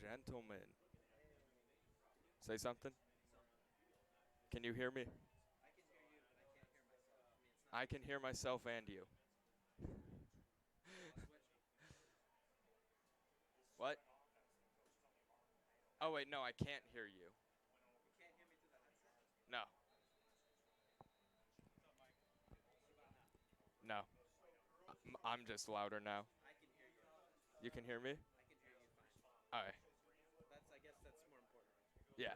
gentlemen. Say something. Can you hear me? I can hear myself and you. What? Oh wait, no, I can't hear you. No, no. I'm just louder now. You can hear me? All right. Yeah.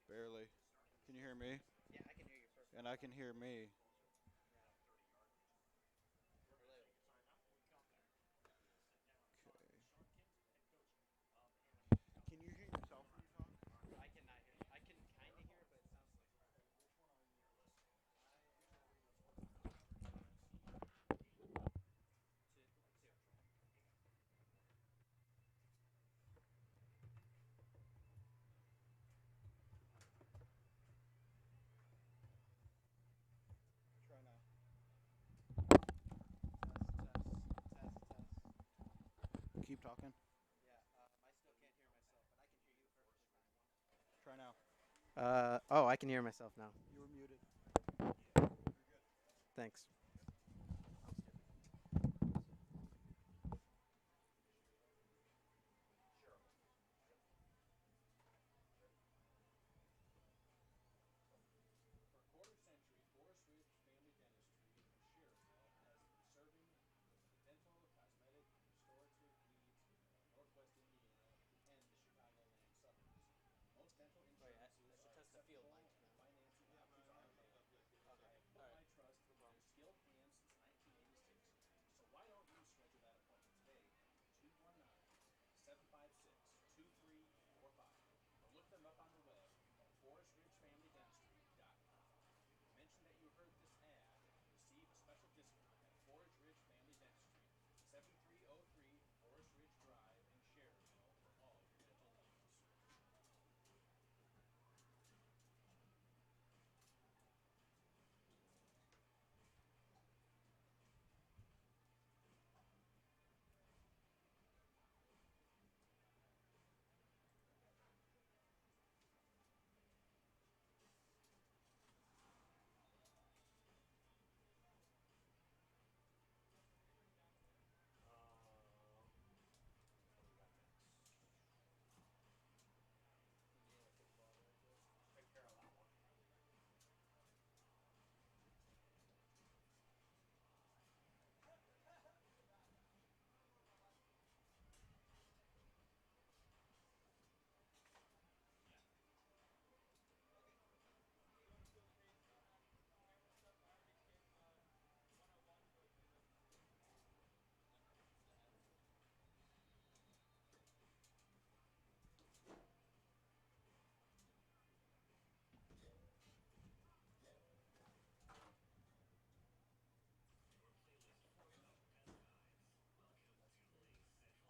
Barely. Can you hear me? And I can hear me. Okay. Can you hear yourself when you talk? Try now. Keep talking. Try now. Oh, I can hear myself now. You were muted. Thanks. For a quarter century, Forest Ridge Family Dentistry in Sherrville has been serving the dental, cosmetic, and restorative needs of Northwest Indiana and the Chicagoland suburbs. Most dental insurances are acceptable and financing options are available. I have put my trust in their skilled hands since 1986, so why don't you schedule that appointment today at 219-756-2345 or look them up on the web at forestridgefamilydentistry.com. Mention that you heard this ad and receive a special discount at Forest Ridge Family Dentistry, 7303 Forest Ridge Drive in Sherrville for all your dental needs.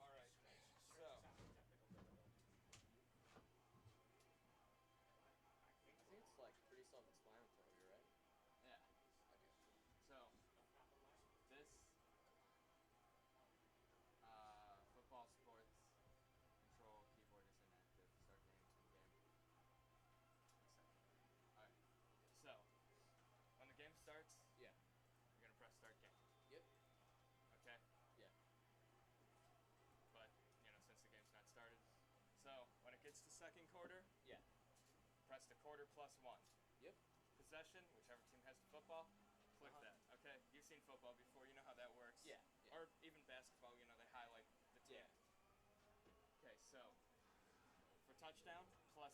All right. So, I think it's like pretty self-explanatory, right? Yeah. Okay. So, this football sports control keyboard is inactive. Start games in game. Accept. All right. So, when the game starts, Yeah. you're gonna press start game. Yep. Okay. Yeah. But since the game's not started, so when it gets to second quarter, Yeah. press the quarter +1. Yep. Possession, whichever team has the football, click that. Okay, you've seen football before, you know how that works. Yeah. Or even basketball, you know, they highlight the team. Yeah. Okay, so for touchdown, +6.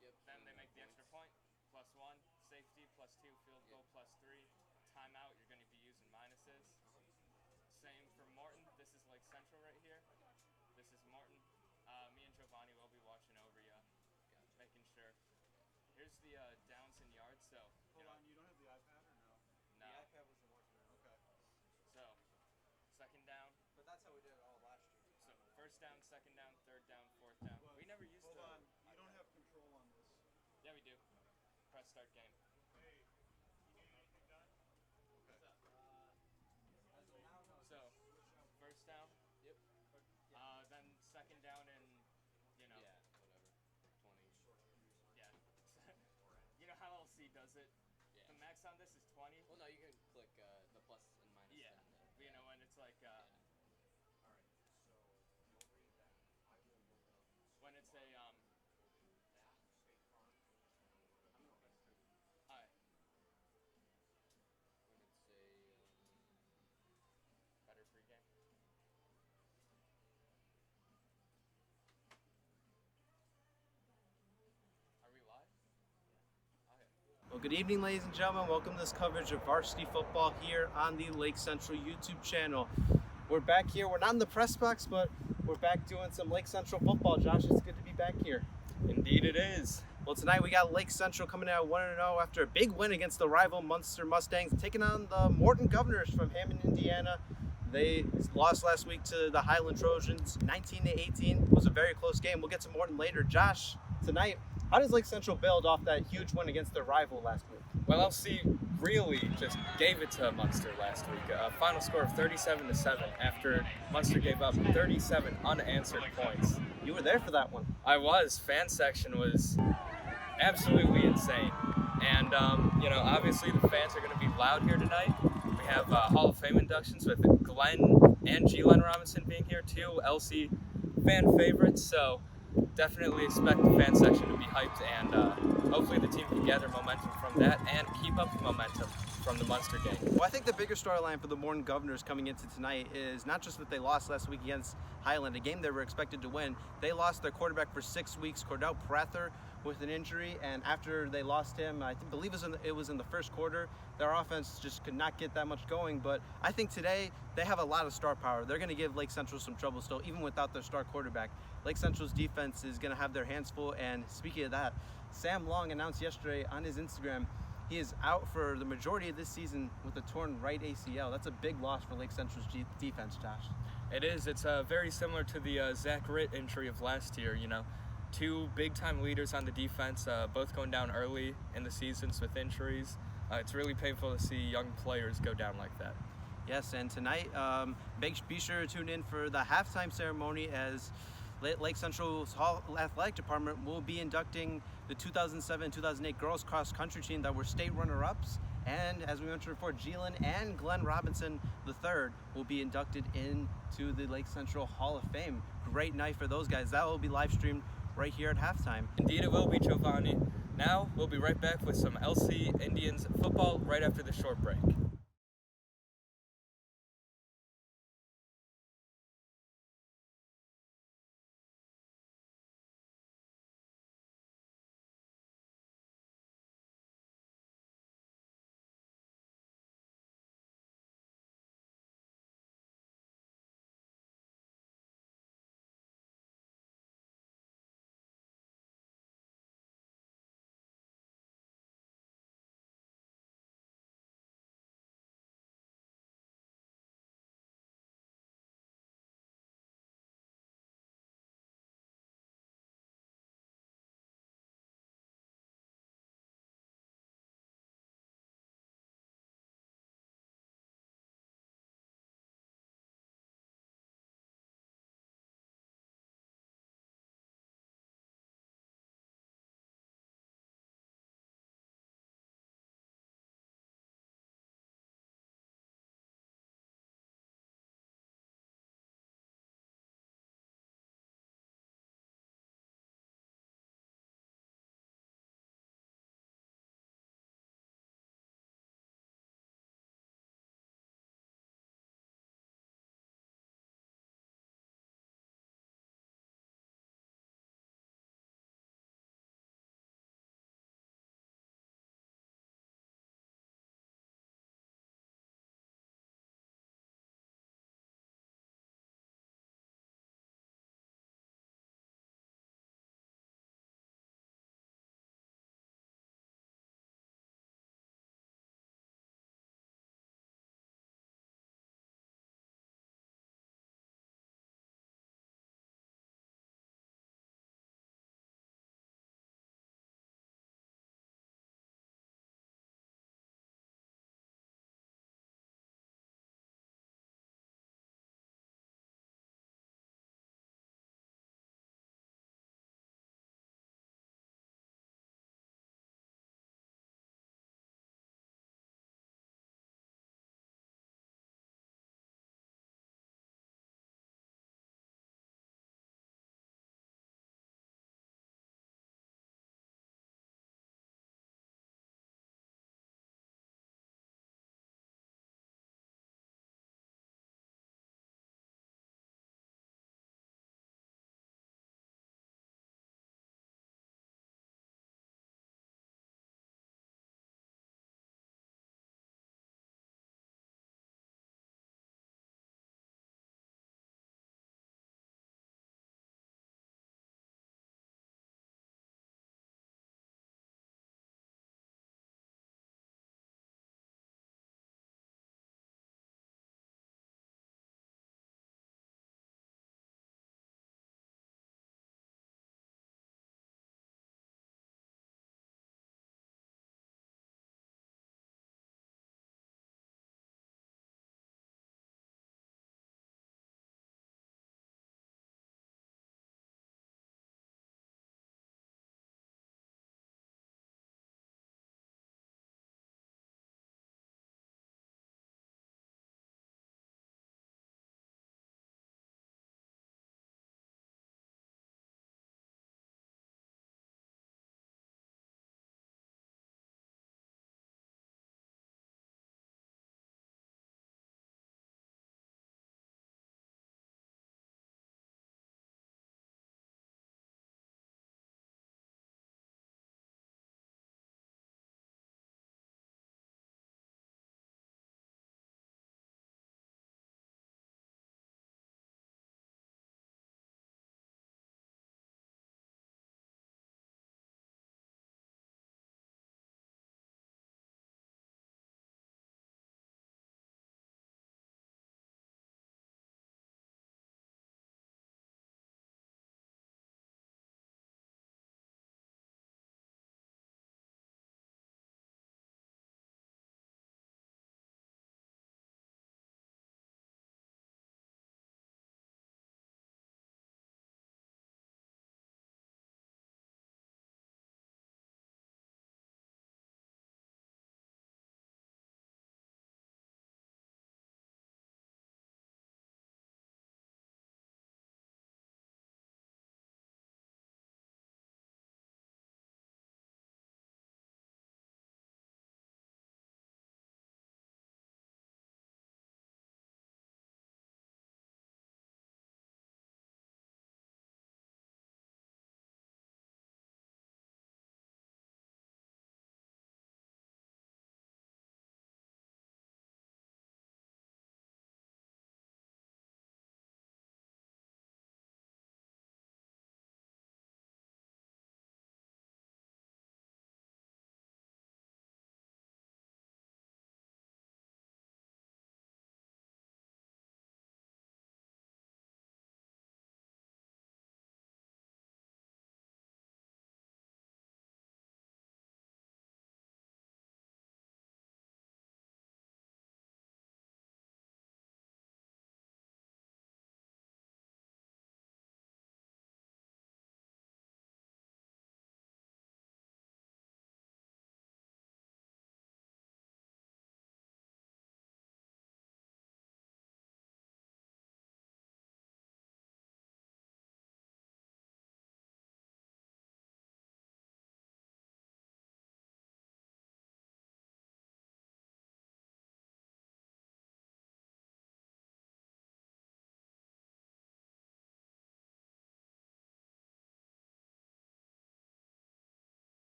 Yep. Then they make the extra point, +1. Safety, +2. Field goal, +3. Timeout, you're going to be using minuses. Same for Morton. This is Lake Central right here. This is Morton. Me and Giovanni will be watching over you, making sure. Here's the downs and yards. So Hold on, you don't have the iPad or no? No. The iPad wasn't working. Okay. So second down. But that's how we did it all last year. So first down, second down, third down, fourth down. Well, We never used hold the on, you don't have control on this. Yeah, we do. Press start game. Hey, you need anything done? Okay. As of now, no. So first down. Yep. Then second down and Yeah, whatever. 20. Yeah. You know how LC does it? Yeah. The max on this is 20. Well, no, you can click the plus and minus. Yeah. Then there. But you know when it's like when it's a alright. When it's a Better pregame. Are we live? Okay. Well, good evening, ladies and gentlemen. Welcome to this coverage of varsity football here on the Lake Central YouTube channel. We're back here. We're not in the press box, but we're back doing some Lake Central football. Josh, it's good to be back here. Indeed it is. Well, tonight we got Lake Central coming out 1-0 after a big win against the rival Munster Mustangs, taking on the Morton Governors from Hammond, Indiana. They lost last week to the Highland Trojans, 19-18. It was a very close game. We'll get to Morton later. Josh, tonight, how does Lake Central build off that huge win against their rival last week? Well, LC really just gave it to Munster last week. A final score of 37-7 after Munster gave up 37 unanswered points. You were there for that one. I was. Fan section was absolutely insane. And, obviously the fans are going to be loud here tonight. We have Hall of Fame inductions with Glen and Gelen Robinson being here, two LC fan favorites. So definitely expect the fan section to be hyped, and hopefully the team can gather momentum from that and keep up the momentum from the Munster game. Well, I think the bigger storyline for the Morton Governors coming into tonight is not just that they lost last week against Highland, a game they were expected to win. They lost their quarterback for 6 weeks, Credell Prather, with an injury, and after they lost him, I believe it was in the first quarter, their offense just could not get that much going. But I think today they have a lot of star power. They're going to give Lake Central some trouble still, even without their star quarterback. Lake Central's defense is going to have their hands full, and speaking of that, Sam Long announced yesterday on his Instagram he is out for the majority of this season with a torn right ACL. That's a big loss for Lake Central's defense, Josh. It is. It's very similar to the Zach Ritt injury of last year, Two big-time leaders on the defense, both going down early in the seasons with injuries. It's really painful to see young players go down like that. Yes, and tonight, be sure to tune in for the halftime ceremony as Lake Central's Hall Athletic Department will be inducting the 2007-2008 girls cross-country team that were state runner-ups. And as we mentioned before, Gelen and Glen Robinson III will be inducted into the Lake Central Hall of Fame. Great night for those guys. That will be live streamed right here at halftime. Indeed it will be, Giovanni. Now we'll be right back with some LC Indians football right after the short break.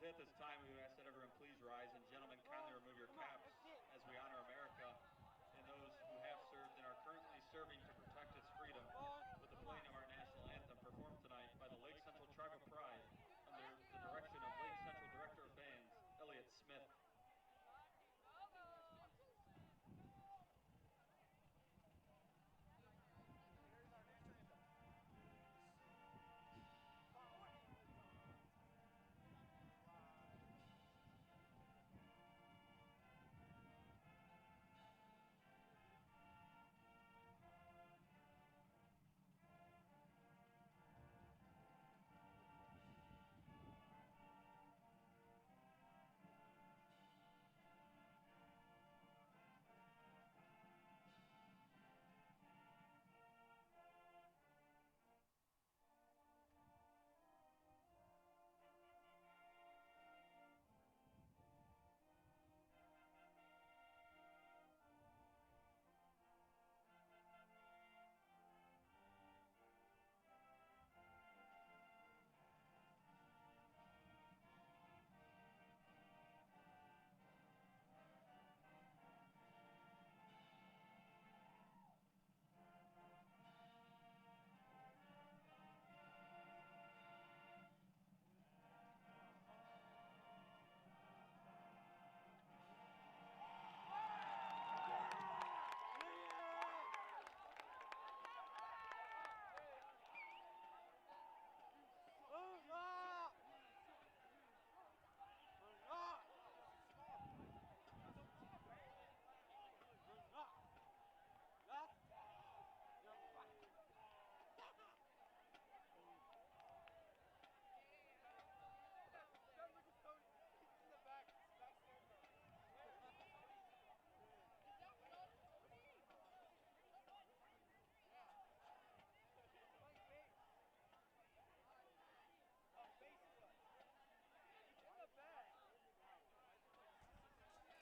at this time, we would ask that everyone please rise, and gentlemen, kindly remove your caps as we honor America and those who have served and are currently serving to protect its freedom with the playing of our national anthem performed tonight by the Lake Central Tribe of Pride under the direction of Lake Central Director of Bands, Elliot Smith.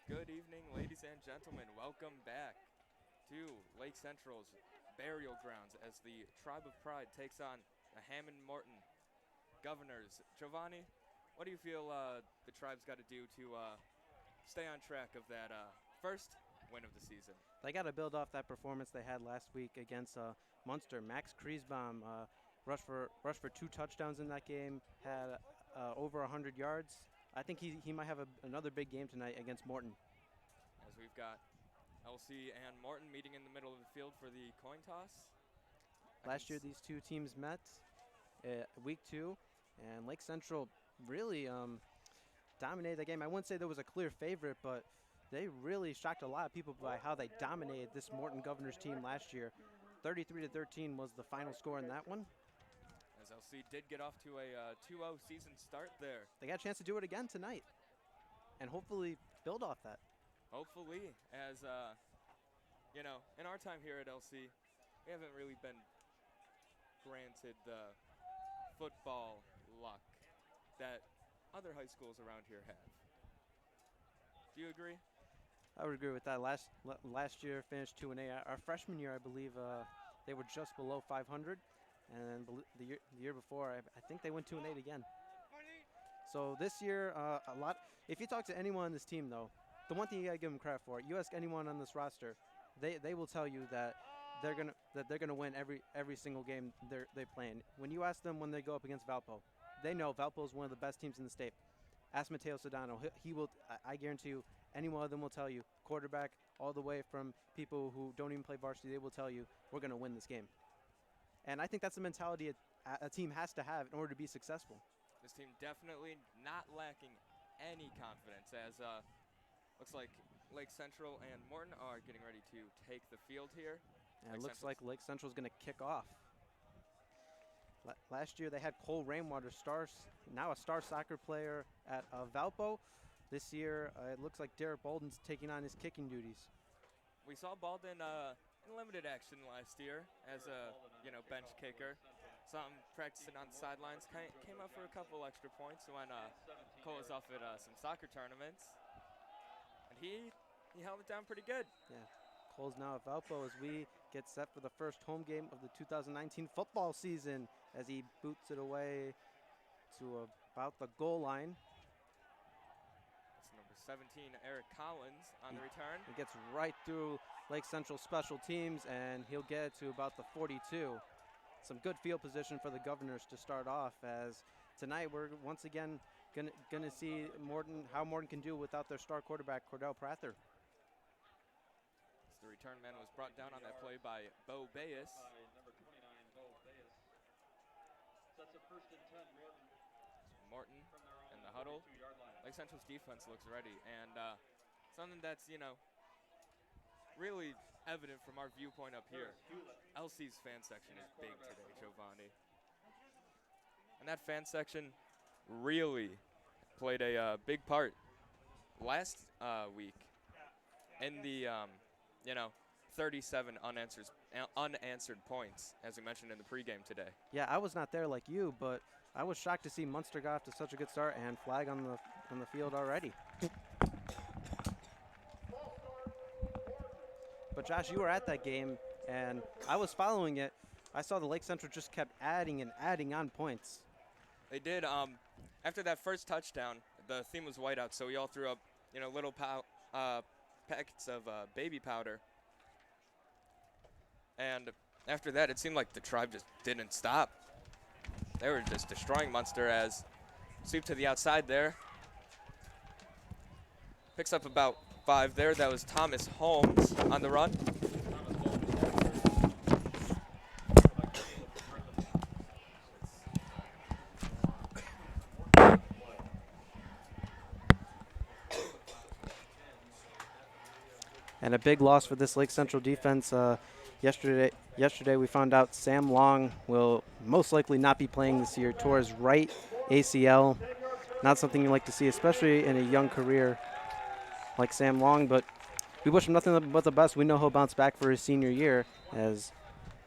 Good evening, ladies and gentlemen. Welcome back to Lake Central's burial grounds as the Tribe of Pride takes on the Hammond Morton Governors. Giovanni, what do you feel the Tribe's got to do to stay on track of that first win of the season? They got to build off that performance they had last week against Munster. Max Creasbaum rushed for 2 touchdowns in that game, had over 100 yards. I think he might have another big game tonight against Morton. As we've got LC and Morton meeting in the middle of the field for the coin toss. Last year, these two teams met week 2, and Lake Central really dominated the game. I wouldn't say there was a clear favorite, but they really shocked a lot of people by how they dominated this Morton Governors team last year. 33-13 was the final score in that one. As LC did get off to a 2-0 season start there. They got a chance to do it again tonight and hopefully build off that. Hopefully, as, you know, in our time here at LC, we haven't really been granted the football luck that other high schools around here have. Do you agree? I would agree with that. Last year finished 2-8. Our freshman year, I believe, they were just below 500. And then the year before, I think they went 2-8 again. So this year, a lot. If you talk to anyone on this team, though, the one thing you gotta give them credit for, you ask anyone on this roster, they will tell you that they're gonna win every single game they play in. When you ask them when they go up against Valpo, they know Valpo is one of the best teams in the state. Ask Mateo Sedano, he will. I guarantee you, any one of them will tell you. Quarterback, all the way from people who don't even play varsity, they will tell you we're gonna win this game. And I think that's the mentality a team has to have in order to be successful. This team definitely not lacking any confidence, as looks like Lake Central and Morton are getting ready to take the field here. And it looks like Lake Central is going to kick off. Last year they had Cole Rainwater, now a star soccer player at Valpo. This year it looks like Derek Bolden's taking on his kicking duties. We saw Bolden in limited action last year as a bench kicker. Saw him practicing on the sidelines. Came up for a couple extra points when Cole was off at some soccer tournaments, and he held it down pretty good. Yeah, Cole's now at Valpo as we get set for the first home game of the 2019 football season as he boots it away to about the goal line. 17, Eric Collins on the return. He gets right through Lake Central special teams, and he'll get to about the 42. Some good field position for the Governors to start off, as tonight we're once again gonna see how Morton can do without their star quarterback, Credell Prather. The return man was brought down on that play by Bo Bayes. By number 29, Bo Bayes. So that's a 1st and 10, Morton. Morton From their own in the huddle. 42-yard line. Lake Central's defense looks ready, and something that's, really evident from our viewpoint up here. LC's fan section is big today, Giovanni. And that fan section really played a big part last week in the, 37 unanswered points, as we mentioned in the pregame today. Yeah, I was not there like you, but I was shocked to see Munster got off to such a good start and flag on the field already. But Josh, you were at that game, and I was following it. I saw the Lake Central just kept adding and adding on points. They did. After that first touchdown, the theme was whiteout, so we all threw up, little packets of baby powder. And after that, it seemed like the Tribe just didn't stop. They were just destroying Munster as sweep to the outside there. Picks up about 5 there. That was Thomas Holmes on the run. And a big loss for this Lake Central defense. Yesterday we found out Sam Long will most likely not be playing this year. Tore his right ACL. Not something you like to see, especially in a young career like Sam Long, but we wish him nothing but the best. We know he'll bounce back for his senior year, as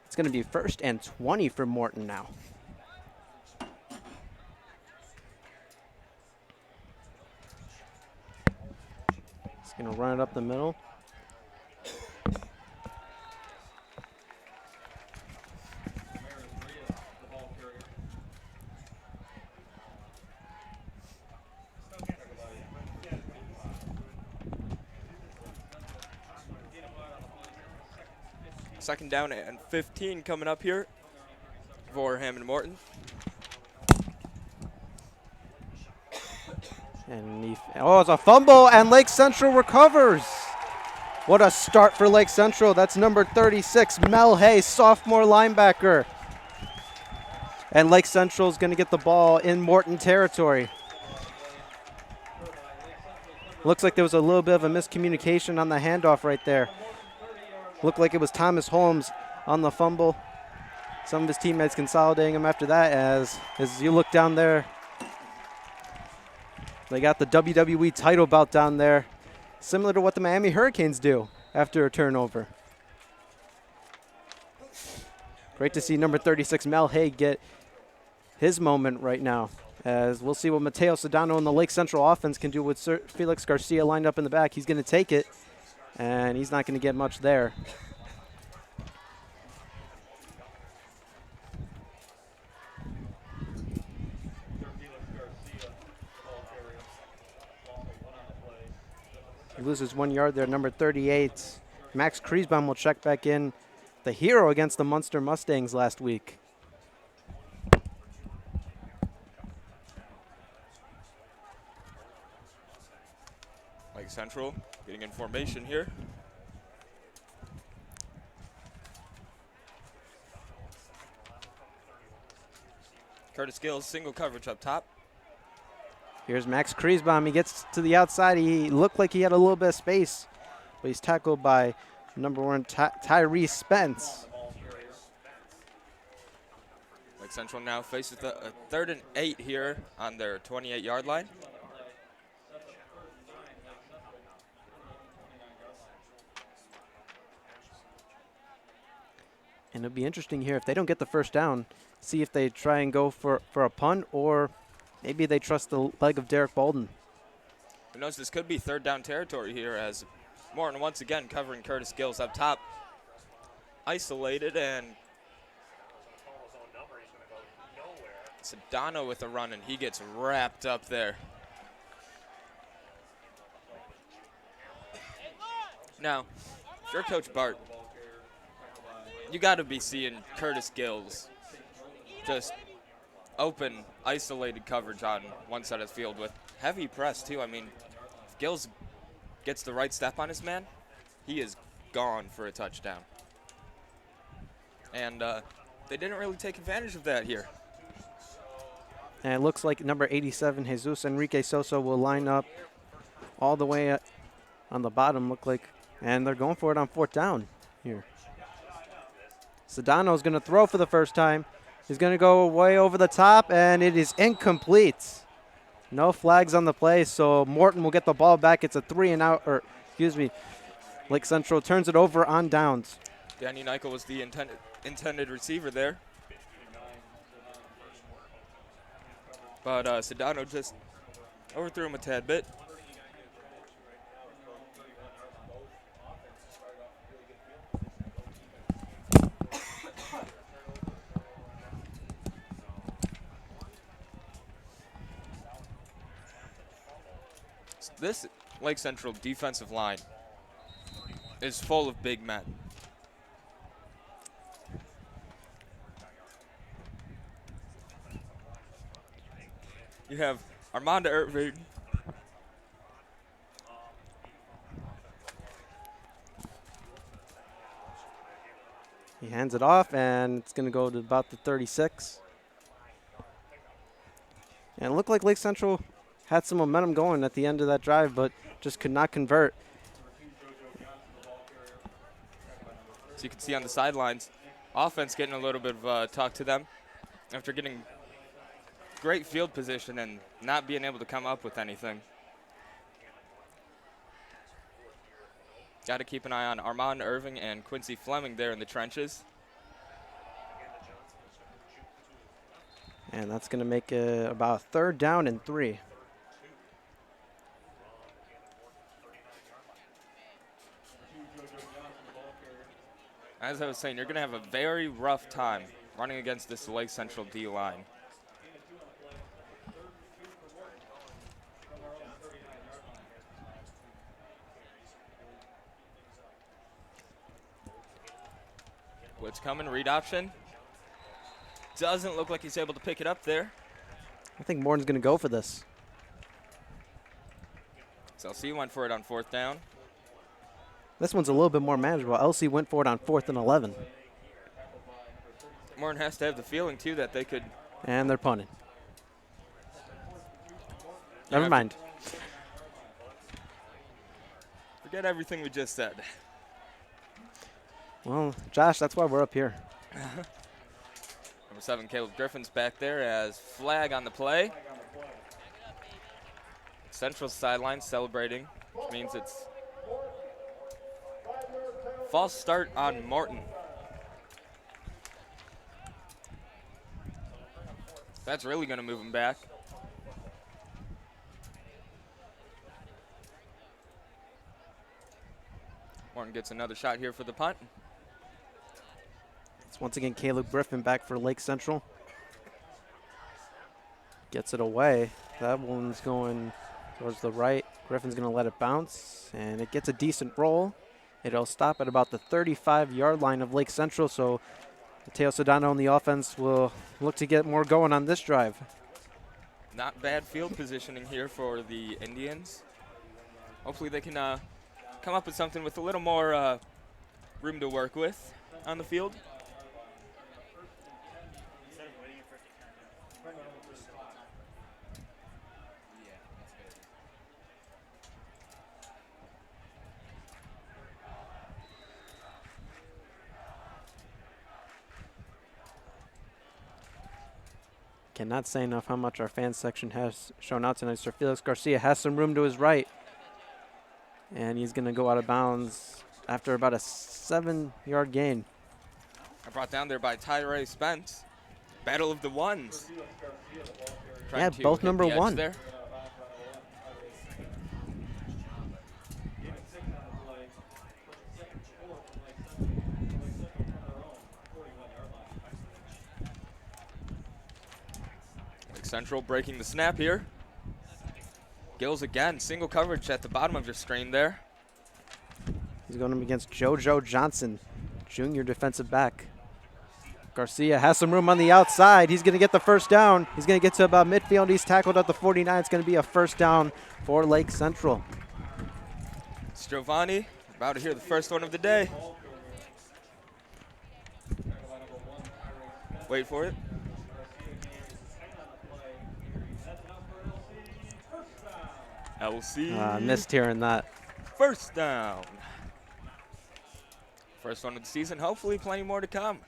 it's going to be 1st and 20 for Morton now. He's going to run it up the middle. Second down and 15 coming up here for Hammond Morton. And it's a fumble, and Lake Central recovers. What a start for Lake Central. That's number 36, Mel Hay, sophomore linebacker. And Lake Central is going to get the ball in Morton territory. Looks like there was a little bit of a miscommunication on the handoff right there. Looked like it was Thomas Holmes on the fumble. Some of his teammates consolidating him after that, as you look down there. They got the WWE title belt down there, similar to what the Miami Hurricanes do after a turnover. Great to see number 36, Mel Hay, get his moment right now, as we'll see what Mateo Sedano and the Lake Central offense can do with Felix Garcia lined up in the back. He's going to take it, and he's not going to get much there. He loses 1 yard there, number 38. Max Creasbaum will check back in, the hero against the Munster Mustangs last week. Lake Central getting in formation here. Curtis Gills, single coverage up top. Here's Max Creasbaum. He gets to the outside. He looked like he had a little bit of space, but he's tackled by number 1, Tyrese Spence. Lake Central now faces a 3rd and 8 here on their 28-yard line. And it'll be interesting here if they don't get the first down, see if they try and go for a punt, or maybe they trust the leg of Derek Bolden. Who knows, this could be 3rd down territory here, as Morton once again covering Curtis Gills up top. Isolated, and Sedano with a run, and he gets wrapped up there. Now, if you're Coach Bart, you got to be seeing Curtis Gills just open, isolated coverage on one side of the field with heavy press, too. I mean, if Gills gets the right step on his man, he is gone for a touchdown. And they didn't really take advantage of that here. And it looks like number 87, Jesus Enrique Sosa, will line up all the way on the bottom, and they're going for it on 4th down here. Sedano's going to throw for the first time. He's going to go way over the top, and it is incomplete. No flags on the play, so Morton will get the ball back. It's a 3-and-out, or excuse me, Lake Central turns it over on downs. Danny Nichol was the intended receiver there. But Sedano just overthrew him a tad bit. This Lake Central defensive line is full of big men. You have Armando Irving. He hands it off, and it's going to go to about the 36. And it looked like Lake Central had some momentum going at the end of that drive, but just could not convert. So you can see on the sidelines, offense getting a little bit of talk to them after getting great field position and not being able to come up with anything. Got to keep an eye on Armand Irving and Quincy Fleming there in the trenches. And that's going to make it about 3rd down and 3. As I was saying, you're going to have a very rough time running against this Lake Central D-line. Blitz coming, read option. Doesn't look like he's able to pick it up there. I think Morton's going to go for this. So LC went for it on 4th down. This one's a little bit more manageable. LC went for it on 4th and 11. Morton has to have the feeling, too, that they could. And they're punting. Never mind. Forget everything we just said. Well, Josh, that's why we're up here. Number 7, Caleb Griffin's back there as flag on the play. Central sideline celebrating, which means it's false start on Morton. That's really going to move him back. Morton gets another shot here for the punt. It's once again Caleb Griffin back for Lake Central. Gets it away. That one's going towards the right. Griffin's going to let it bounce, and it gets a decent roll. It'll stop at about the 35-yard line of Lake Central, so Mateo Sedano and the offense will look to get more going on this drive. Not bad field positioning here for the Indians. Hopefully they can come up with something with a little more room to work with on the field. Cannot say enough how much our fan section has shown out tonight. Sir Felix Garcia has some room to his right. And he's going to go out of bounds after about a 7-yard gain. Brought down there by Tyree Spence. Battle of the ones. Yeah, both number 1. There. Central breaking the snap here. Gills again, single coverage at the bottom of your screen there. He's going up against JoJo Johnson, junior defensive back. Garcia has some room on the outside. He's going to get the first down. He's going to get to about midfield. He's tackled at the 49. It's going to be a first down for Lake Central. It's Giovanni, about to hear the first one of the day. Wait for it. LC. Missed hearing that. First down. First one of the season. Hopefully plenty more to come.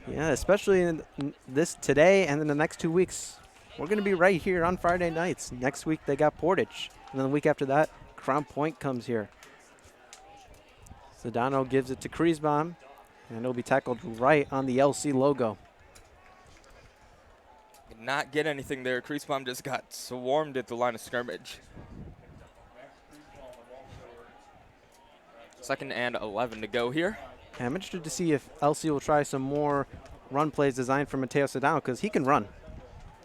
Yeah, especially in this today and in the next 2 weeks. We're going to be right here on Friday nights. Next week they got Portage. And then the week after that, Crown Point comes here. Sedano gives it to Creasbaum. And it'll be tackled right on the LC logo. Did not get anything there. Creasbaum just got swarmed at the line of scrimmage. 2nd and 11 to go here. I'm interested to see if LC will try some more run plays designed for Mateo Sedano because he can run.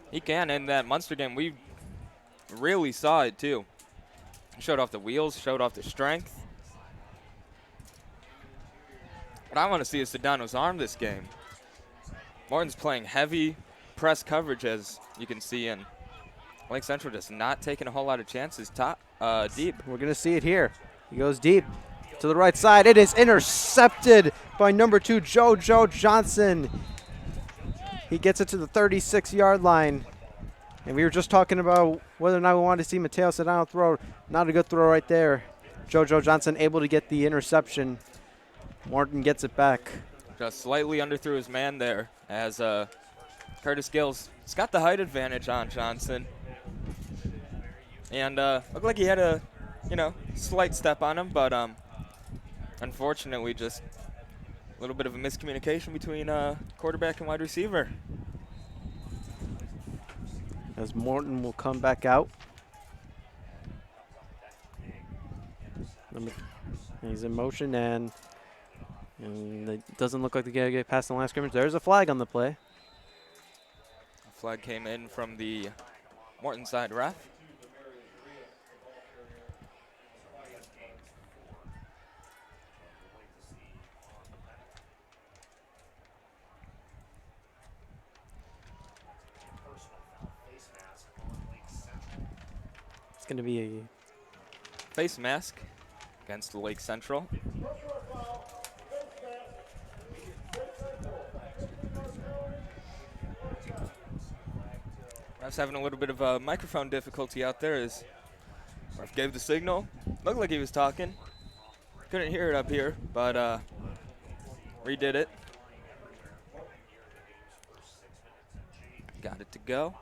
He can. In that Munster game, we really saw it too. Showed off the wheels, showed off the strength. What I want to see is Sedano's arm this game. Morton's playing heavy press coverage, as you can see, and Lake Central just not taking a whole lot of chances deep. We're going to see it here. He goes deep to the right side. It is intercepted by number 2, JoJo Johnson. He gets it to the 36-yard line. And we were just talking about whether or not we wanted to see Mateo Sedano throw. Not a good throw right there. JoJo Johnson able to get the interception. Morton gets it back. Just slightly underthrew his man there as Curtis Gills has got the height advantage on Johnson. And looked like he had a, slight step on him, but unfortunately just a little bit of a miscommunication between quarterback and wide receiver. As Morton will come back out. He's in motion and it doesn't look like they're going to get past the line of scrimmage. There's a flag on the play. A flag came in from the Morton side ref. It's going to be a face mask against Lake Central. Ref's having a little bit of a microphone difficulty out there as ref gave the signal. Looked like he was talking. Couldn't hear it up here, but redid it. Got it to go.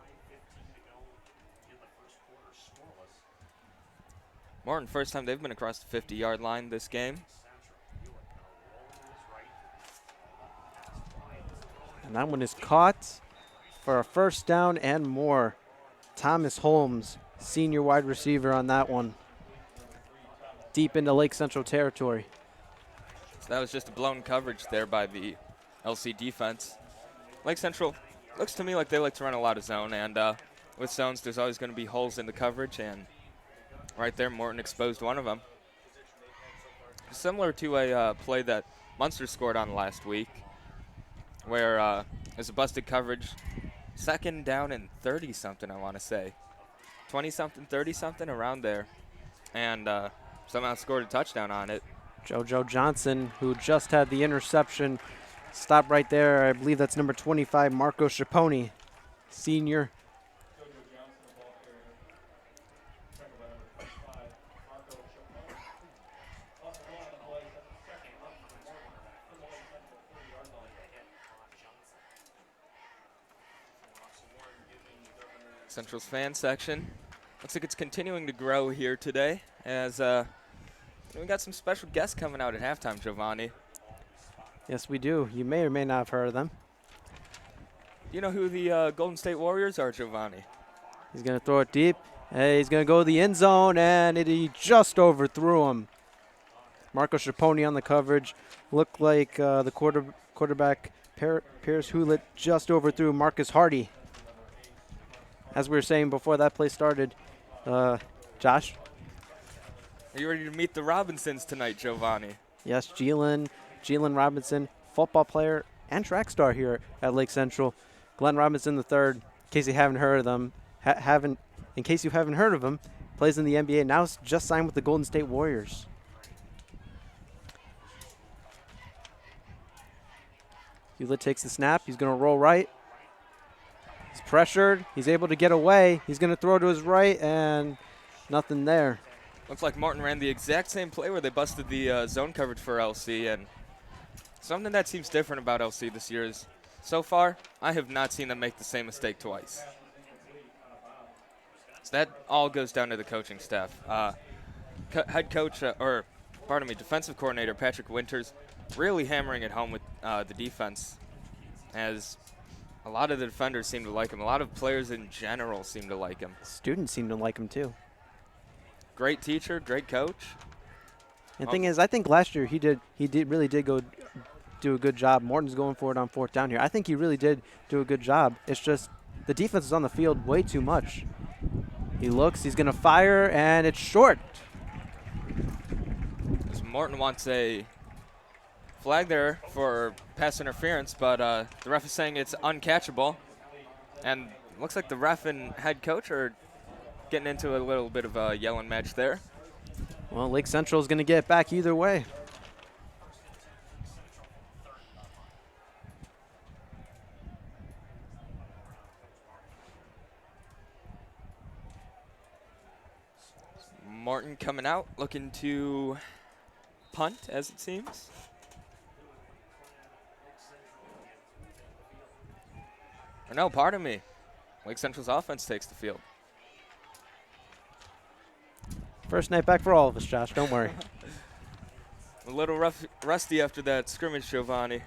Morton, first time they've been across the 50-yard line this game. And that one is caught for a first down and more. Thomas Holmes, senior wide receiver on that one. Deep into Lake Central territory. So that was just a blown coverage there by the LC defense. Lake Central looks to me like they like to run a lot of zone, and with zones there's always going to be holes in the coverage, and right there Morton exposed one of them. Similar to a play that Munster scored on last week, where there's a busted coverage, 2nd down and 30-something, I want to say. 20-something, 30-something, around there. And somehow scored a touchdown on it. JoJo Johnson, who just had the interception, stop right there. I believe that's number 25, Marco Schiapone, senior. Central's fan section. Looks like it's continuing to grow here today as we got some special guests coming out at halftime, Giovanni. Yes, we do. You may or may not have heard of them. Do you know who the Golden State Warriors are, Giovanni? He's going to throw it deep. Hey, he's going to go to the end zone, and he just overthrew him. Marco Schiapone on the coverage. Looked like the quarterback, Pierce Hewlett, just overthrew Marcus Hardy. As we were saying before that play started, Josh? Are you ready to meet the Robinsons tonight, Giovanni? Yes, Gelen Robinson, football player and track star here at Lake Central. Gelen Robinson III, in case you haven't heard of them, plays in the NBA. Now just signed with the Golden State Warriors. Hewlett takes the snap. He's going to roll right. He's pressured. He's able to get away. He's going to throw to his right, and nothing there. Looks like Morton ran the exact same play where they busted the zone coverage for LC, and something that seems different about LC this year is so far, I have not seen them make the same mistake twice. So that all goes down to the coaching staff. Head coach, defensive coordinator Patrick Winters really hammering it home with the defense, as a lot of the defenders seem to like him. A lot of players in general seem to like him. Students seem to like him too. Great teacher, great coach. And the thing is, I think last year he really did go do a good job. Morton's going for it on 4th down here. I think he really did do a good job. It's just the defense is on the field way too much. He looks, he's going to fire, and it's short. Morton wants a flag there for pass interference, but the ref is saying it's uncatchable. And looks like the ref and head coach are getting into a little bit of a yelling match there. Well, Lake Central is going to get it back either way. Morton coming out, looking to punt, as it seems. Or no, pardon me. Lake Central's offense takes the field. First night back for all of us, Josh. Don't worry. A little rusty after that scrimmage, Giovanni.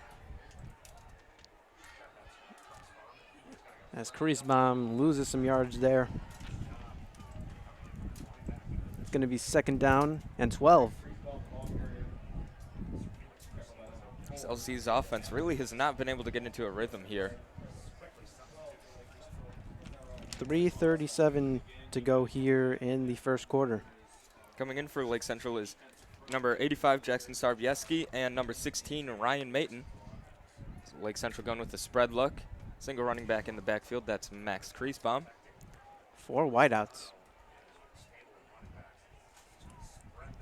As Creasbaum loses some yards there. It's going to be 2nd down and 12. LC's offense really has not been able to get into a rhythm here. 3:37 to go here in the first quarter. Coming in for Lake Central is number 85, Jackson Sarvieski, and number 16, Ryan Mayton. So Lake Central going with the spread look. Single running back in the backfield, that's Max Creasbaum. 4 wideouts.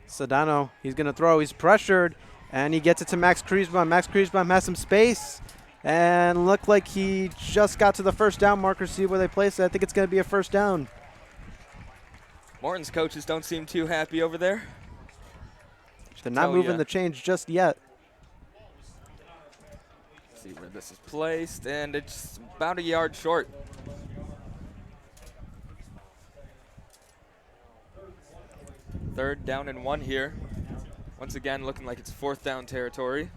Sedano, he's going to throw. He's pressured, and he gets it to Max Creasbaum. Max Creasbaum has some space, and looked like he just got to the 1st down marker. See where they place it. I think it's going to be a 1st down. Morton's coaches don't seem too happy over there. They're not moving the change just yet. See where this is placed, and it's about a yard short. Third down and 1 here. Once again, looking like it's 4th down territory.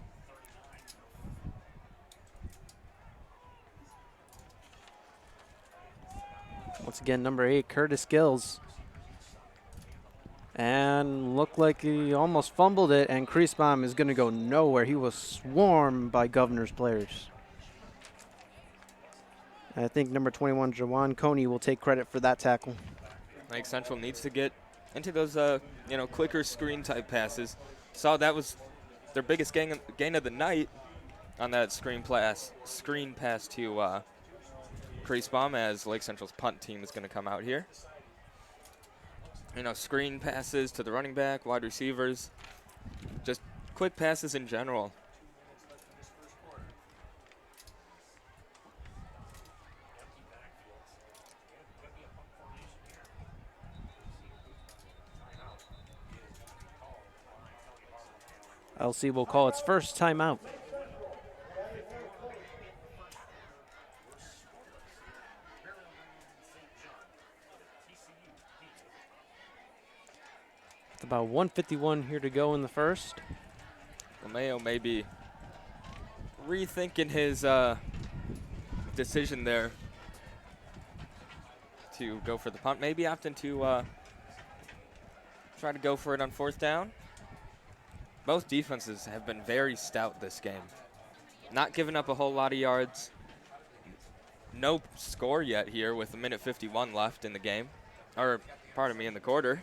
Once again, number 8, Curtis Gills. And looked like he almost fumbled it, and Creasbaum is going to go nowhere. He was swarmed by Governor's players. I think number 21, Jawan Coney, will take credit for that tackle. Lake Central needs to get into those, quicker screen type passes. Saw that was their biggest gain of the night on that screen pass to Creasbaum, as Lake Central's punt team is going to come out here. Screen passes to the running back, wide receivers, just quick passes in general. LC will call its first timeout. About 1:51 here to go in the first. Mayo may be rethinking his decision there to go for the punt. Maybe opting to try to go for it on 4th down. Both defenses have been very stout this game. Not giving up a whole lot of yards. No score yet here with 1:51 left in the game. Or, pardon me, in the quarter.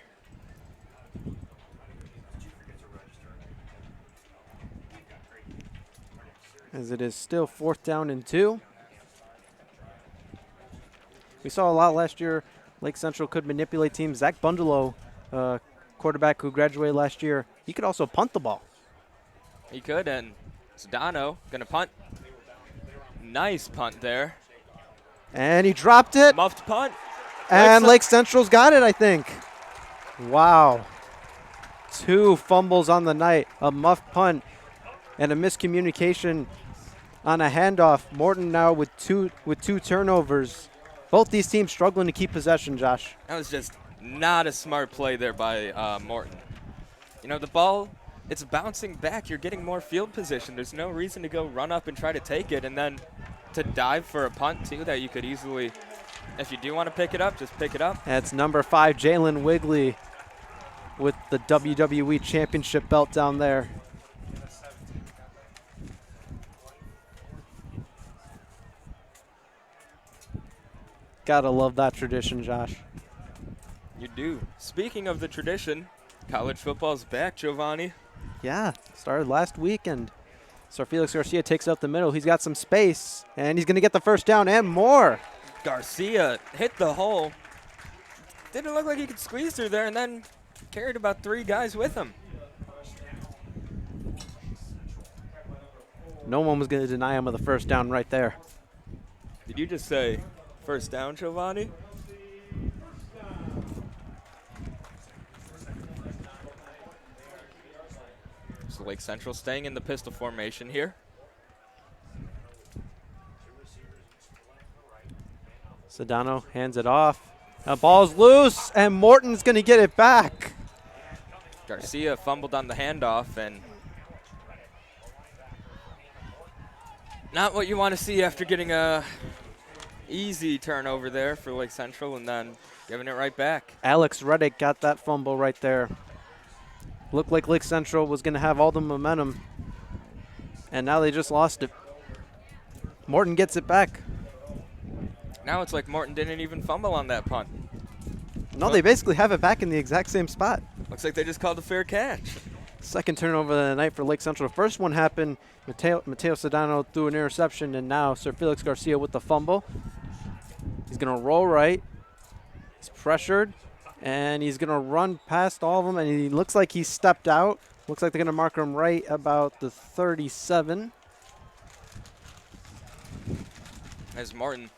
as it is still 4th down and 2. We saw a lot last year. Lake Central could manipulate teams. Zach Bundelow, quarterback who graduated last year, he could also punt the ball. He could, and Sedano gonna punt. Nice punt there. And he dropped it. Muffed punt. And Lake Central's got it, I think. Wow. 2 fumbles on the night, a muffed punt, and a miscommunication on a handoff. Morton now with two turnovers. Both these teams struggling to keep possession, Josh. That was just not a smart play there by Morton. You know, the ball, it's bouncing back. You're getting more field position. There's no reason to go run up and try to take it and then to dive for a punt, too, that you could easily, if you do want to pick it up, just pick it up. That's number 5, Jalen Wigley, with the WWE Championship belt down there. Gotta love that tradition, Josh. You do. Speaking of the tradition, college football's back, Giovanni. Yeah, started last weekend. So Felix Garcia takes out the middle. He's got some space, and he's going to get the first down and more. Garcia hit the hole. Didn't look like he could squeeze through there, and then carried about 3 guys with him. No one was going to deny him of the first down right there. Did you just say first down, Giovanni? So Lake Central staying in the pistol formation here. Sedano hands it off. The ball's loose, and Morton's going to get it back. Garcia fumbled on the handoff, and not what you want to see after getting a easy turnover there for Lake Central and then giving it right back. Alex Reddick got that fumble right there. Looked like Lake Central was going to have all the momentum, and now they just lost it. Morton gets it back. Now it's like Morton didn't even fumble on that punt. No, they basically have it back in the exact same spot. Looks like they just called a fair catch. Second turnover of the night for Lake Central. The first one happened, Mateo Sedano threw an interception, and now Sir Felix Garcia with the fumble. He's going to roll right. He's pressured, and he's going to run past all of them, and he looks like he stepped out. Looks like they're going to mark him right about the 37. As Morton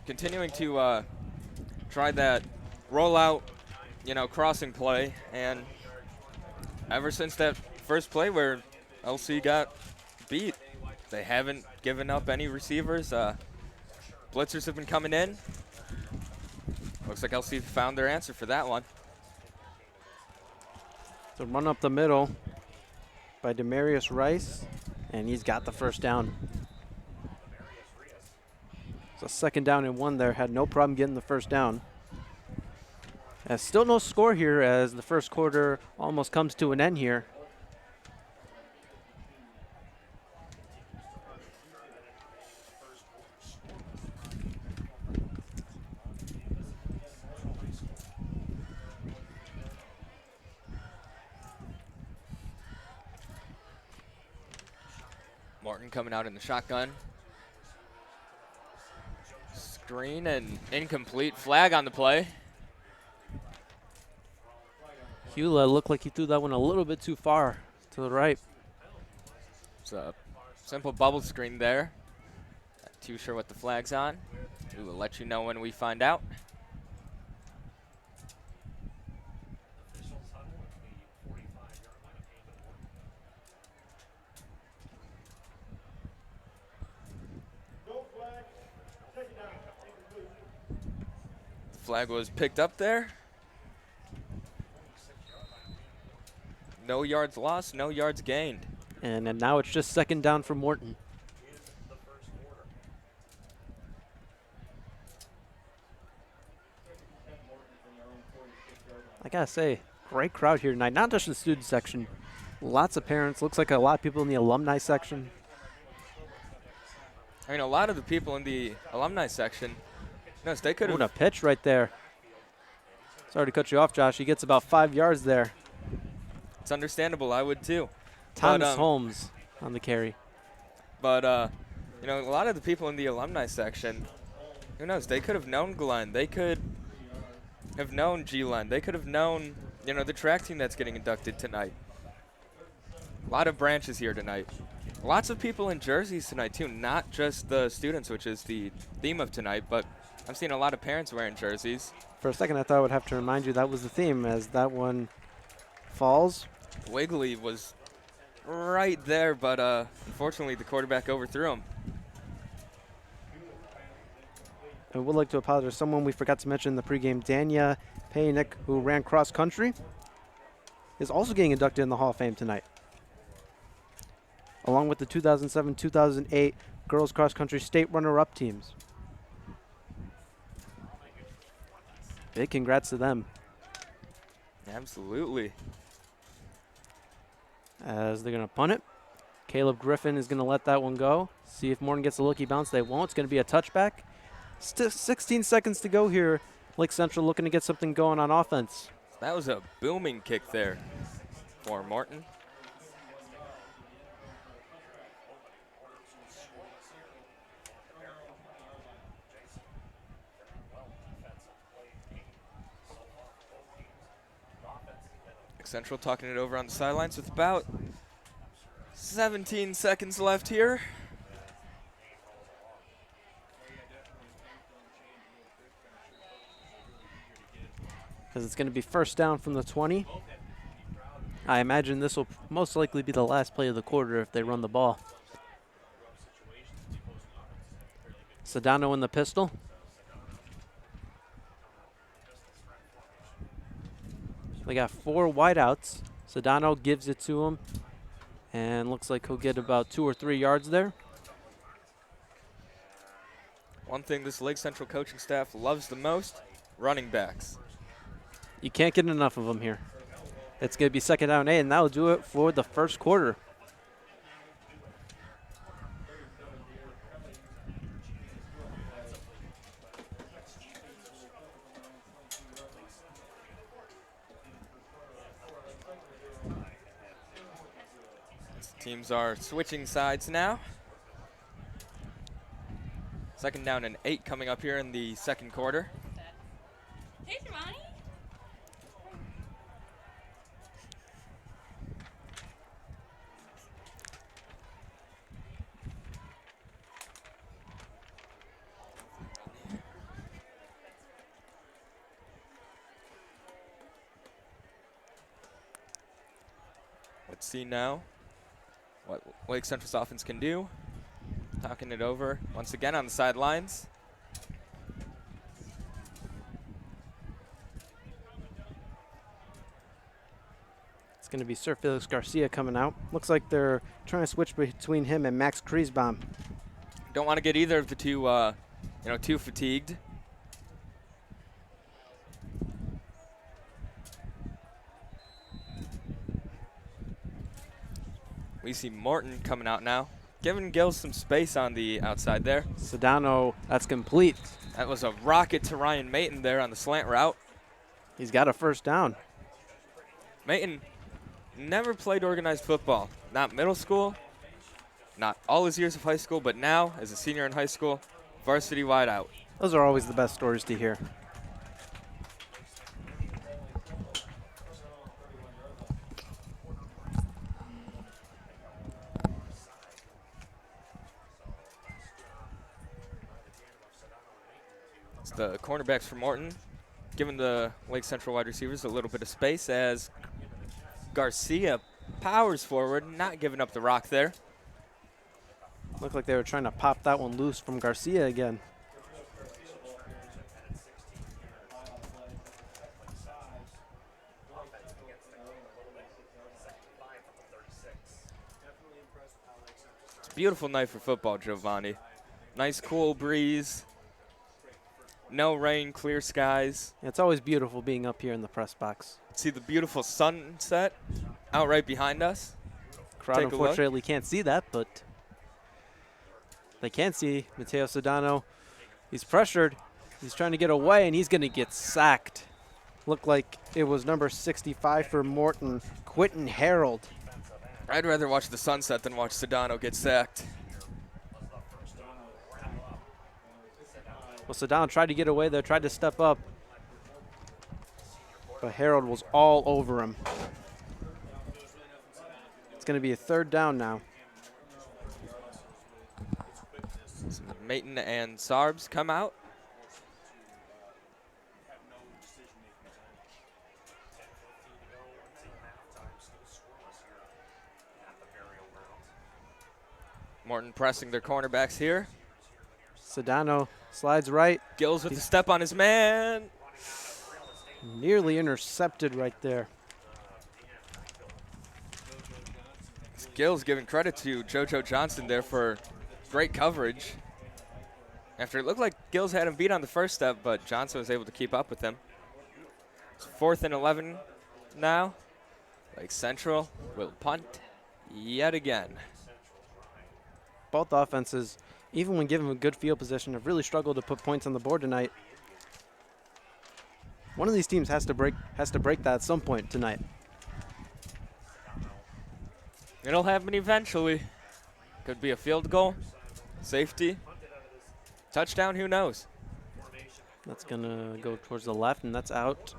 continuing to try that rollout, crossing play, and ever since that first play where LC got beat, they haven't given up any receivers. Blitzers have been coming in. Looks like LC found their answer for that one. So run up the middle by Demarius Rice, and he's got the first down. So 2nd down and 1 there, had no problem getting the first down. Still no score here as the first quarter almost comes to an end here. Morton coming out in the shotgun. Screen and incomplete. Flag on the play. Hula looked like he threw that one a little bit too far to the right. It's a simple bubble screen there. Not too sure what the flag's on. We will let you know when we find out. Flag was picked up there. No yards lost, no yards gained. And then now it's just 2nd down for Morton. I gotta say, great crowd here tonight. Not just the student section. Lots of parents. Looks like a lot of people in the alumni section. I mean, a lot of the people in the alumni section, notice they could have. A pitch right there. Sorry to cut you off, Josh. He gets about 5 yards there. It's understandable. I would too. Thomas Holmes on the carry. But, you know, a lot of the people in the alumni section, who knows, they could have known Glen. They could have known Gelen. They could have known, you know, the track team that's getting inducted tonight. A lot of branches here tonight. Lots of people in jerseys tonight, too, not just the students, which is the theme of tonight, but I'm seeing a lot of parents wearing jerseys. For a second, I thought I would have to remind you that was the theme as that one falls. Wiggly was right there, but unfortunately the quarterback overthrew him. I would like to apologize. Someone we forgot to mention in the pregame, Dana Payonk, who ran cross country, is also getting inducted in the Hall of Fame tonight, along with the 2007-2008 girls cross country state runner-up teams. Big congrats to them. Absolutely. As they're going to punt it. Caleb Griffin is going to let that one go. See if Morton gets a lucky bounce. They won't. It's going to be a touchback. Still 16 seconds to go here. Lake Central looking to get something going on offense. That was a booming kick there for Morton. Central talking it over on the sidelines with about 17 seconds left here. As it's going to be first down from the 20. I imagine this will most likely be the last play of the quarter if they run the ball. Sedano in the pistol. They got 4 wideouts. Sedano gives it to him, and looks like he'll get about 2 or 3 yards there. One thing this Lake Central coaching staff loves the most, running backs. You can't get enough of them here. It's going to be second down 8, and that'll do it for the first quarter. Teams are switching sides now. Second down and 8 coming up here in the second quarter. Hey, Ronnie. Let's see now what Lake Central's offense can do. Talking it over once again on the sidelines. It's going to be Sir Felix Garcia coming out. Looks like they're trying to switch between him and Max Creasbaum. Don't want to get either of the two, too fatigued. We see Morton coming out now, giving Gills some space on the outside there. Sedano, that's complete. That was a rocket to Ryan Mayton there on the slant route. He's got a first down. Mayton never played organized football. Not middle school, not all his years of high school, but now, as a senior in high school, varsity wideout. Those are always the best stories to hear. It's the cornerbacks for Morton, giving the Lake Central wide receivers a little bit of space as Garcia powers forward, not giving up the rock there. Looked like they were trying to pop that one loose from Garcia again. It's a beautiful night for football, Giovanni. Nice cool breeze. No rain, clear skies. It's always beautiful being up here in the press box. See the beautiful sunset out right behind us. Crowd unfortunately can't see that, but they can see Mateo Sedano. He's pressured. He's trying to get away, and he's going to get sacked. Looked like it was number 65 for Morton, Quentin Harold. I'd rather watch the sunset than watch Sedano get sacked. Well, Sedano tried to get away there, tried to step up. But Harold was all over him. It's going to be a 3rd down now. Mayton and Sarbs come out. Morton pressing their cornerbacks here. Sedano slides right. Gills with the step on his man. Nearly intercepted right there. Gills giving credit to JoJo Johnson there for great coverage. After it looked like Gills had him beat on the first step, but Johnson was able to keep up with him. It's 4th and 11 now. Lake Central will punt yet again. Both offenses, even when given a good field position, have really struggled to put points on the board tonight. One of these teams has to break that at some point tonight. It'll happen eventually. Could be a field goal, safety, touchdown, who knows? That's going to go towards the left, and that's out.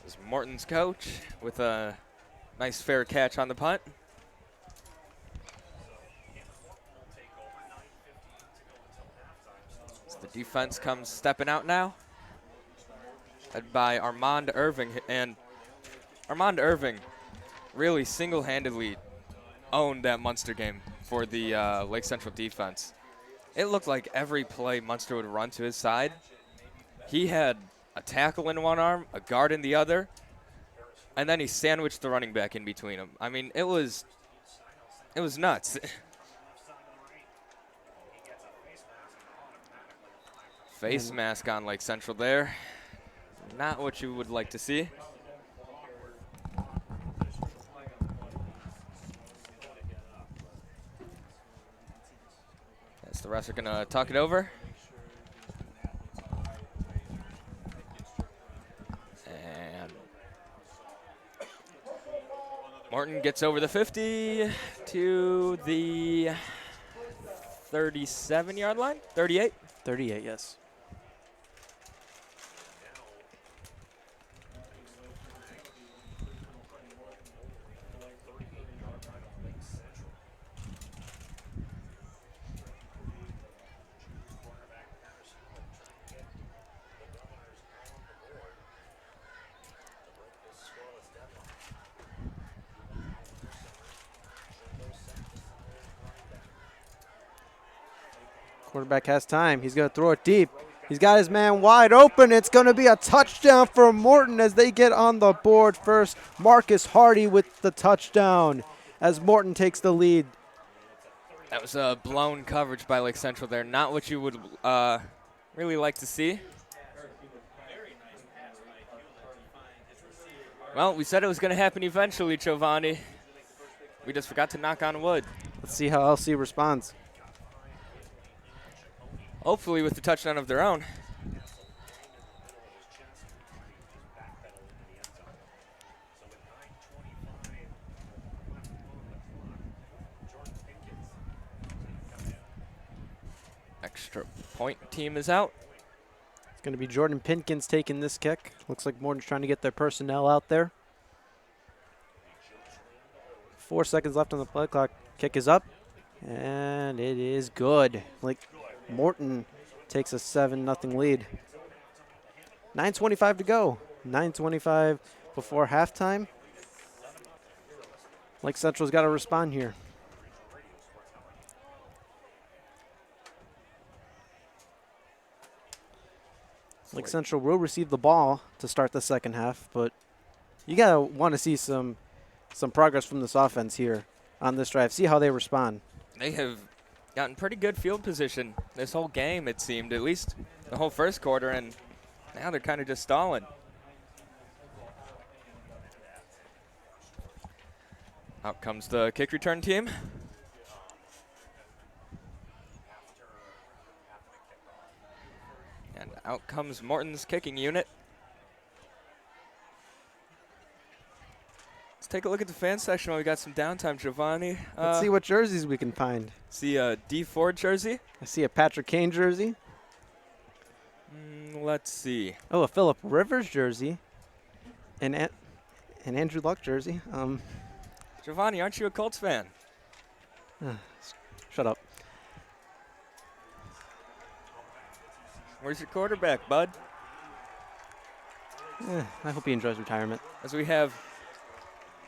This is Morton's coach with a nice fair catch on the punt. So the defense comes stepping out now, led by Armand Irving. And Armand Irving really single-handedly owned that Munster game for the Lake Central defense. It looked like every play Munster would run to his side. He had a tackle in one arm, a guard in the other, and then he sandwiched the running back in between them. I mean, it was nuts. Face mask on Lake Central there. Not what you would like to see. Yes, the refs are gonna talk it over. And Morton gets over the 50 to the 37-yard line, 38? 38, yes. Quarterback has time. He's going to throw it deep. He's got his man wide open. It's going to be a touchdown for Morton as they get on the board first. Marcus Hardy with the touchdown as Morton takes the lead. That was a blown coverage by Lake Central there. Not what you would really like to see. Well, we said it was going to happen eventually, Giovanni. We just forgot to knock on wood. Let's see how LC responds. Hopefully with the touchdown of their own. Extra point team is out. It's going to be Jordan Pinkins taking this kick. Looks like Morton's trying to get their personnel out there. 4 seconds left on the play clock. Kick is up, and it is good. Like Morton takes a 7-0 lead. 9:25 to go. 9:25 before halftime. Lake Central's got to respond here. Lake Central will receive the ball to start the second half, but you gotta want to see some progress from this offense here on this drive. See how they respond. They have gotten pretty good field position this whole game, it seemed, at least the whole first quarter, and now they're kind of just stalling. Out comes the kick return team. And out comes Morton's kicking unit. Let's take a look at the fan section while we got some downtime, Giovanni. Let's see what jerseys we can find. See a D Ford jersey. I see a Patrick Kane jersey. Let's see. Oh, a Phillip Rivers jersey. An Andrew Luck jersey. Giovanni, aren't you a Colts fan? Shut up. Where's your quarterback, bud? I hope he enjoys retirement. As we have,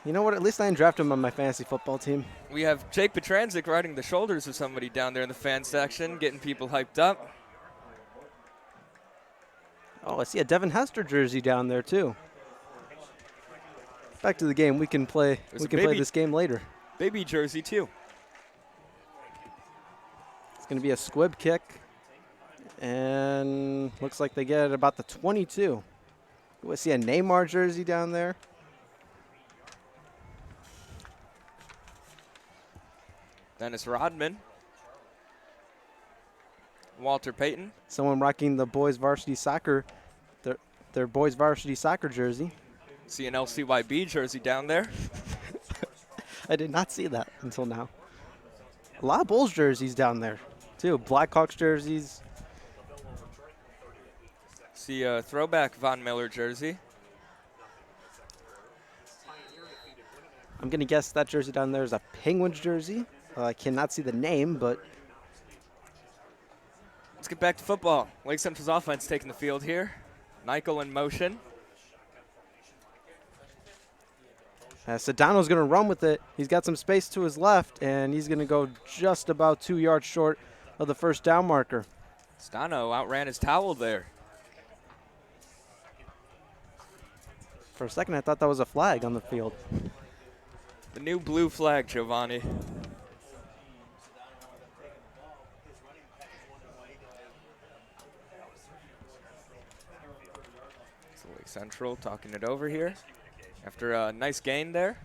You know what? At least I didn't draft him on my fantasy football team. we have Jake Petranzik riding the shoulders of somebody down there in the fan section, getting people hyped up. Oh, I see a Devin Hester jersey down there too. Back to the game. We can play. There's We a can play baby- this game later. Baby jersey, too. It's going to be a squib kick, and looks like they get it about the 22. We see a Neymar jersey down there. Dennis Rodman. Walter Payton. Someone rocking the boys varsity soccer, their boys varsity soccer jersey. See an LCYB jersey down there. I did not see that until now. A lot of Bulls jerseys down there, too. Blackhawks jerseys. See a throwback Von Miller jersey. I'm going to guess that jersey down there is a Penguins jersey. I cannot see the name, but Let's get back to football. Lake Central's offense taking the field here. Nykel in motion. Sedano's going to run with it. He's got some space to his left, and he's going to go just about 2 yards short of the first down marker. Stano outran his towel there. For a second, I thought that was a flag on the field. The new blue flag, Giovanni. So Lake Central talking it over here. After a nice gain there.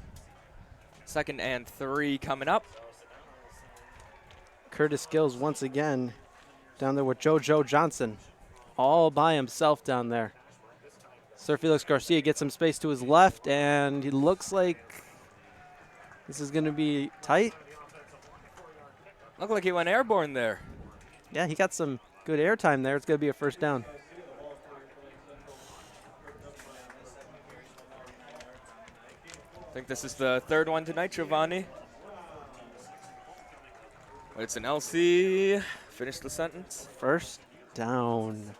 2nd and 3 coming up. Curtis Gills once again down there with JoJo Johnson, all by himself down there. Sir Felix Garcia gets some space to his left, and he looks like this is going to be tight. Looked like he went airborne there. Yeah, he got some good air time there. It's going to be a first down. I think this is the 3rd one tonight, Giovanni. It's an LC. Finish the sentence. First down.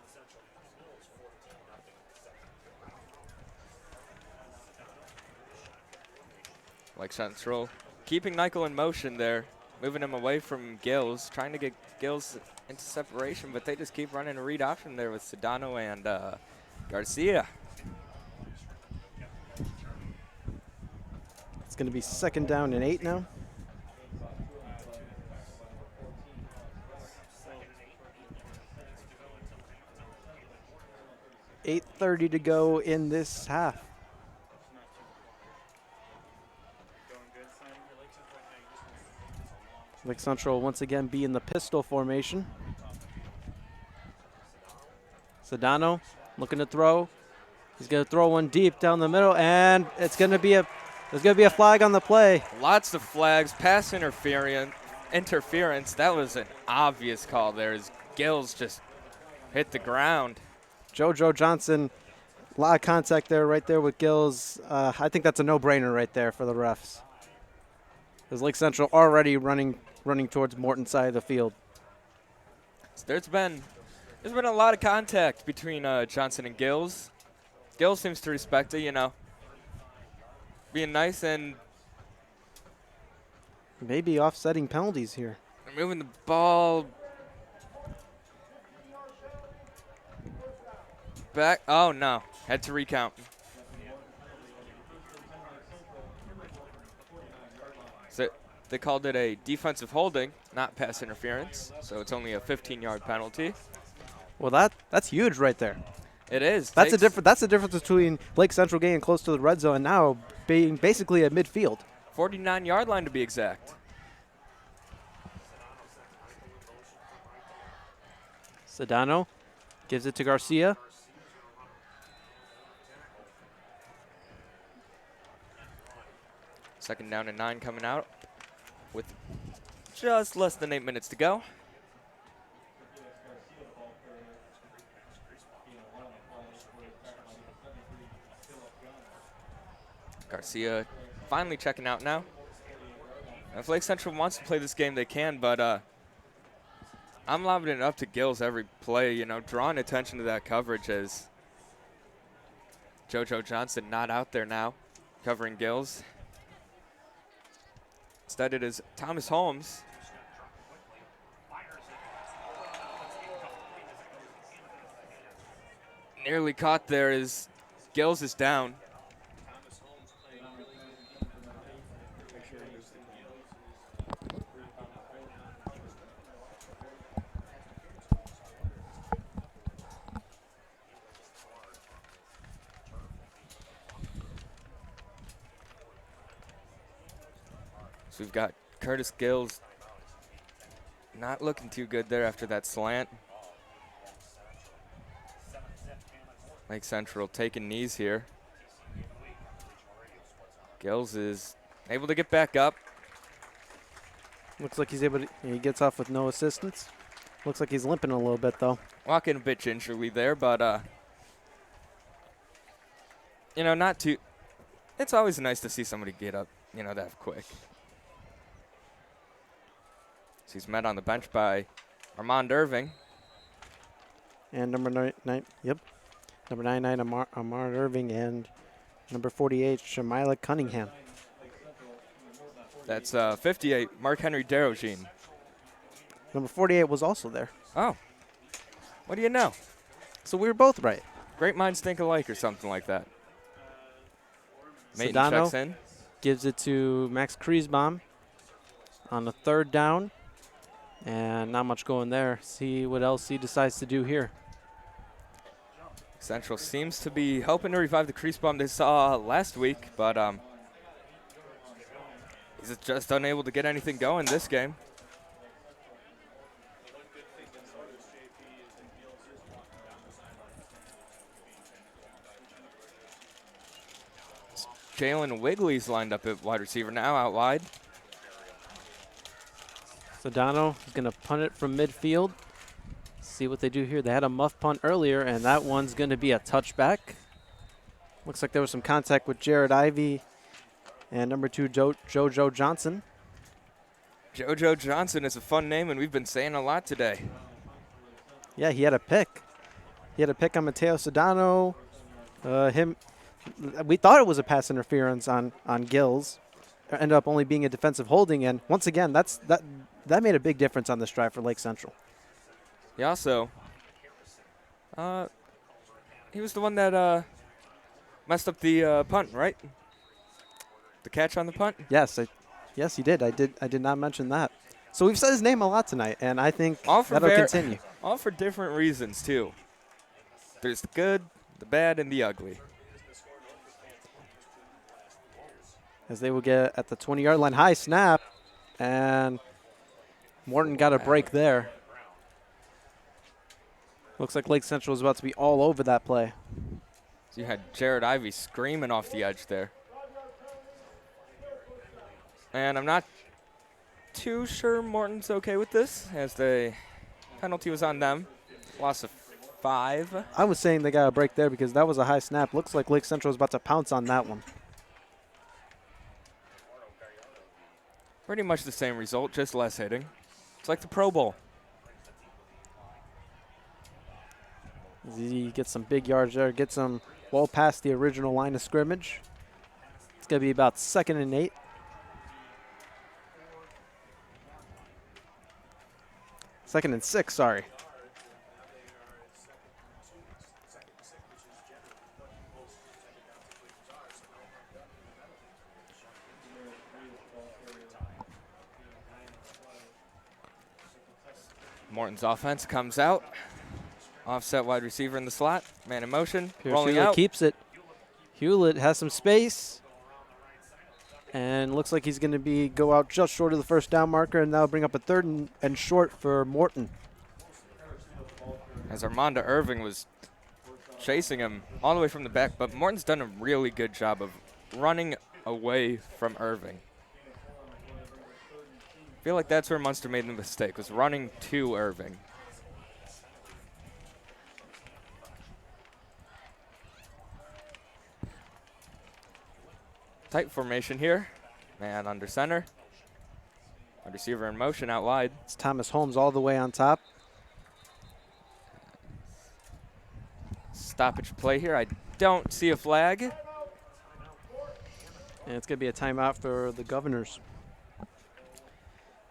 Lake Central keeping Nykel in motion there, moving him away from Gills, trying to get Gills into separation, but they just keep running a read option there with Sedano and Garcia. It's going to be 2nd down and 8 now. $8:30 to go in this half. Lake Central once again be in the pistol formation. Sedano looking to throw. He's going to throw one deep down the middle, and it's going to be there's going to be a flag on the play. Lots of flags, pass interference. That was an obvious call there as Gills just hit the ground. JoJo Johnson, a lot of contact there, right there with Gills. I think that's a no-brainer right there for the refs. Because Lake Central already running towards Morton's side of the field. So there's been a lot of contact between Johnson and Gills. Gills seems to respect it, you know, being nice and maybe offsetting penalties here. moving the ball back. Oh, no. Had to recount. So they called it a defensive holding, not pass interference. So it's only a 15-yard penalty. Well, that's huge right there. It is. That's the difference between Lake Central getting close to the red zone and now being basically at midfield. 49-yard line to be exact. Sedano gives it to Garcia. Second down and 9 coming out with just less than 8 minutes to go. Garcia finally checking out now. If Lake Central wants to play this game, they can, but I'm lobbing it up to Gills every play, you know, drawing attention to that coverage as JoJo Johnson not out there now covering Gills. Instead, it is Thomas Holmes. Nearly caught there as Gills is down. So we've got Curtis Gills not looking too good there after that slant. Lake Central taking knees here. Gills is able to get back up. Looks like he's able to, he gets off with no assistance. Looks like he's limping a little bit, though. Walking a bit gingerly there, but, you know, not too. It's always nice to see somebody get up, you know, that quick. So he's met on the bench by Armand Irving. And number 99, yep. Number 99, Armand Irving, and number 48, Shamila Cunningham. That's 58, Mark Henry Derogine. Number 48 was also there. Oh. What do you know? So we were both right. Great minds think alike or something like that. Maiden Sedano checks in. gives it to Max Creasbaum on the third down. And not much going there. See what else he decides to do here. Central seems to be hoping to revive the Creasbaum they saw last week, but he's just unable to get anything going this game. Jalen Wigley's lined up at wide receiver now, out wide. Sedano is going to punt it from midfield. See what they do here. They had a muff punt earlier, and that one's going to be a touchback. Looks like there was some contact with Jared Ivey and number 2, JoJo Johnson. JoJo Johnson is a fun name, and we've been saying a lot today. Yeah, he had a pick. He had a pick on Mateo Sedano. We thought it was a pass interference on Gills. Ended up only being a defensive holding, and once again, that made a big difference on this drive for Lake Central. He also, he was the one that messed up the punt, right? The catch on the punt? Yes, yes, he did. I did not mention that. So we've said his name a lot tonight, and I think that'll continue. All for different reasons, too. There's the good, the bad, and the ugly. As they will get at the 20-yard line. High snap, and Morton got a break there. Looks like Lake Central is about to be all over that play. So you had Jared Ivey screaming off the edge there. And I'm not too sure Morton's okay with this, as the penalty was on them. Loss of 5. I was saying they got a break there because that was a high snap. Looks like Lake Central is about to pounce on that one. Pretty much the same result, just less hitting. It's like the Pro Bowl. He gets some big yards there, gets them well past the original line of scrimmage. It's going to be about 2nd and 8. Second and 6, sorry. Morton's offense comes out. Offset wide receiver in the slot. Man in motion. Pierce rolling Hewlett out. keeps it. Hewlett has some space. And looks like he's going to go out just short of the first down marker, and that'll bring up a 3rd and short for Morton. As Armanda Irving was chasing him all the way from the back, but Morton's done a really good job of running away from Irving. I feel like that's where Munster made the mistake, was running to Irving. Tight formation here. Man under center. Wide receiver in motion out wide. It's Thomas Holmes all the way on top. Stoppage play here. I don't see a flag. And it's going to be a timeout for the Governors.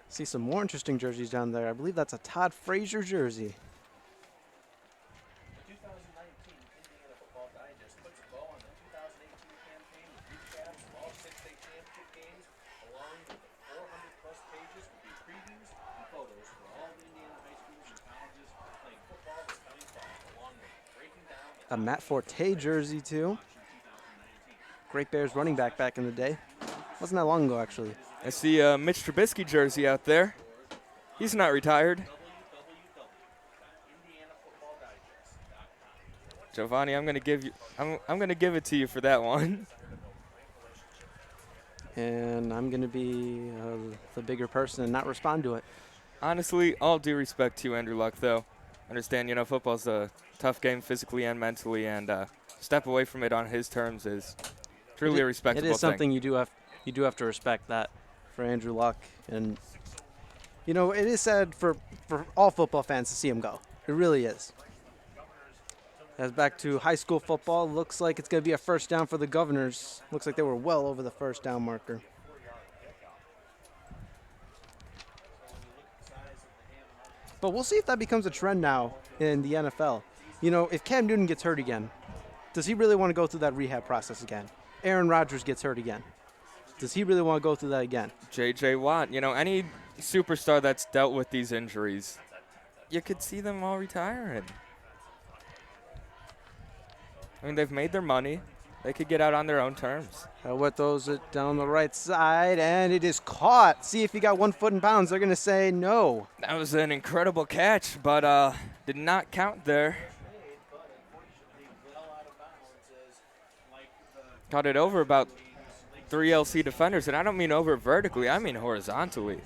See some more interesting jerseys down there. I believe that's a Todd Frazier jersey. The 2019 Indiana Football Digest puts a bow on the 2018 campaign with recaps of all 6 state championship games, along with the 400-plus pages with the previews and photos for all the Indiana high schools and colleges playing football this coming fall, along with breaking down the A Matt Forte jersey, too. Great Bears running back in the day. Wasn't that long ago, actually. I see a Mitch Trubisky jersey out there. He's not retired. Giovanni, I'm gonna give it to you for that one. And I'm going to be the bigger person and not respond to it. Honestly, all due respect to you, Andrew Luck, though. Understand, football's a tough game physically and mentally, and step away from it on his terms is truly a respectable thing. It is something you do have to respect that for Andrew Luck. And, it is sad for all football fans to see him go. It really is. As back to high school football, looks like it's going to be a first down for the Governors. Looks like they were well over the first down marker. But we'll see if that becomes a trend now in the NFL. If Cam Newton gets hurt again, does he really want to go through that rehab process again? Aaron Rodgers gets hurt again. Does he really want to go through that again? J.J. Watt, any superstar that's dealt with these injuries, you could see them all retiring. I mean, they've made their money. They could get out on their own terms. What throws it down the right side, and it is caught. See if he got 1 foot in bounds. They're going to say no. That was an incredible catch, but did not count there. Caught it over about 3 LC defenders, and I don't mean over vertically, I mean horizontally.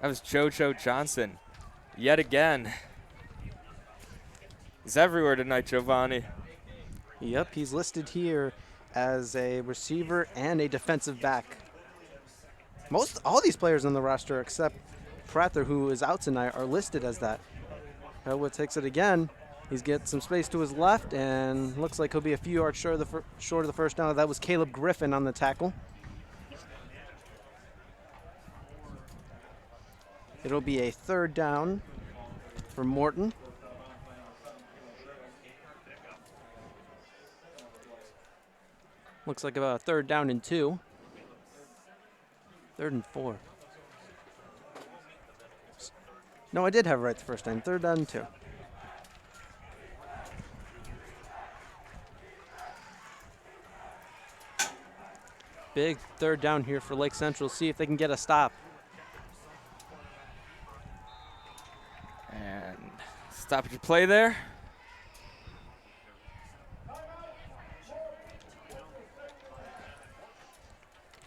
That was JoJo Johnson, yet again. He's everywhere tonight, Giovanni. Yep, he's listed here as a receiver and a defensive back. All these players on the roster except Prather, who is out tonight, are listed as that. Elwood takes it again. He's getting some space to his left, and looks like he'll be a few yards short of the first down. That was Caleb Griffin on the tackle. It'll be a third down for Morton. Looks like about a third down and 2. 3rd and 4. No, I did have it right the first time. 3rd down and 2. Big 3rd down here for Lake Central. See if they can get a stop. And stoppage play there.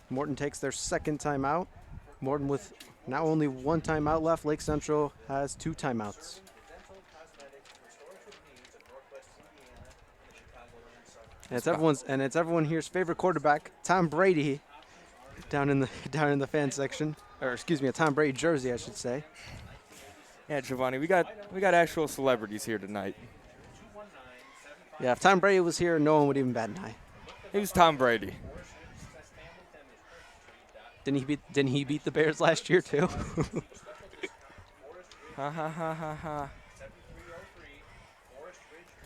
Morton takes their second timeout. Morton with not only 1 timeout left, Lake Central has 2 timeouts. And it's everyone here's favorite quarterback, Tom Brady, down in the fan section, or excuse me, a Tom Brady jersey, I should say. Yeah, Giovanni, we got actual celebrities here tonight. Yeah, if Tom Brady was here, no one would even bat an eye. It was Tom Brady. Didn't he beat the Bears last year too? Ha ha ha ha ha.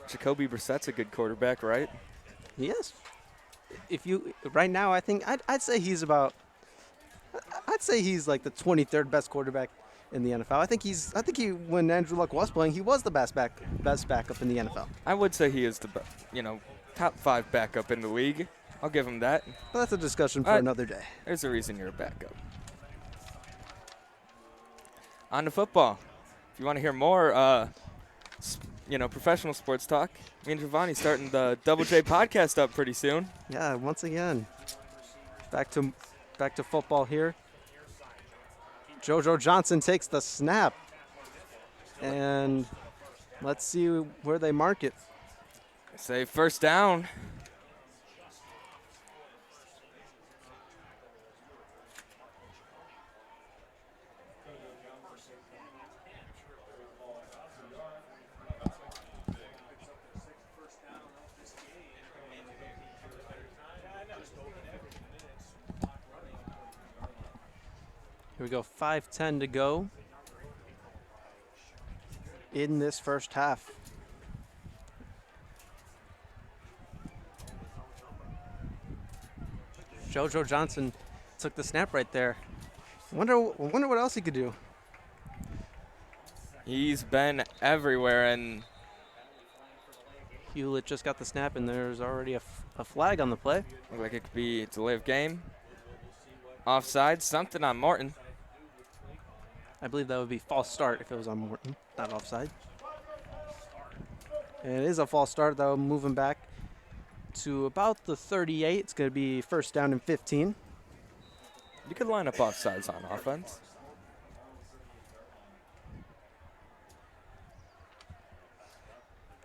Jacoby Brissett's a good quarterback, right? Yes. Right now, I think I'd say he's like the 23rd best quarterback in the NFL. I think when Andrew Luck was playing, he was the best backup in the NFL. I would say he is the top 5 backup in the league. I'll give him that. But that's a discussion for another day. There's a reason you're a backup. On to football. If you want to hear more professional sports talk. Me and Giovanni starting the Double J podcast up pretty soon. Yeah, once again, back to football here. JoJo Johnson takes the snap, and let's see where they mark it. Say first down. Here we go, 5:10 to go in this first half. JoJo Johnson took the snap right there. Wonder what else he could do. He's been everywhere, and Hewlett just got the snap, and there's already a flag on the play. looks like it could be a delay of game. Offside, something on Morton. I believe that would be false start if it was on Morton, not offside. And it is a false start, though, moving back to about the 38. It's going to be first down and 15. You could line up offsides on offense.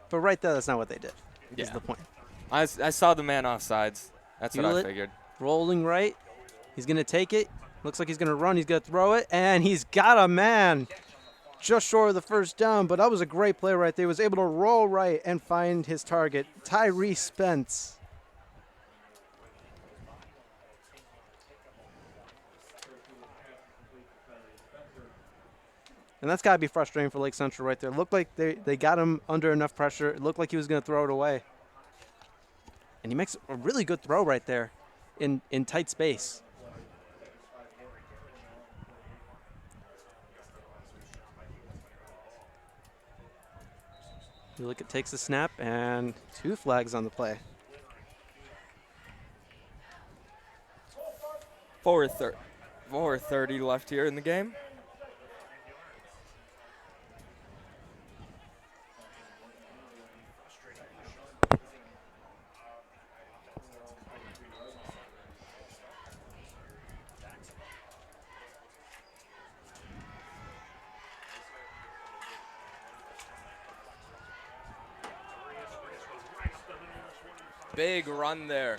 But right there, that's not what they did, is Yeah. the point. I saw the man offsides. That's what I Hewlett figured. rolling right. He's going to take it. Looks like he's going to run. He's going to throw it. And he's got a man just short of the first down. But that was a great play right there. He was able to roll right and find his target, Tyree Spence. And that's got to be frustrating for Lake Central right there. Looked like they got him under enough pressure. It looked like he was going to throw it away. And he makes a really good throw right there in tight space. You look, it takes the snap, and 2 flags on the play. 4:30 left here in the game. Big run there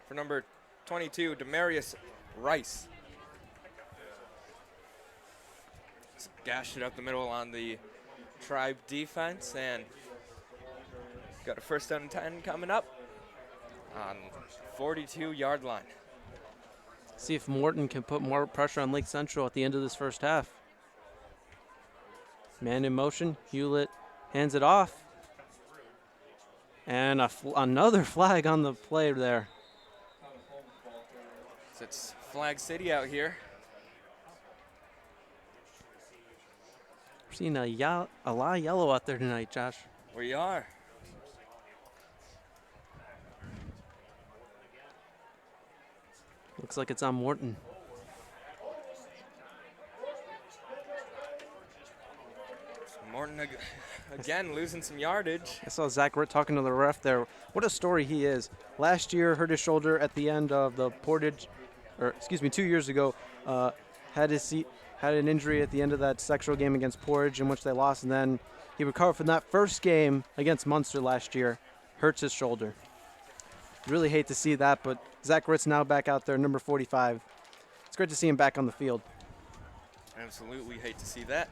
for number 22, Demarius Rice. Just gashed it up the middle on the Tribe defense, and got a first down and 10 coming up on 42-yard line. See if Morton can put more pressure on Lake Central at the end of this first half. Man in motion. Hewlett hands it off. And another flag on the play there. So it's Flag City out here. We're seeing a lot of yellow out there tonight, Josh. We are. Looks like it's on Morton. Morton again losing some yardage. I saw Zach Ritt talking to the ref there. What a story he is. Last year, hurt his shoulder at the end of the Portage, 2 years ago, had an injury at the end of that sectional game against Portage in which they lost, and then he recovered from that first game against Munster last year. Hurts his shoulder. Really hate to see that, but Zach Ritt's now back out there, number 45. It's great to see him back on the field. Absolutely hate to see that.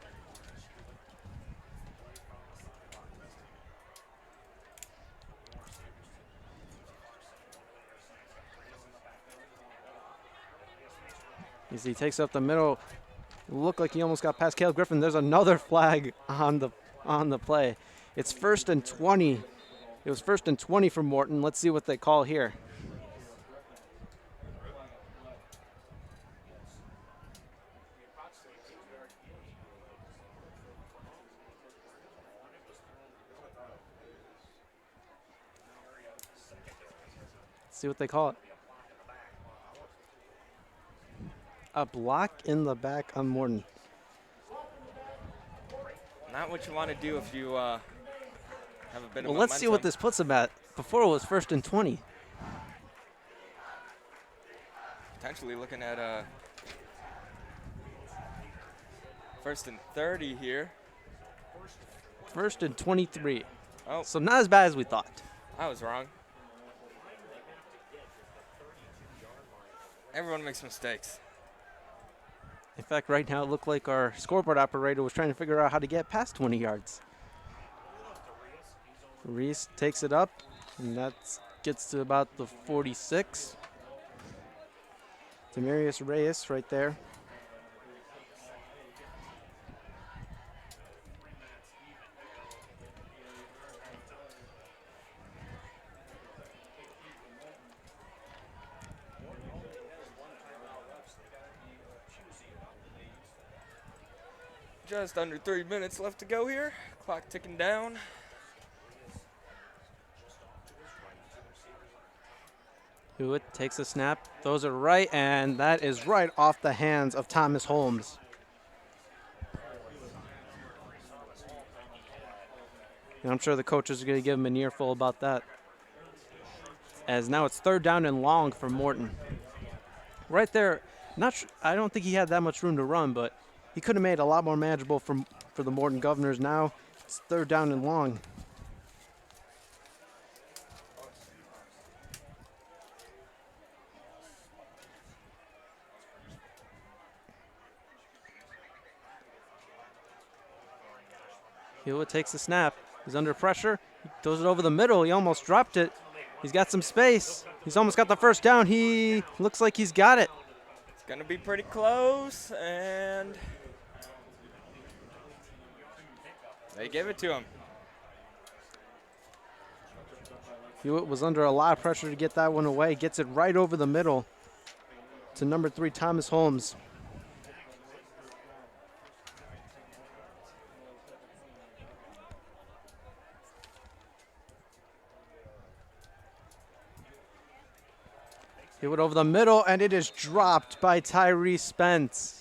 As he takes up the middle, looked like he almost got past Caleb Griffin. There's another flag on the play. It's 1st and 20. It was 1st and 20 for Morton. Let's see what they call here. Let's see what they call it. A block in the back on Morton. Not what you want to do if you have a bit of Well, let's see what momentum. this puts them at. Before it was 1st and 20. Potentially looking at 1st and 30 here. 1st and 23. Oh, So not as bad as we thought. I was wrong. Everyone makes mistakes. In fact, right now it looked like our scoreboard operator was trying to figure out how to get past 20 yards. Reese takes it up, and that gets to about the 46. Demarius Reyes right there. Just under 3 minutes left to go here. Clock ticking down. Hewitt takes a snap, throws it right, and that is right off the hands of Thomas Holmes. And I'm sure the coaches are going to give him an earful about that. As now it's 3rd down and long for Morton. Right there, I don't think he had that much room to run, but he could have made it a lot more manageable for the Morton Governors. Now it's 3rd down and long. Hewitt takes the snap. He's under pressure. He throws it over the middle. He almost dropped it. He's got some space. He's almost got the 1st down. He looks like he's got it. It's going to be pretty close, and they give it to him. Hewitt was under a lot of pressure to get that one away. Gets it right over the middle to number 3, Thomas Holmes. Hewitt over the middle, and it is dropped by Tyree Spence.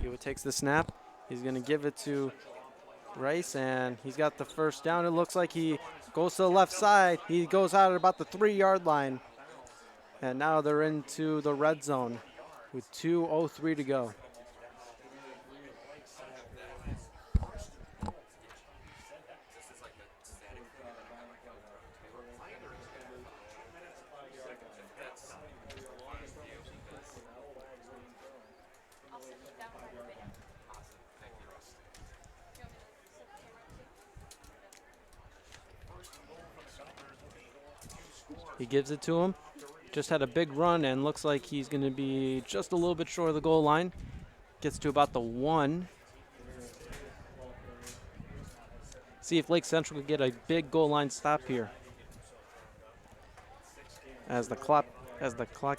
Hewitt takes the snap. He's going to give it to Rice, and he's got the 1st down. It looks like he goes to the left side. He goes out at about the 3-yard line. And now they're into the red zone with 2:03 to go. He gives it to him. Just had a big run and looks like he's going to be just a little bit short of the goal line. Gets to about the 1. See if Lake Central could get a big goal line stop here. As the clock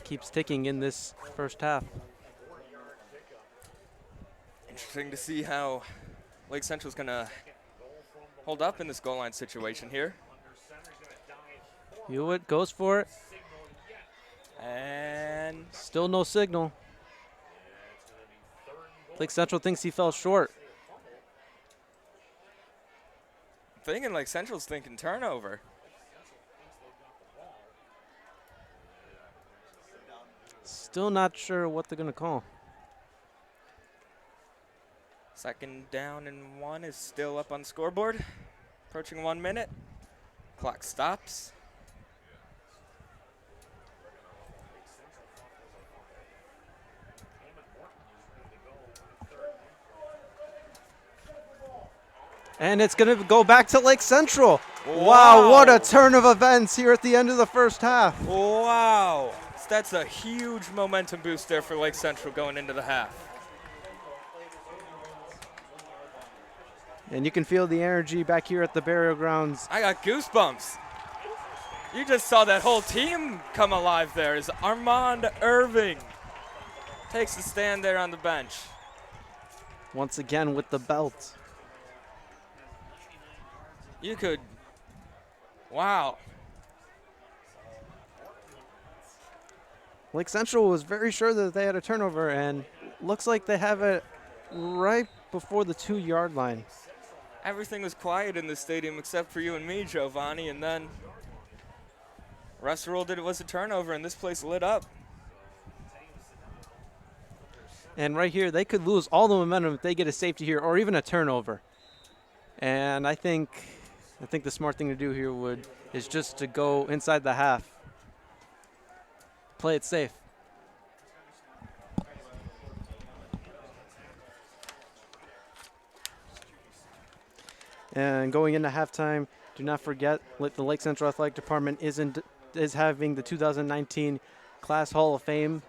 keeps ticking in this 1st half. Interesting to see how Lake Central's going to hold up in this goal line situation here. Hewitt goes for it. And still no signal. Lake Central thinks he fell short. thinking Lake Central's thinking turnover. Still not sure what they're going to call. 2nd down and 1 is still up on the scoreboard. Approaching 1 minute. Clock stops. And it's going to go back to Lake Central. Wow, what a turn of events here at the end of the 1st half. Wow. That's a huge momentum boost there for Lake Central going into the half. And you can feel the energy back here at the burial grounds. I got goosebumps. You just saw that whole team come alive there as Armand Irving takes a stand there on the bench. Once again with the belt. You could, wow. Lake Central was very sure that they had a turnover, and looks like they have it right before the 2-yard line. Everything was quiet in the stadium except for you and me, Giovanni, and then rest of the world did it was a turnover, and this place lit up. And right here, they could lose all the momentum if they get a safety here or even a turnover. And I think the smart thing to do here is just to go inside the half. Play it safe. And going into halftime, do not forget the Lake Central Athletic Department is having the 2019 Class Hall of Fame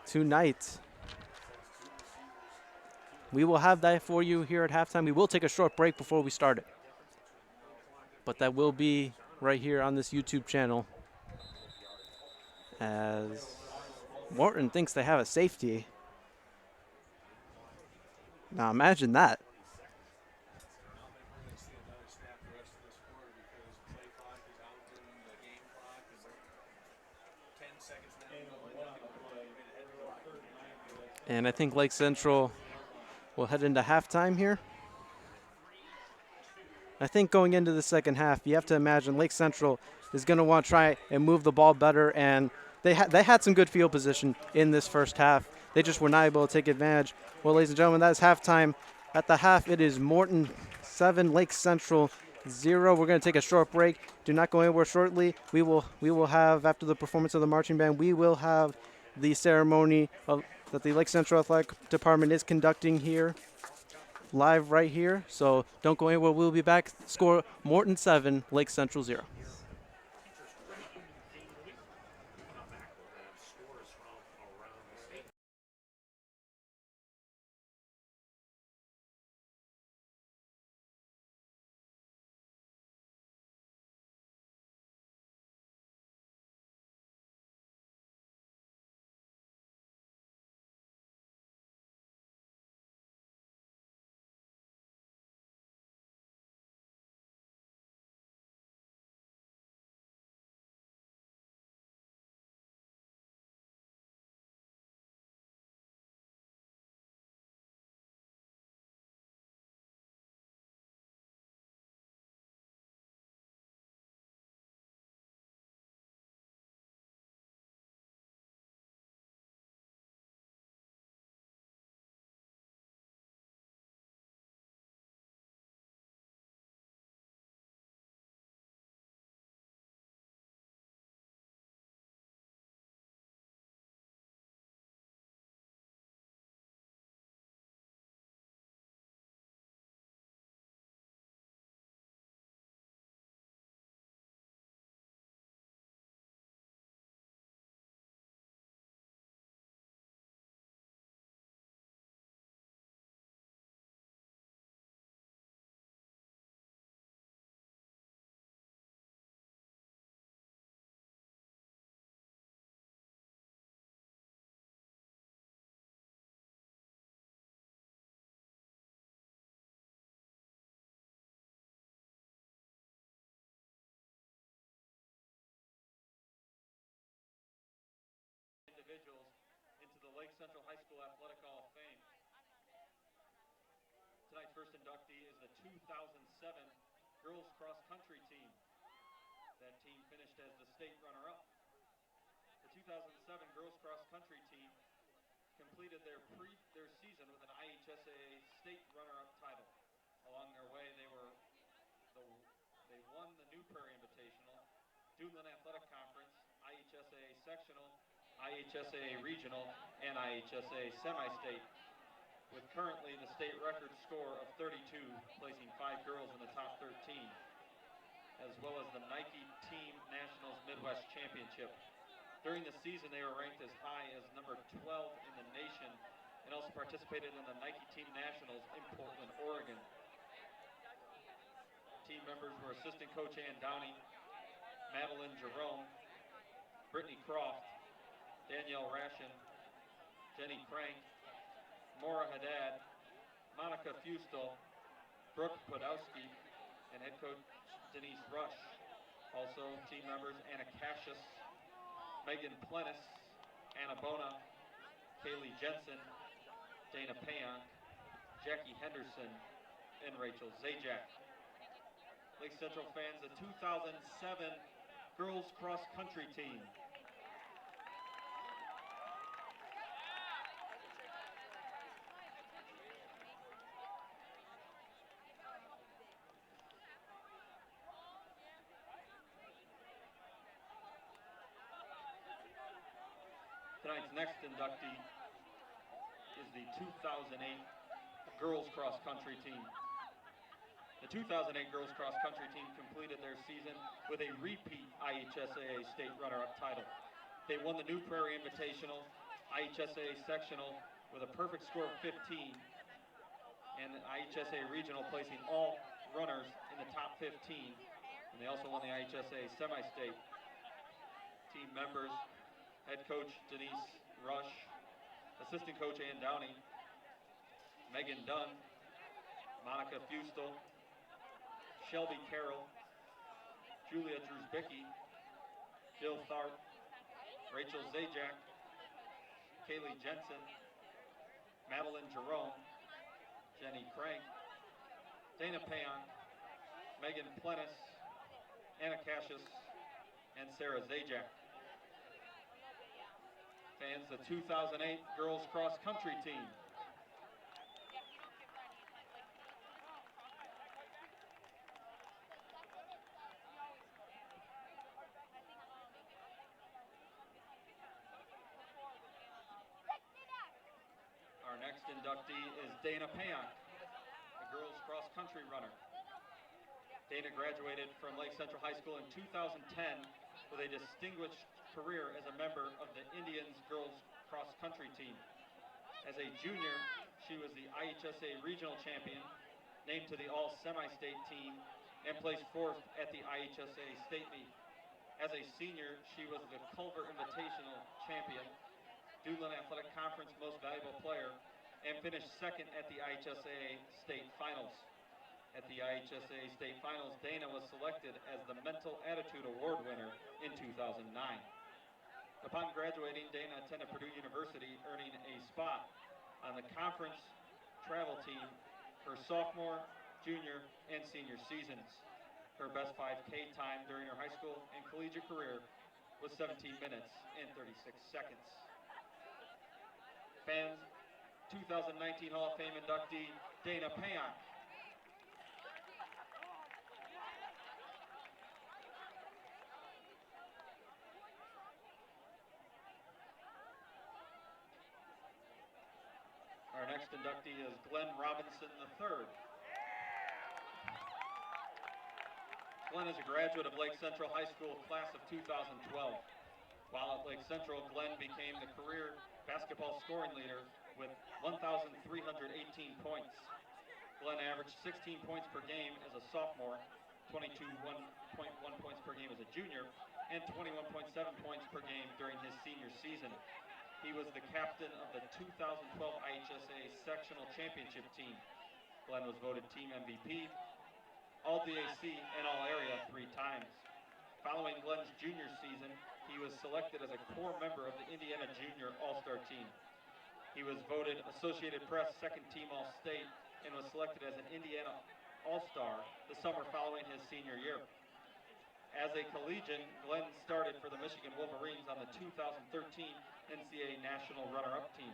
tonight. We will have that for you here at halftime. We will take a short break before we start it. But that will be right here on this YouTube channel. As Morton thinks they have a safety. Now imagine that. And I think Lake Central will head into halftime here. I think going into the second half, you have to imagine Lake Central is going to want to try and move the ball better, and they had some good field position in this first half. They just were not able to take advantage. Well, ladies and gentlemen, that is halftime. At the half, it is Morton 7, Lake Central 0. We're going to take a short break. Do not go anywhere shortly. We will have, after the performance of the marching band, we will have the ceremony that the Lake Central Athletic Department is conducting here, live right here. So don't go anywhere. We'll be back. Score Morton 7, Lake Central 0. Individuals into the Lake Central High School Athletic Hall of Fame. Tonight's first inductee is the 2007 girls cross country team. That team finished as the state runner-up. The 2007 girls cross country team completed their season with an IHSA state runner-up title. Along their way, they won the New Prairie Invitational, Duneland Athletic Conference, IHSA sectional, IHSA regional, and IHSA semi-state, with currently the state record score of 32, placing 5 girls in the top 13, as well as the Nike Team Nationals Midwest Championship. During the season, they were ranked as high as number 12 in the nation and also participated in the Nike Team Nationals in Portland, Oregon. Team members were assistant coach Ann Downey, Madeline Jerome, Brittany Croft, Danielle Ration, Jenny Crank, Maura Haddad, Monica Fustel, Brooke Podowski, and head coach Denise Rush. Also team members Anna Cassius, Megan Plennis, Anna Bona, Kaylee Jensen, Dana Payonk, Jackie Henderson, and Rachel Zajac. Lake Central fans, the 2007 girls cross country team. Tonight's next inductee is the 2008 girls cross country team. The 2008 girls cross country team completed their season with a repeat IHSAA state runner-up title. They won the New Prairie Invitational IHSAA sectional with a perfect score of 15 and the IHSAA regional, placing all runners in the top 15. And they also won the IHSAA semi-state. Team members: head coach Denise Rush, assistant coach Ann Downey, Megan Dunn, Monica Fustel, Shelby Carroll, Julia Drusbicki, Jill Tharp, Rachel Zajac, Kaylee Jensen, Madeline Jerome, Jenny Crank, Dana Payonk, Megan Plennis, Anna Cassius, and Sarah Zajac. Fans, the 2008 girls cross country team. Our next inductee is Dana Payonk, the girls cross country runner. Dana graduated from Lake Central High School in 2010 with a distinguished career as a member of the Indians girls cross country team. As a junior, she was the IHSA regional champion, named to the all semi-state team, and placed fourth at the IHSA state meet. As a senior, she was the Culver Invitational champion, Dublin Athletic Conference Most Valuable Player, and finished second at the IHSA state finals. At the IHSA state finals, Dana was selected as the Mental Attitude Award winner in 2009. Upon graduating, Dana attended Purdue University, earning a spot on the conference travel team her sophomore, junior, and senior seasons. Her best 5K time during her high school and collegiate career was 17 minutes and 36 seconds. Fans, 2019 Hall of Fame inductee, Dana Payonk. Our next inductee is Gelen Robinson III. Glen is a graduate of Lake Central High School class of 2012. While at Lake Central, Glen became the career basketball scoring leader with 1,318 points. Glen averaged 16 points per game as a sophomore, 22.1 points per game as a junior, and 21.7 points per game during his senior season. He was the captain of the 2012 IHSA sectional championship team. Glen was voted team MVP, All-DAC, and All-Area 3 times. Following Glen's junior season, he was selected as a core member of the Indiana Junior All-Star team. He was voted Associated Press second team All-State and was selected as an Indiana All-Star the summer following his senior year. As a collegian, Glen started for the Michigan Wolverines on the 2013 NCAA National runner-up team.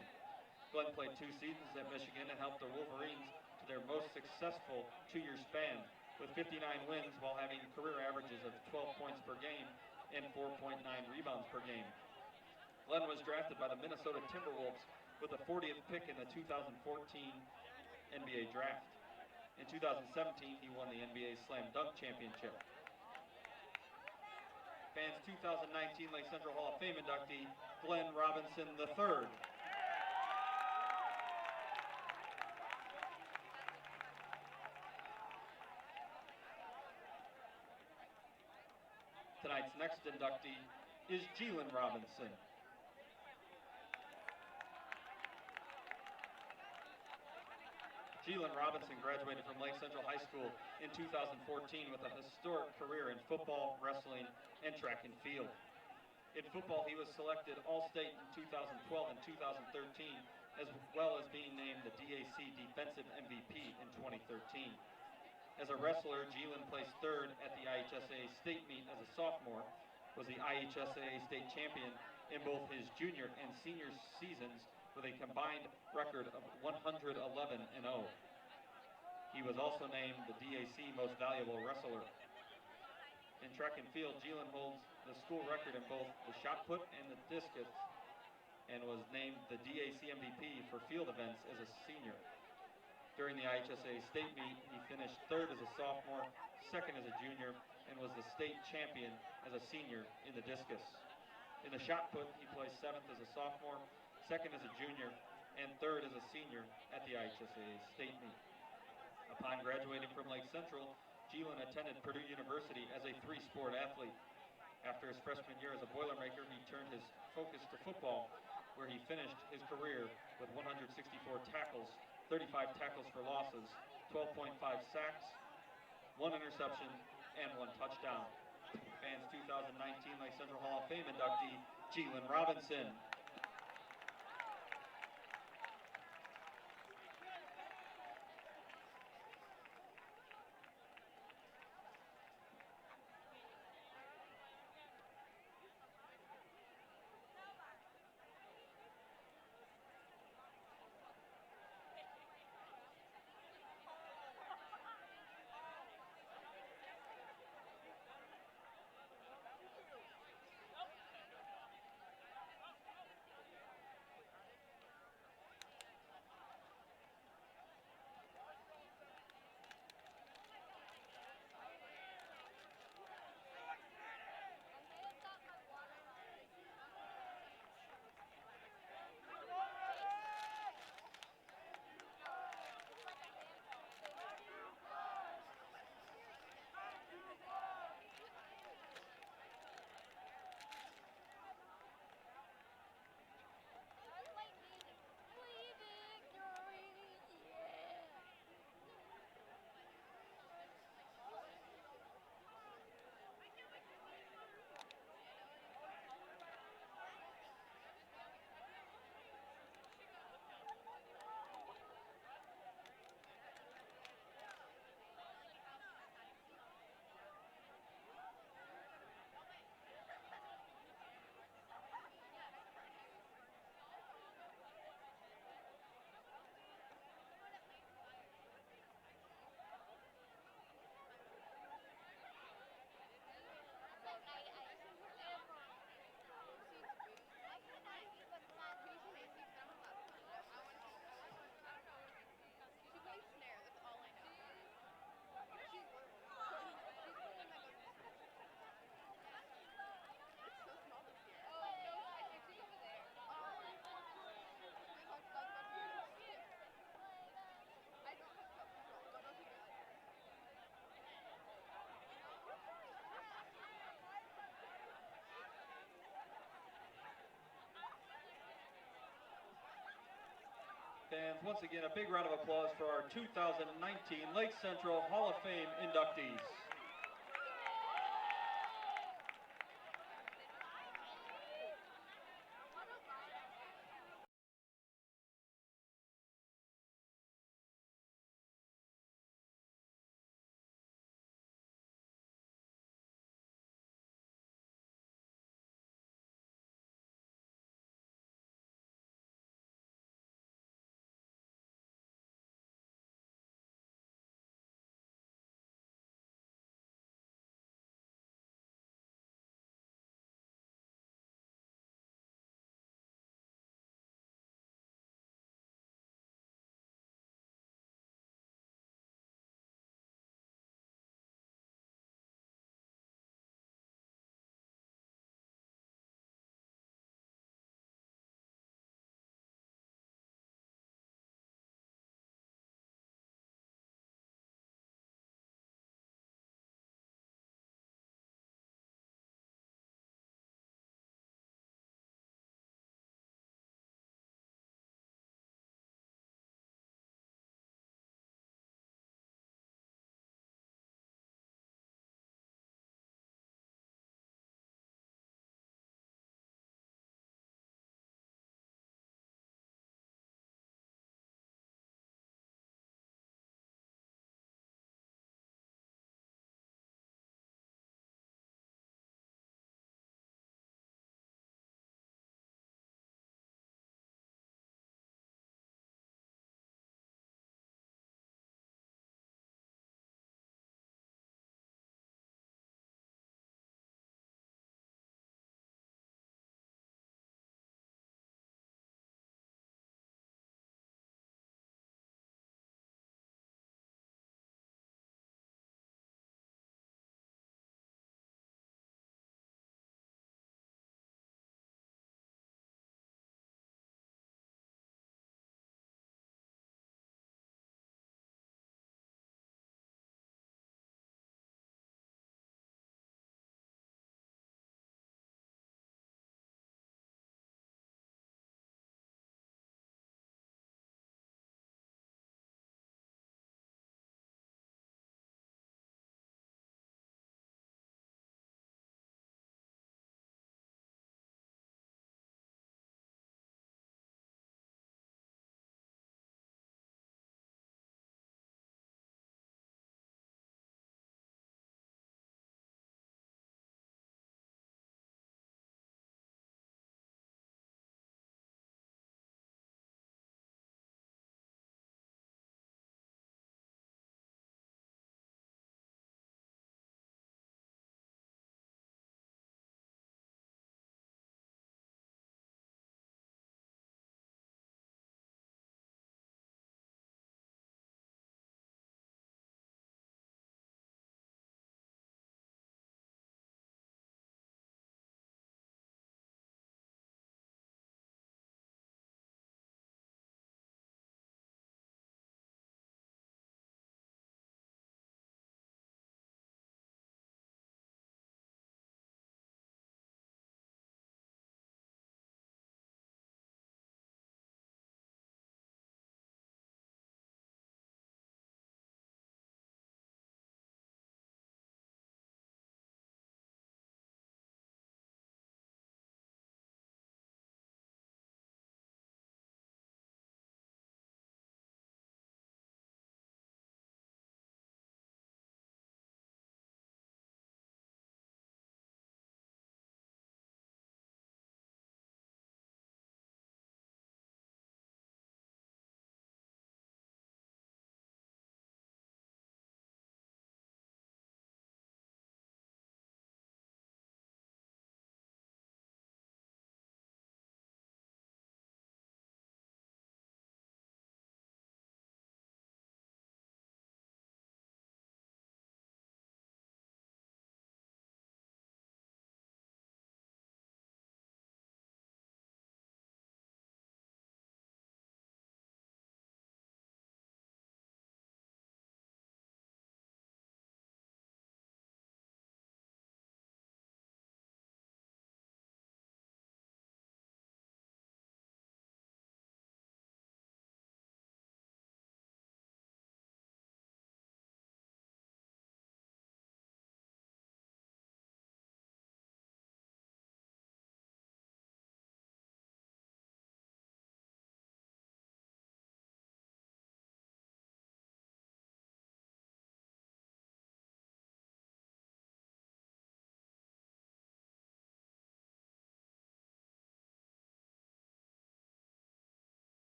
Glen played 2 seasons at Michigan and helped the Wolverines to their most successful 2-year span with 59 wins while having career averages of 12 points per game and 4.9 rebounds per game. Glen was drafted by the Minnesota Timberwolves with the 40th pick in the 2014 NBA draft. In 2017, he won the NBA Slam Dunk Championship. Fans, 2019 Lake Central Hall of Fame inductee, Glen Robinson III. Tonight's tonight's next inductee is Gelen Robinson. Gelen Robinson graduated from Lake Central High School in 2014 with a historic career in football, wrestling, and track and field. In football, he was selected All-State in 2012 and 2013, as well as being named the DAC Defensive MVP in 2013. As a wrestler, Gelen placed third at the IHSAA state meet as a sophomore, was the IHSAA state champion in both his junior and senior seasons with a combined record of 111-0. He was also named the DAC Most Valuable Wrestler. In track and field, Gelen holds the school record in both the shot put and the discus, and was named the DAC MVP for field events as a senior. During the IHSAA state meet, he finished third as a sophomore, second as a junior, and was the state champion as a senior in the discus. In the shot put, he placed seventh as a sophomore, second as a junior, and third as a senior at the IHSAA state meet. Upon graduating from Lake Central, Gelen attended Purdue University as a three-sport athlete. After his freshman year as a Boilermaker, he turned his focus to football, where he finished his career with 164 tackles, 35 tackles for losses, 12.5 sacks, 1 interception, and 1 touchdown. Fans 2019 Lake Central Hall of Fame inductee, Gelen Robinson. Fans, once again, a big round of applause for our 2019 Lake Central Hall of Fame inductees.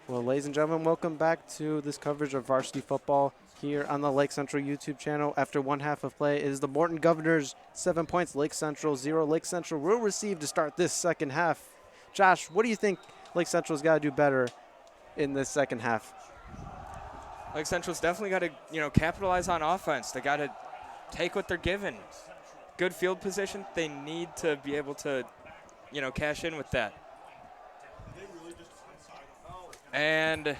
Well, ladies and gentlemen, welcome back to this coverage of varsity football here on the Lake Central YouTube channel. After one half of play, it is the Morton Governors 7 points, Lake Central 0. Lake Central will receive to start this second half. Josh, what do you think Lake Central's got to do better in this second half? Lake Central's definitely got to, capitalize on offense. They got to take what they're given. Good field position. They need to be able to, cash in with that. And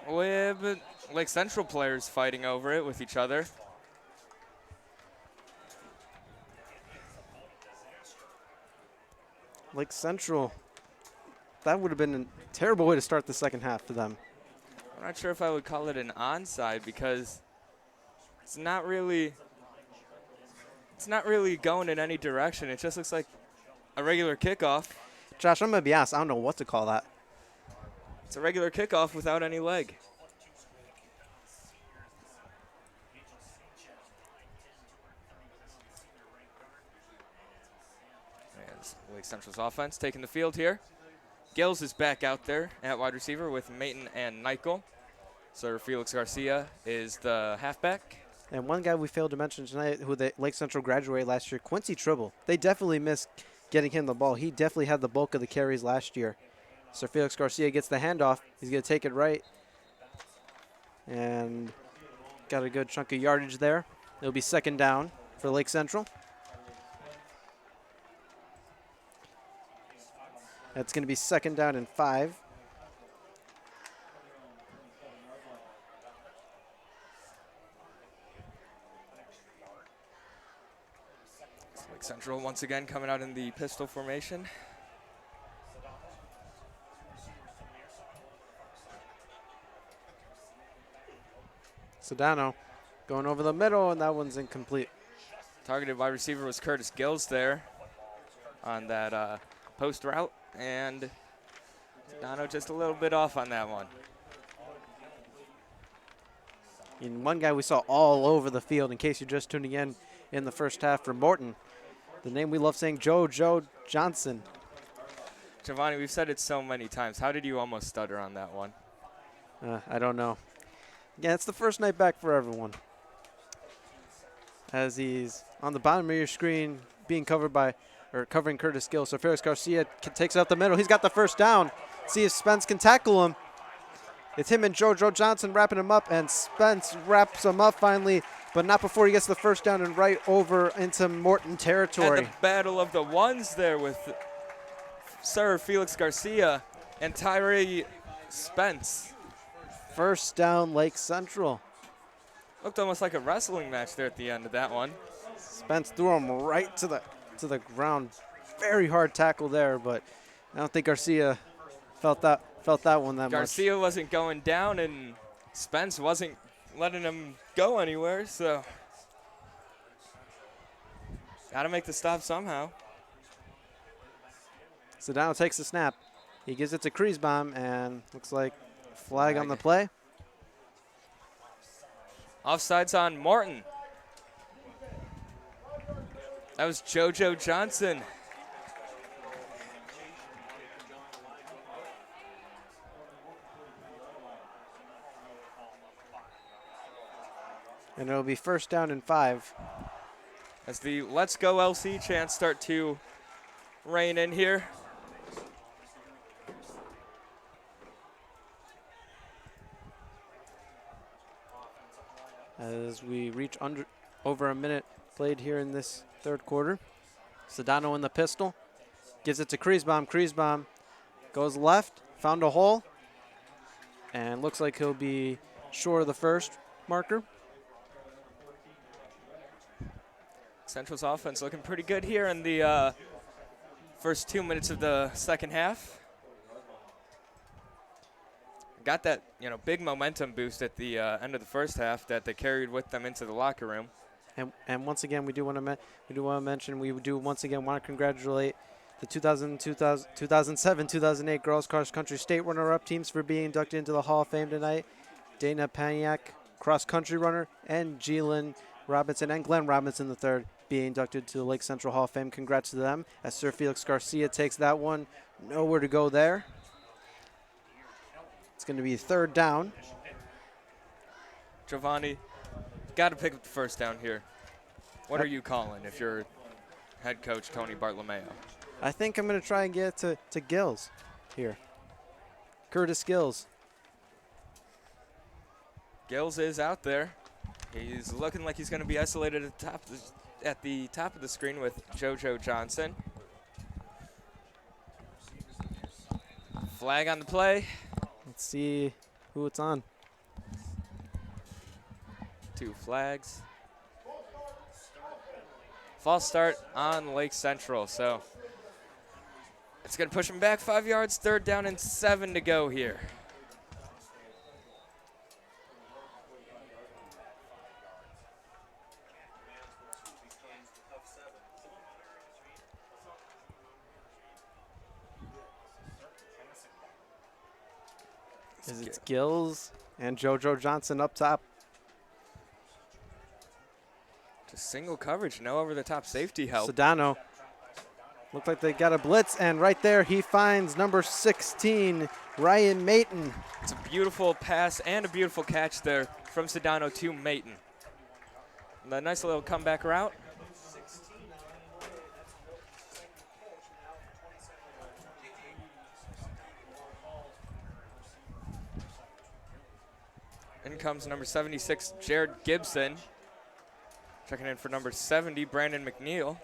with Lake Central players fighting over it with each other. Lake Central, that would have been a terrible way to start the second half for them. I'm not sure if I would call it an onside because it's not really going in any direction. It just looks like a regular kickoff. Josh, I'm going to be honest, I don't know what to call that. It's a regular kickoff without any leg. As Lake Central's offense taking the field here. Gills is back out there at wide receiver with Mayton and Nichol. Sir Felix Garcia is the halfback. And one guy we failed to mention tonight who the Lake Central graduated last year, Quincy Tribble. They definitely missed getting him the ball. He definitely had the bulk of the carries last year. Sir Felix Garcia gets the handoff. He's going to take it right. And got a good chunk of yardage there. It'll be second down for Lake Central. That's going to be second down and 5. Lake Central once again coming out in the pistol formation. Sedano going over the middle, and that one's incomplete. Targeted wide receiver was Curtis Gills there on that post route, and Sedano just a little bit off on that one. And one guy we saw all over the field, in case you're just tuning in the first half for Morton, the name we love saying, Joe Johnson. Giovanni, we've said it so many times. How did you almost stutter on that one? I don't know. Yeah, it's the first night back for everyone. As he's on the bottom of your screen, being covered by, or covering Curtis Gill. So Felix Garcia takes it up the middle. He's got the first down. See if Spence can tackle him. It's him and Joe Johnson wrapping him up, and Spence wraps him up finally, but not before he gets the first down and right over into Morton territory. And the battle of the ones there with Sir Felix Garcia and Tyree Spence. First down, Lake Central. Looked almost like a wrestling match there at the end of that one. Spence threw him right to the ground. Very hard tackle there, but I don't think Garcia felt that one that much. Garcia wasn't going down, and Spence wasn't letting him go anywhere, so got to make the stop somehow. Sedano takes the snap. He gives it to Creasbaum, and looks like flag on the play. Offsides on Morton. That was JoJo Johnson. And it'll be first down and 5. As the Let's Go LC chants start to reign in here. As we reach over a minute played here in this third quarter. Sedano in the pistol. Gives it to Creasbaum. Creasbaum goes left, found a hole, and looks like he'll be short of the first marker. Central's offense looking pretty good here in the first 2 minutes of the second half. Got that, big momentum boost at the end of the first half that they carried with them into the locker room. And once again, we do want to mention, we do once again want to congratulate the 2007-2008 girls cross country state runner-up teams for being inducted into the Hall of Fame tonight. Dana Payonk, cross country runner, and Gelen Robinson and Glen Robinson III being inducted to the Lake Central Hall of Fame. Congrats to them, as Sir Felix Garcia takes that one. Nowhere to go there. It's going to be 3rd down. Giovanni, got to pick up the first down here. What are you calling if you're head coach Tony Bartolomeo? I think I'm going to try and get to Gills here. Curtis Gills. Gills is out there. He's looking like he's going to be isolated at the top of the screen with JoJo Johnson. Flag on the play. Let's see who it's on. 2 flags. False start on Lake Central, so it's going to push him back 5 yards, 3rd down and 7 to go here. It's Gills and JoJo Johnson up top. Just single coverage, no over-the-top safety help. Sedano. Looked like they got a blitz, and right there he finds number 16, Ryan Mayton. It's a beautiful pass and a beautiful catch there from Sedano to Mayton. And a nice little comeback route. In comes number 76, Jared Gibson. Checking in for number 70, Brandon McNeil.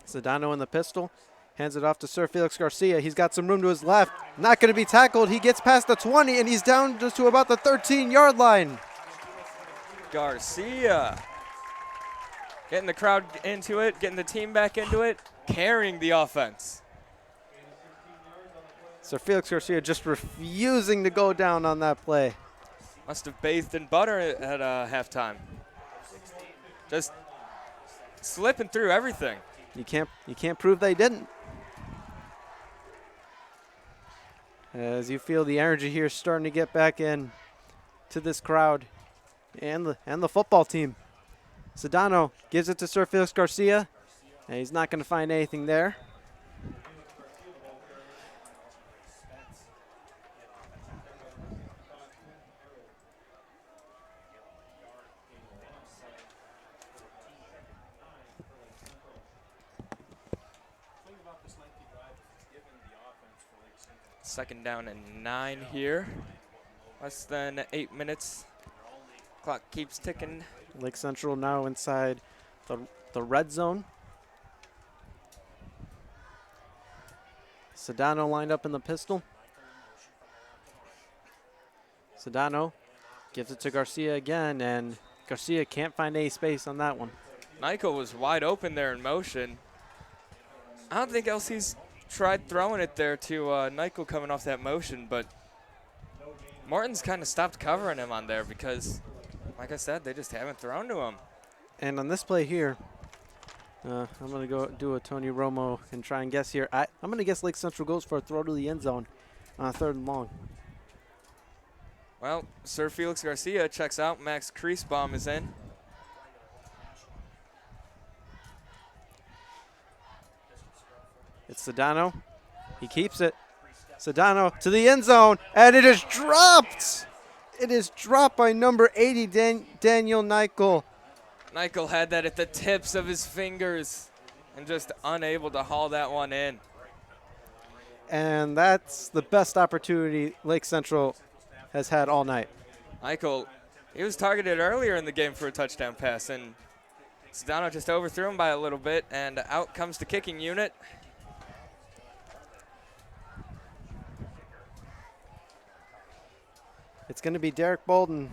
Sedano in the pistol. Hands it off to Sir Felix Garcia. He's got some room to his left. Not going to be tackled. He gets past the 20, and he's down just to about the 13-yard line. Garcia. Getting the crowd into it, getting the team back into it, carrying the offense. Sir Felix Garcia just refusing to go down on that play. Must have bathed in butter at halftime. Just slipping through everything. You can't prove they didn't. As you feel the energy here starting to get back in to this crowd and the football team. Sedano gives it to Sir Felix Garcia, and he's not going to find anything there. Second down and 9 here. Less than 8 minutes. Clock keeps ticking. Lake Central now inside the red zone. Sedano lined up in the pistol. Sedano gives it to Garcia again, and Garcia can't find any space on that one. Nyko was wide open there in motion. I don't think LC's tried throwing it there to Nyko coming off that motion, but Morton's kind of stopped covering him on there because, like I said, they just haven't thrown to him. And on this play here, I'm going to go do a Tony Romo and try and guess here. I'm going to guess Lake Central goes for a throw to the end zone on 3rd and long. Well, Sir Felix Garcia checks out. Max Creasbaum is in. It's Sedano. He keeps it. Sedano to the end zone, and it is dropped. It is dropped by number 80, Daniel Nykel. Nykel had that at the tips of his fingers and just unable to haul that one in. And that's the best opportunity Lake Central has had all night. Nykel, he was targeted earlier in the game for a touchdown pass, and Sedano just overthrew him by a little bit, and out comes the kicking unit. It's going to be Derek Bolden,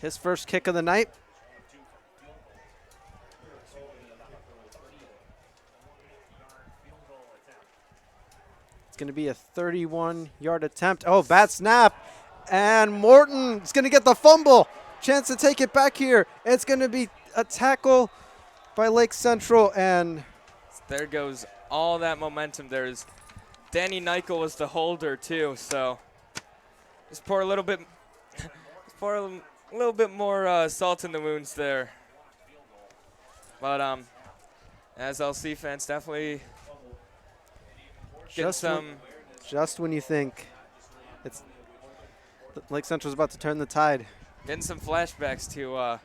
his first kick of the night. It's going to be a 31-yard attempt. Oh, bad snap. And Morton is going to get the fumble. Chance to take it back here. It's going to be a tackle by Lake Central. And there goes all that momentum. There's Danny Nykel was the holder, too, so just pour a little bit a little bit more salt in the wounds there. But as LC fans, definitely get some. Just when you think it's Lake Central's about to turn the tide. Getting some flashbacks to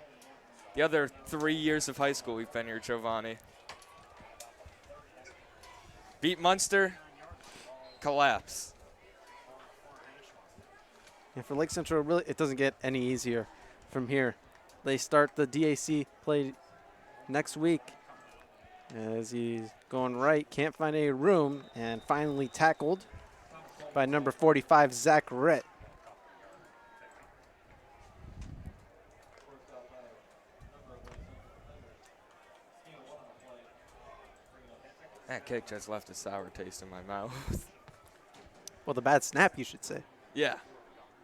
the other 3 years of high school we've been here, Giovanni. Beat Munster, collapse. And for Lake Central, really, it doesn't get any easier from here. They start the DAC play next week as he's going right, can't find any room, and finally tackled by number 45, Zach Ritt. That kick just left a sour taste in my mouth. Well, the bad snap, you should say. Yeah.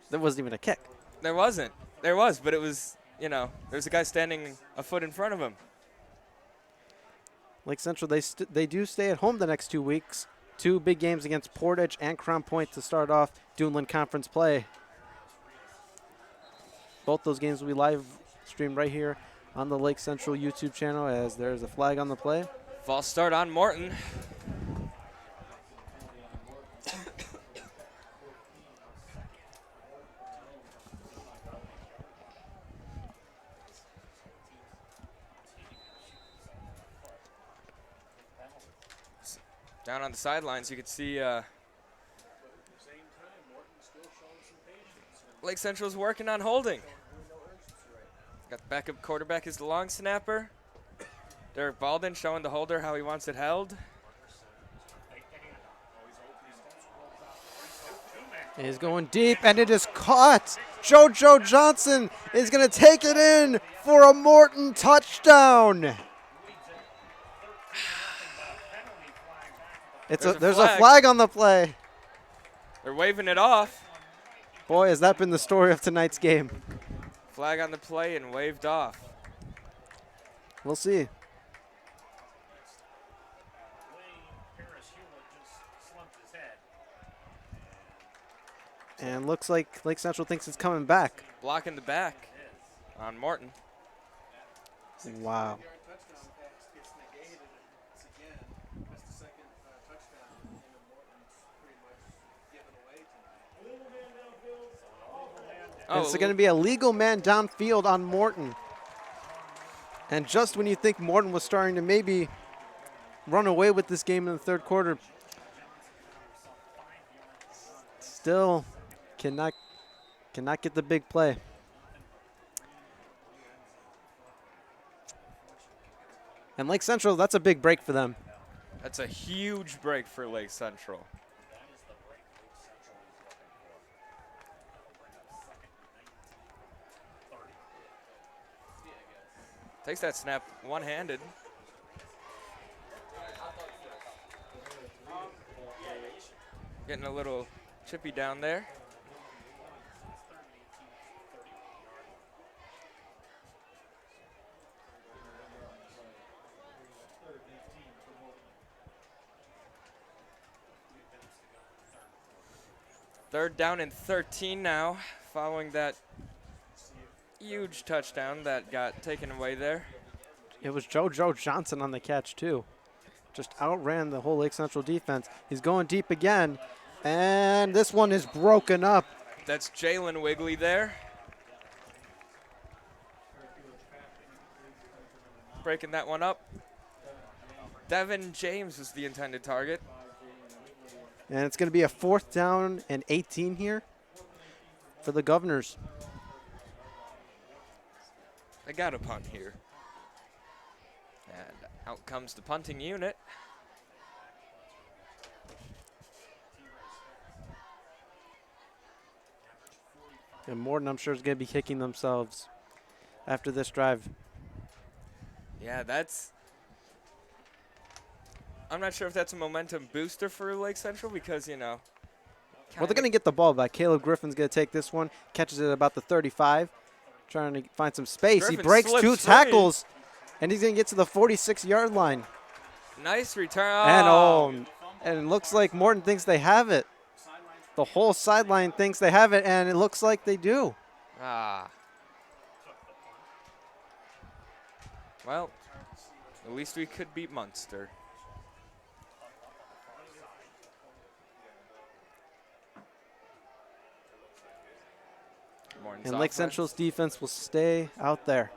There wasn't even a kick. There wasn't. There was, but it was, there's a guy standing a foot in front of him. Lake Central, they do stay at home the next 2 weeks. 2 big games against Portage and Crown Point to start off Duneland Conference play. Both those games will be live streamed right here on the Lake Central YouTube channel as there's a flag on the play. False start on Morton. Down on the sidelines, you can see Lake Central's working on holding. Got the backup quarterback as the long snapper. Derek Baldwin showing the holder how he wants it held. He's going deep, and it is caught. JoJo Johnson is going to take it in for a Morton touchdown. There's a flag on the play. They're waving it off. Boy, has that been the story of tonight's game. Flag on the play and waved off. We'll see. And looks like Lake Central thinks it's coming back. Blocking the back on Morton. Wow. And it's going to be a legal man downfield on Morton. And just when you think Morton was starting to maybe run away with this game in the third quarter, still cannot get the big play. And Lake Central, that's a big break for them. That's a huge break for Lake Central. Takes that snap one-handed. Getting a little chippy down there. Third down and 13 now, following that huge touchdown that got taken away there. It was JoJo Johnson on the catch, too. Just outran the whole Lake Central defense. He's going deep again, and this one is broken up. That's Jalen Wigley there. Breaking that one up. Devin James was the intended target. And it's going to be a 4th down and 18 here for the Governors. They got a punt here. And out comes the punting unit. And Morton, I'm sure, is going to be kicking themselves after this drive. Yeah, I'm not sure if that's a momentum booster for Lake Central because, Well, they're going to get the ball back. Caleb Griffin's going to take this one, catches it at about the 35, trying to find some space. Griffin he breaks 2 free. tackles, and he's going to get to the 46-yard line. Nice return. And it looks like Morton thinks they have it. The whole sideline thinks they have it, and it looks like they do. Well, at least we could beat Munster. Morton's And Lake offense. Central's defense will stay out there.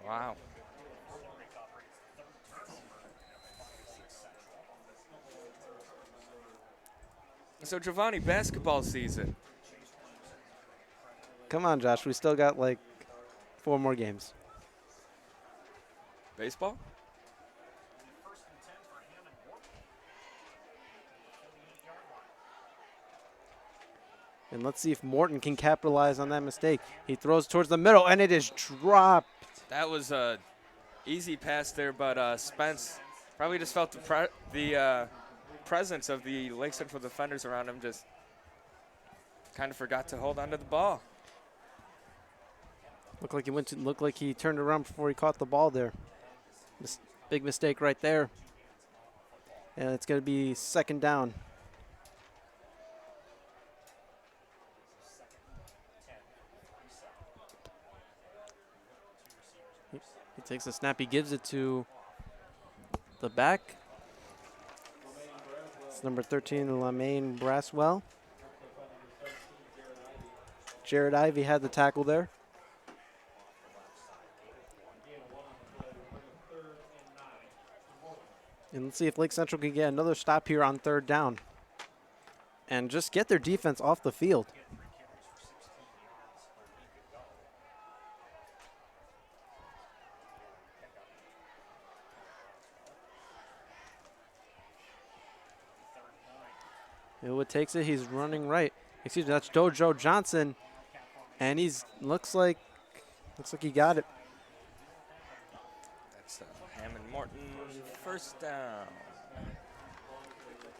Wow. So Giovanni, basketball season. Come on, Josh. We still got like 4 more games. Baseball? And let's see if Morton can capitalize on that mistake. He throws towards the middle, and it is dropped. That was a easy pass there, but Spence probably just felt the presence of the Lake Central defenders around him. Just kind of forgot to hold on to the ball. Looked like he turned around before he caught the ball there. Big mistake right there. And it's going to be 2nd down. He takes a snap. He gives it to the back. It's number 13, Lamaine Braswell. Jared Ivey had the tackle there. And let's see if Lake Central can get another stop here on 3rd down and just get their defense off the field. Ilwood takes it. He's running right. Excuse me, that's Dojo Johnson, and looks like he got it. That's Hammond Morton, 1st down.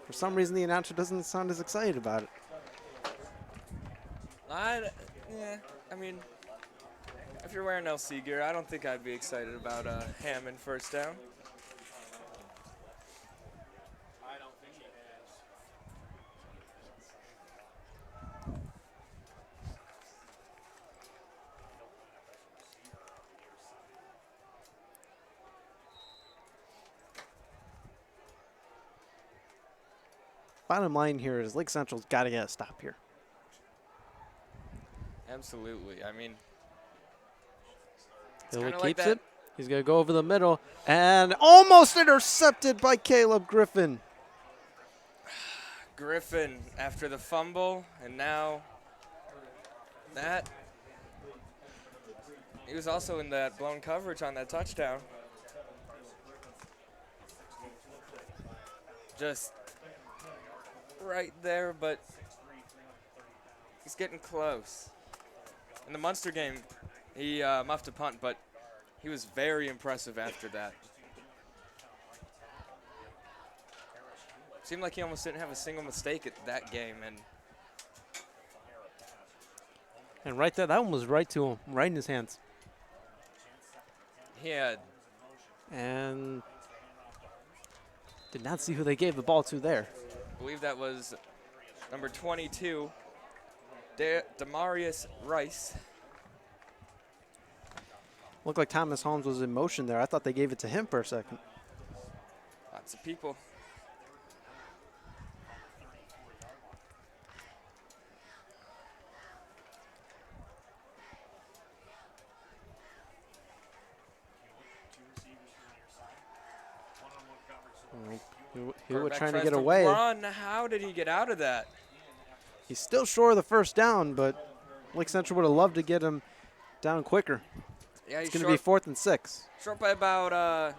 For some reason, the announcer doesn't sound as excited about it. Yeah, I mean, if you're wearing LC gear, I don't think I'd be excited about Hammond 1st down. Bottom line here is Lake Central's got to get a stop here. Absolutely. I mean, Ilwood like keeps that. it. He's going to go over the middle and almost intercepted by Caleb Griffin. Griffin after the fumble, and now that. He was also in that blown coverage on that touchdown. Just right there, but he's getting close. In the Munster game, he muffed a punt, but he was very impressive after that. Seemed like he almost didn't have a single mistake at that game, And right there, that one was right to him, right in his hands. he had And did not see who they gave the ball to there. I believe that was number 22, Demarius Rice. Looked like Thomas Holmes was in motion there. I thought they gave it to him for a second. Lots of people. Hewitt trying to tries get away. Run. How did he get out of that? He's still short of the 1st down, but Lake Central would have loved to get him down quicker. Yeah, It's he's going to be short, 4th and 6. short by about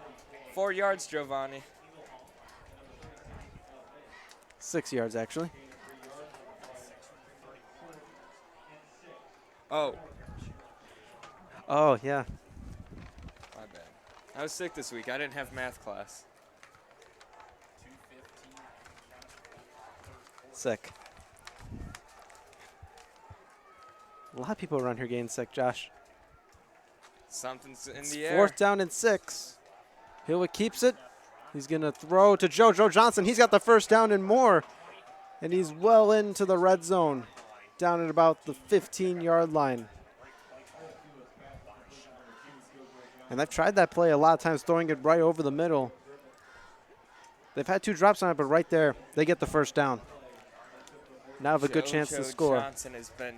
4 yards, Giovanni. 6 yards, actually. Oh, Oh, yeah. my bad. I was sick this week. I didn't have math class. Sick. A lot of people around here getting sick, Josh. Something's in It's the air. 4th down and 6. Hewitt keeps it. He's going to throw to Jojo Johnson. He's got the 1st down and more. And he's well into the red zone, down at about the 15-yard line. And they've tried that play a lot of times, throwing it right over the middle. They've had 2 drops on it, but right there, they get the first down. Now have a good chance to score. Johnson has been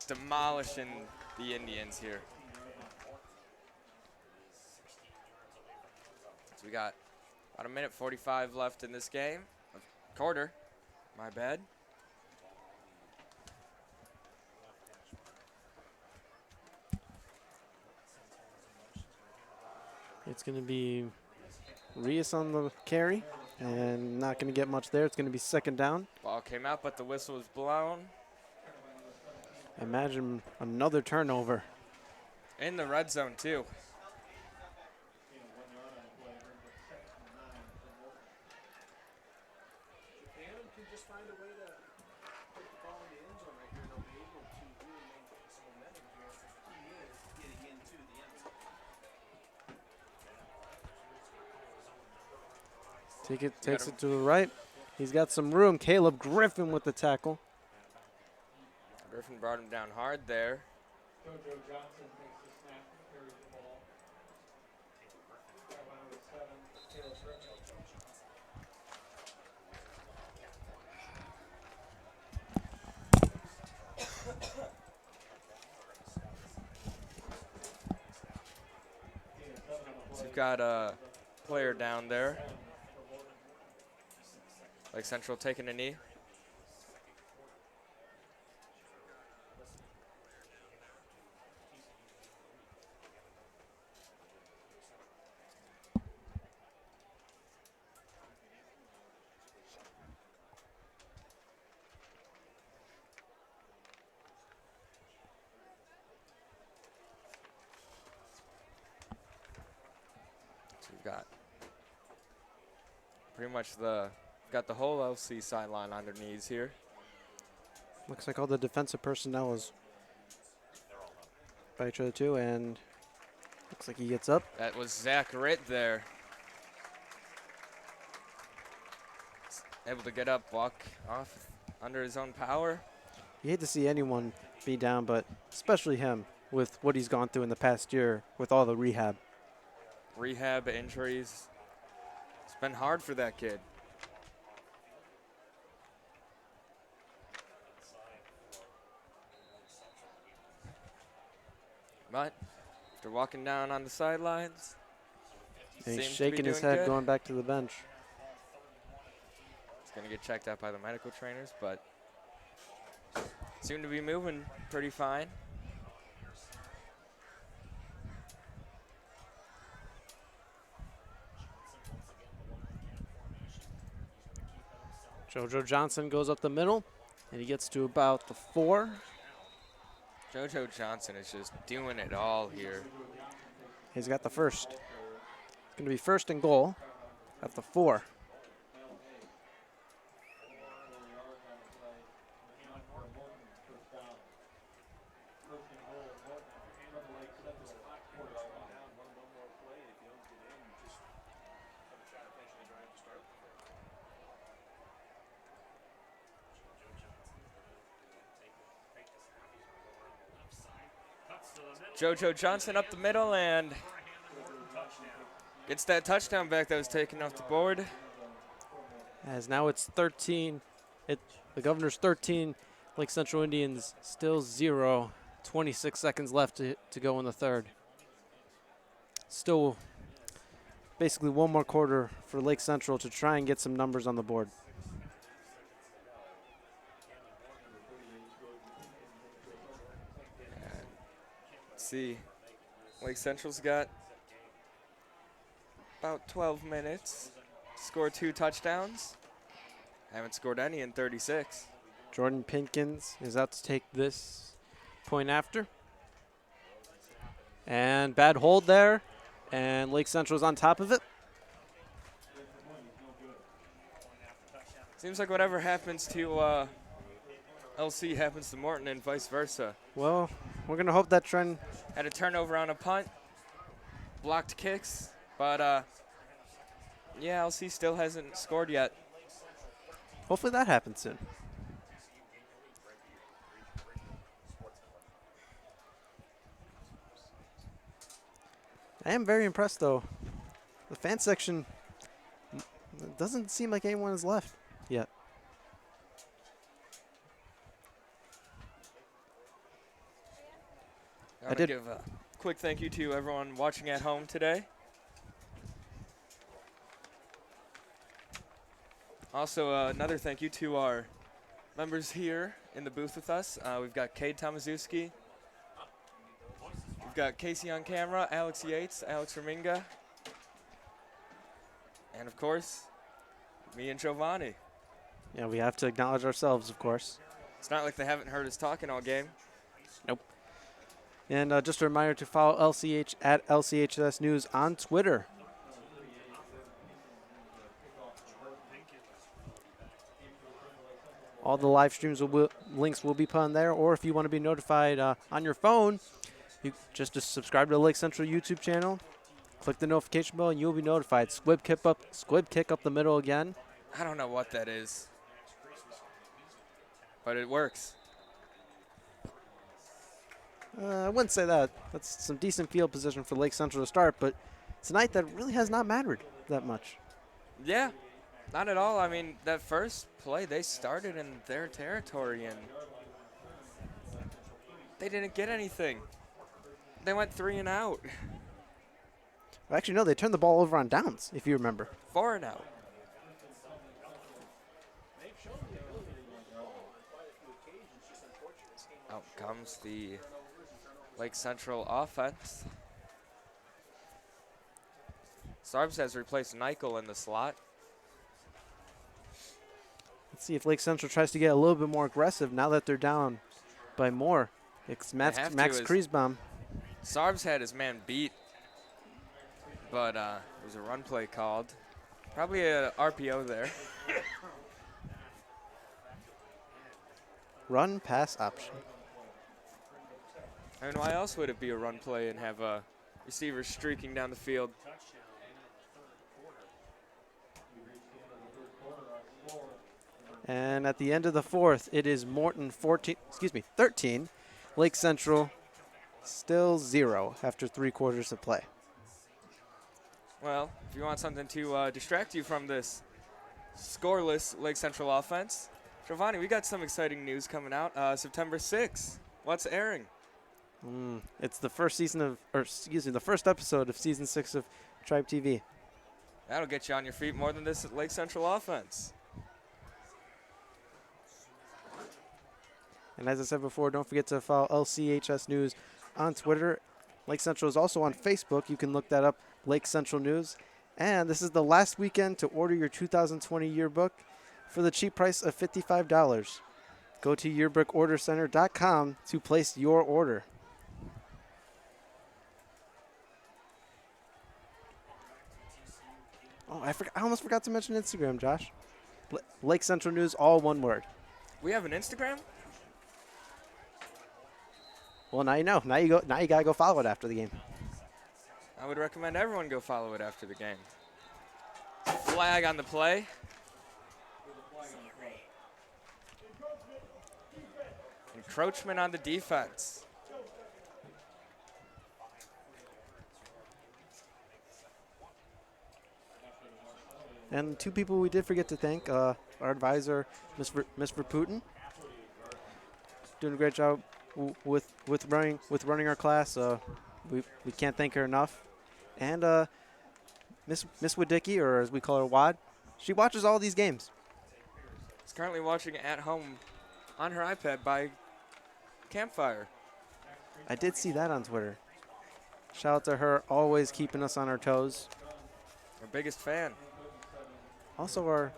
demolishing the Indians here. So we got about a minute 45 left in this game. Quarter, my bad. It's going to be Reus on the carry, and not going to get much there. It's going to be second down. Ball came out, but the whistle was blown. Imagine another turnover. In the red zone, too. Japan can just find a way to put the ball in the end zone right here, and they'll be able to really maintain some momentum here. The key is getting into the end zone. Takes it to the right. He's got some room. Caleb Griffin with the tackle. Griffin brought him down hard there. JoJo Johnson takes the snap and carries the ball. Carolina with 7, Caleb Griffin. So we've got a player down there. Lake Central taking a knee. So we've got pretty much got the whole LC sideline on their knees here. Looks like all the defensive personnel is by each other too, and looks like he gets up. That was Zach Ritt there. Able to get up, walk off under his own power. You hate to see anyone be down, but especially him with what he's gone through in the past year with all the rehab. Rehab, injuries. It's been hard for that kid. But after walking down on the sidelines, And he's seems to be shaking his doing head good. going back to the bench. He's going to get checked out by the medical trainers, but seem to be moving pretty fine. JoJo Johnson goes up the middle, and he gets to about the 4. JoJo Johnson is just doing it all here. He's got the first. It's going to be first and goal at the 4. JoJo Johnson up the middle and gets that touchdown back that was taken off the board. As now it's 13. The Governor's 13. Lake Central Indians still 0. 26 seconds left to go in the third. Still basically one more quarter for Lake Central to try and get some numbers on the board. See, Lake Central's got about 12 minutes. Scored 2 touchdowns. Haven't scored any in 36. Jordan Pinkins is out to take this point after. And bad hold there. And Lake Central's on top of it. Seems like whatever happens to LC happens to Morton and vice versa. Well, we're going to hope that trend. Had a turnover on a punt. Blocked kicks. But, yeah, LC still hasn't scored yet. Hopefully that happens soon. I am very impressed, though. The fan section it doesn't seem like anyone has left yet. I did give a quick thank you to everyone watching at home today. Also, another thank you to our members here in the booth with us. We've got Cade Tomaszewski. We've got Casey on camera, Alex Yates, Alex Raminga. And, of course, me and Giovanni. Yeah, we have to acknowledge ourselves, of course. It's not like they haven't heard us talking all game. Nope. And just a reminder to follow LCH at LCHS News on Twitter. All the live streams links will be put on there, or if you want to be notified on your phone, you just subscribe to the Lake Central YouTube channel, click the notification bell, and you'll be notified. Squib kick up the middle again. I don't know what that is, but it works. I wouldn't say that. That's some decent field position for Lake Central to start, but tonight that really has not mattered that much. Yeah, not at all. I mean, that first play, they started in their territory, and they didn't get anything. They went 3 and out. Actually, no, they turned the ball over on downs, if you remember. 4 and out. Out comes the Lake Central offense. Sarbs has replaced Nichol in the slot. Let's see if Lake Central tries to get a little bit more aggressive now that they're down by more. It's Max Creasbaum. Sarbs had his man beat, but there was a run play called. Probably a RPO there. Run pass option. I mean, why else would it be a run play and have a receiver streaking down the field? And at the end of the fourth, it is Morton 13. Lake Central still 0 after 3 quarters of play. Well, if you want something to distract you from this scoreless Lake Central offense, Giovanni, we got some exciting news coming out. September 6th. What's airing? It's the first the first episode of season 6 of Tribe TV. That'll get you on your feet more than this Lake Central offense. And as I said before, don't forget to follow LCHS News on Twitter. Lake Central is also on Facebook. You can look that up, Lake Central News. And this is the last weekend to order your 2020 yearbook for the cheap price of $55. Go to yearbookordercenter.com to place your order. Oh, I almost forgot to mention Instagram, Josh. Lake Central News, all one word. We have an Instagram? Well, now you know. Now you gotta go follow it after the game. I would recommend everyone go follow it after the game. Flag on the play. Encroachment on the defense. And 2 people we did forget to thank, our advisor, Ms. Verputin. Doing a great job with running our class. We can't thank her enough. And Miss Wadicki, or as we call her, Wad, she watches all these games. She's currently watching at home on her iPad by Campfire. I did see that on Twitter. Shout out to her, always keeping us on our toes. Our biggest fan. Also our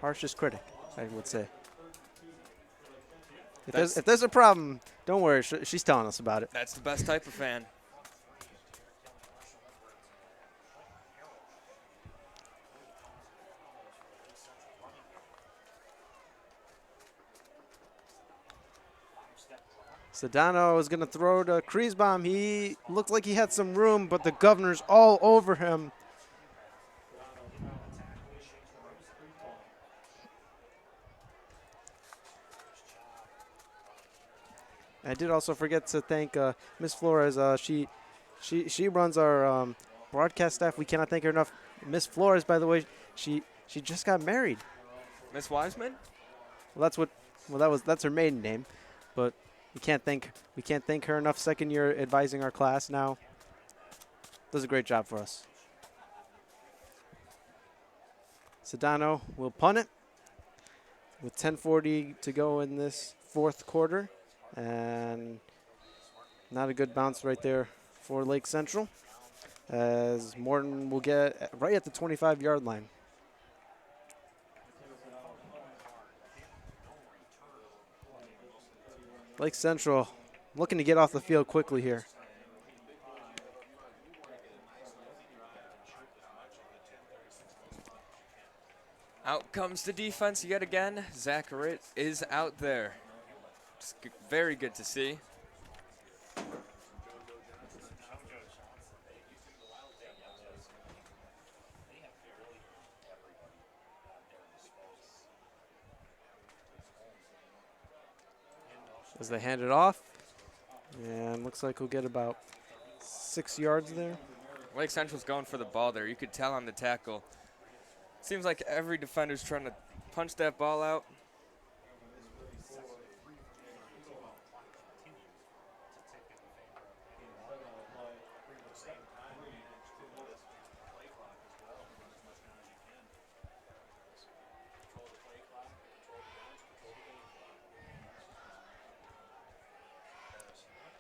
harshest critic, I would say. If there's a problem, don't worry. She's telling us about it. That's the best type of fan. Sedano is going to throw to Creasbaum. He looked like he had some room, but the Governor's all over him. I did also forget to thank Miss Flores. She She runs our broadcast staff. We cannot thank her enough. Miss Flores, by the way, she just got married. Miss Wiseman? Well, that's her maiden name, but we can't thank her enough. Second year advising our class now. Does a great job for us. Sedano will punt it with 10:40 to go in this fourth quarter, and not a good bounce right there for Lake Central, as Morton will get right at the 25-yard line. Lake Central looking to get off the field quickly here. Out comes the defense yet again. Zach Ritt is out there. It's very good to see. As they hand it off, and looks like we'll get about 6 yards there. Lake Central's going for the ball there. You could tell on the tackle. Seems like every defender's trying to punch that ball out.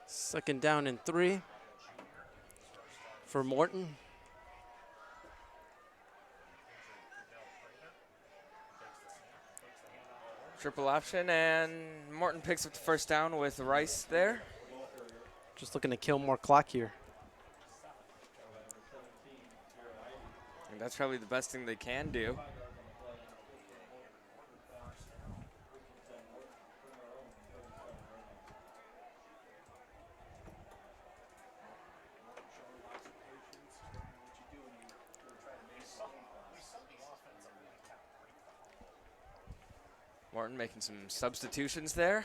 Second down and 3 for Morton. Triple option, and Morton picks up the first down with Rice there. Just looking to kill more clock here. And that's probably the best thing they can do. Morton making some substitutions there.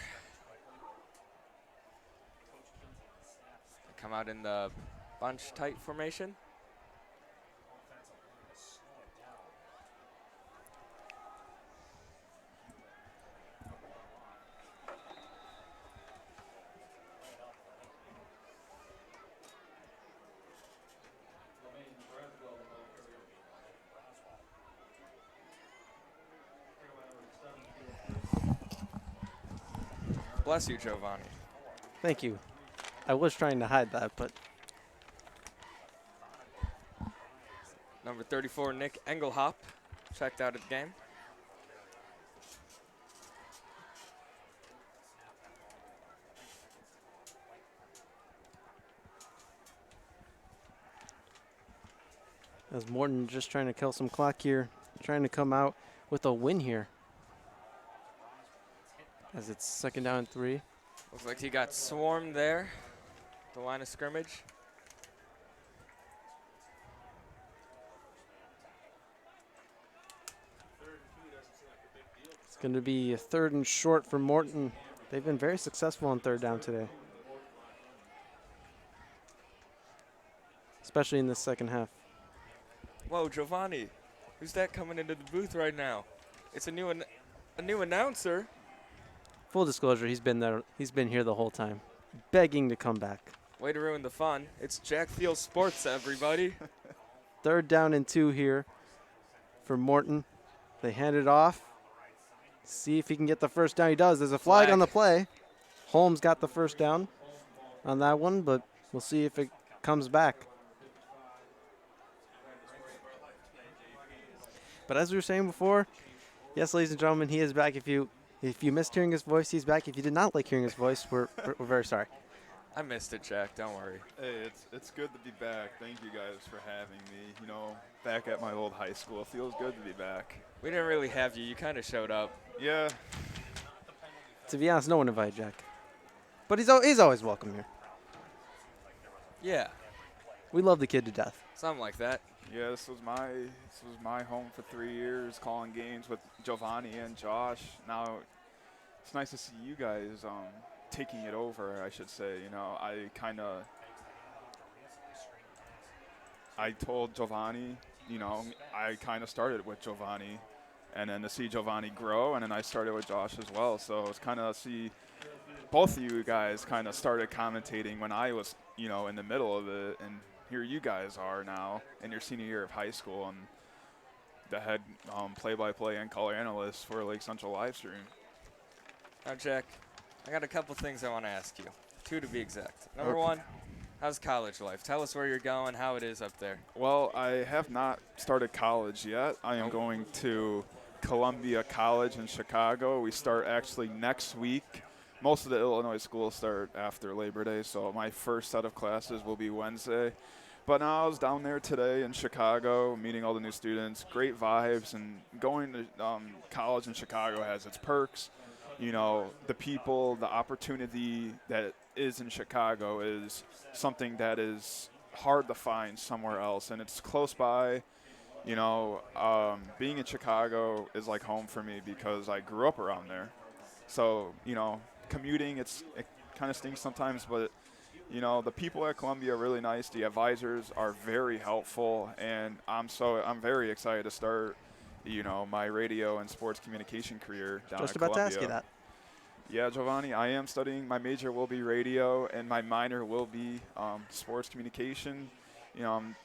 They come out in the bunch tight formation. Bless you, Giovanni. Thank you. I was trying to hide that, but Number 34, Nick Engelhop, checked out at the game. as Morton just trying to kill some clock here, trying to come out with a win here. As it's second down and 3. Looks like he got swarmed there, the line of scrimmage. It's going to be a 3rd and short for Morton. They've been very successful on 3rd down today, especially in the second half. Whoa, Giovanni, who's that coming into the booth right now? It's a new announcer. Full disclosure, he's been there. He's been here the whole time, begging to come back. Way to ruin the fun. It's Jack Field Sports, everybody. 3rd down and 2 here for Morton. They hand it off. See if he can get the first down. He does. There's a flag on the play. Holmes got the first down on that one, but we'll see if it comes back. But as we were saying before, yes, ladies and gentlemen, he is back. If you missed hearing his voice, he's back. If you did not like hearing his voice, we're very sorry. I missed it, Jack. Don't worry. Hey, it's good to be back. Thank you guys for having me. You know, back at my old high school. It feels good to be back. We didn't really have you. You kind of showed up. Yeah. To be honest, no one invited Jack. But he's always welcome here. Yeah. We love the kid to death. Something like that. Yeah, this was my home for 3 years, calling games with Giovanni and Josh. Now, it's nice to see you guys taking it over, I should say. You know, I kind of I told Giovanni, I kind of started with Giovanni, and then to see Giovanni grow, and then I started with Josh as well. So it's kind of see both of you guys kind of started commentating when I was, in the middle of it, and here you guys are now in your senior year of high school, and the head play-by-play and color analyst for Lake Central Livestream. Now, Jack, I got a couple things I want to ask you. 2 to be exact. Number Okay. 1, how's college life? Tell us where you're going, how it is up there. Well, I have not started college yet. I am going to Columbia College in Chicago. We start actually next week. Most of the Illinois schools start after Labor Day, so my first set of classes will be Wednesday. But now I was down there today in Chicago, meeting all the new students. Great vibes, and going to college in Chicago has its perks. The people, the opportunity that is in Chicago is something that is hard to find somewhere else, and it's close by. Being in Chicago is like home for me because I grew up around there. So, commuting, it kind of stinks sometimes, but, the people at Columbia are really nice. The advisors are very helpful, and I'm very excited to start, my radio and sports communication career down Just at about Columbia. to ask you that. Yeah, Giovanni, I am studying. My major will be radio, and my minor will be sports communication. I'm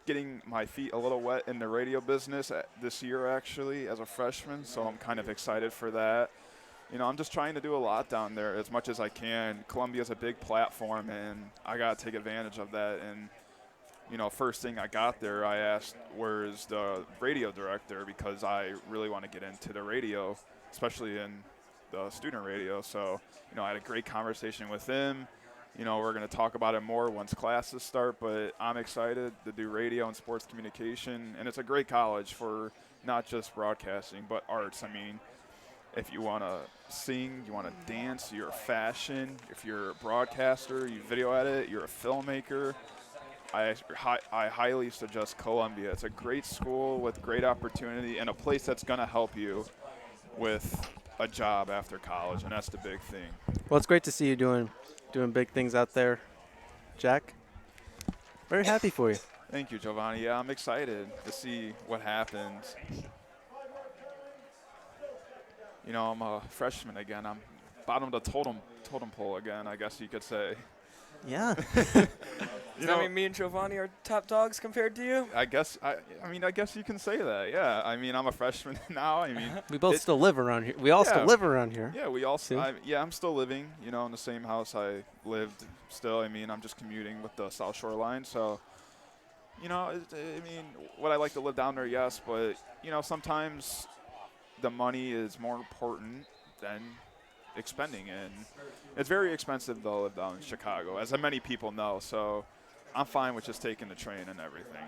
getting my feet a little wet in the radio business this year, actually, as a freshman, so I'm kind of excited for that. I'm just trying to do a lot down there as much as I can. Columbia's a big platform, and I got to take advantage of that. And, first thing I got there, I asked, where's the radio director, because I really want to get into the radio, especially in the student radio. So, I had a great conversation with him. We're going to talk about it more once classes start, but I'm excited to do radio and sports communication. And it's a great college for not just broadcasting, but arts. I mean, if you want to sing, you want to dance, you're a fashion, if you're a broadcaster, you video edit, you're a filmmaker, I highly suggest Columbia. It's a great school with great opportunity and a place that's going to help you with a job after college, and that's the big thing. Well, it's great to see you doing big things out there, Jack. Very happy for you. Thank you, Giovanni. Yeah, I'm excited to see what happens. I'm a freshman again. I'm bottom of the totem pole again, I guess you could say. Yeah. Does that mean me and Giovanni are top dogs compared to you? I guess you can say that. Yeah. I'm a freshman now. We both still live around here. We all still live around here. Yeah, we all. I'm still living. In the same house I lived. Still, I'm just commuting with the South Shore line. So, would I like to live down there? Yes, but sometimes the money is more important than expending it. And it's very expensive to live down in Chicago, as many people know. So I'm fine with just taking the train and everything.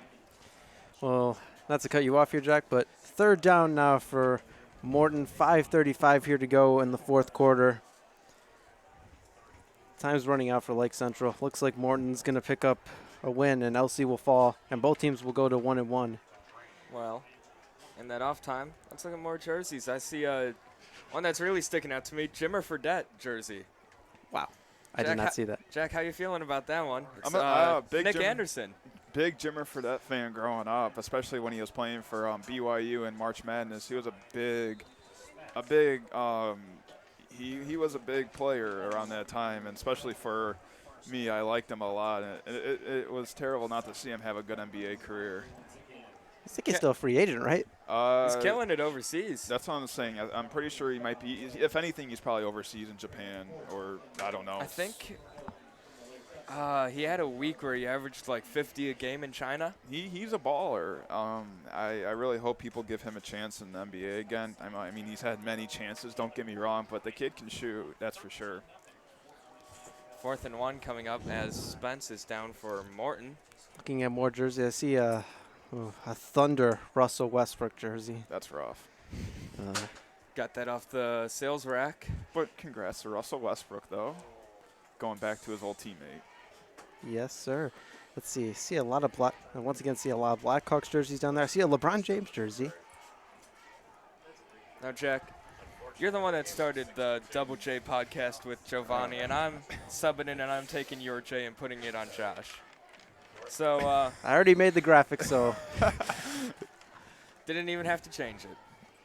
Well, not to cut you off here, Jack, but 3rd down now for Morton. 5:35 here to go in the 4th quarter. Time's running out for Lake Central. Looks like Morton's going to pick up a win, and LC will fall, and both teams will go to 1-1. Well, in that off time, let's look at more jerseys. I see one that's really sticking out to me, Jimmer Fredette jersey. Wow. I did not see that. Jack, how you feeling about that one? It's, I'm a big Nick Anderson. Big Jimmer Fredette fan growing up, especially when he was playing for BYU in March Madness. He was he was a big player around that time, and especially for me, I liked him a lot. And it was terrible not to see him have a good NBA career. I think he's still a free agent, right? He's killing it overseas. That's what I'm saying. I'm pretty sure he might be. If anything, he's probably overseas in Japan, or I don't know. I think he had a week where he averaged like 50 a game in China. He's a baller. I really hope people give him a chance in the NBA again. He's had many chances, don't get me wrong, but the kid can shoot, that's for sure. 4th and 1 coming up as Spence is down for Morton. Looking at more jerseys, I see a Thunder Russell Westbrook jersey. That's rough. Got that off the sales rack. But congrats to Russell Westbrook, though, going back to his old teammate. Yes, sir. Let's see. See a lot of once again, see a lot of Blackhawks jerseys down there. I see a LeBron James jersey. Now, Jack, you're the one that started the Double J podcast with Giovanni, and I'm subbing in and I'm taking your J and putting it on Josh. So I already made the graphic, so didn't even have to change it.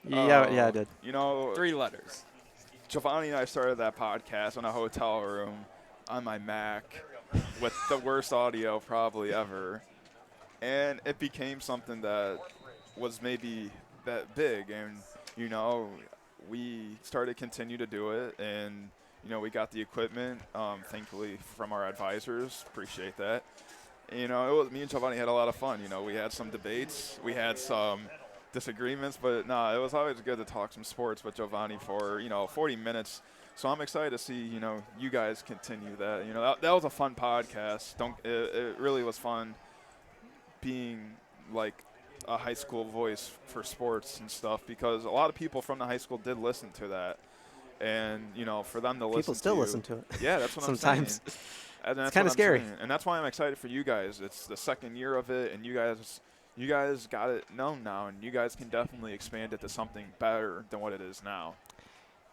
yeah, I did. You know, 3 letters. Giovanni and I started that podcast in a hotel room on my Mac with the worst audio probably ever. And it became something that was maybe that big. And, you know, we started to continue to do it. And, you know, we got the equipment, thankfully, from our advisors. Appreciate that. You know, me and Giovanni had a lot of fun. You know, we had some debates. We had some disagreements, but no, it was always good to talk some sports with Giovanni for, 40 minutes. So I'm excited to see, you guys continue that. You know, that was a fun podcast. It really was fun being like a high school voice for sports and stuff, because a lot of people from the high school did listen to that. And, for them to listen to People still listen to it. Yeah, that's what Sometimes. I'm saying. And It's kind of scary. And that's why I'm excited for you guys. It's the second year of it, and you guys got it known now, and you guys can definitely expand it to something better than what it is now.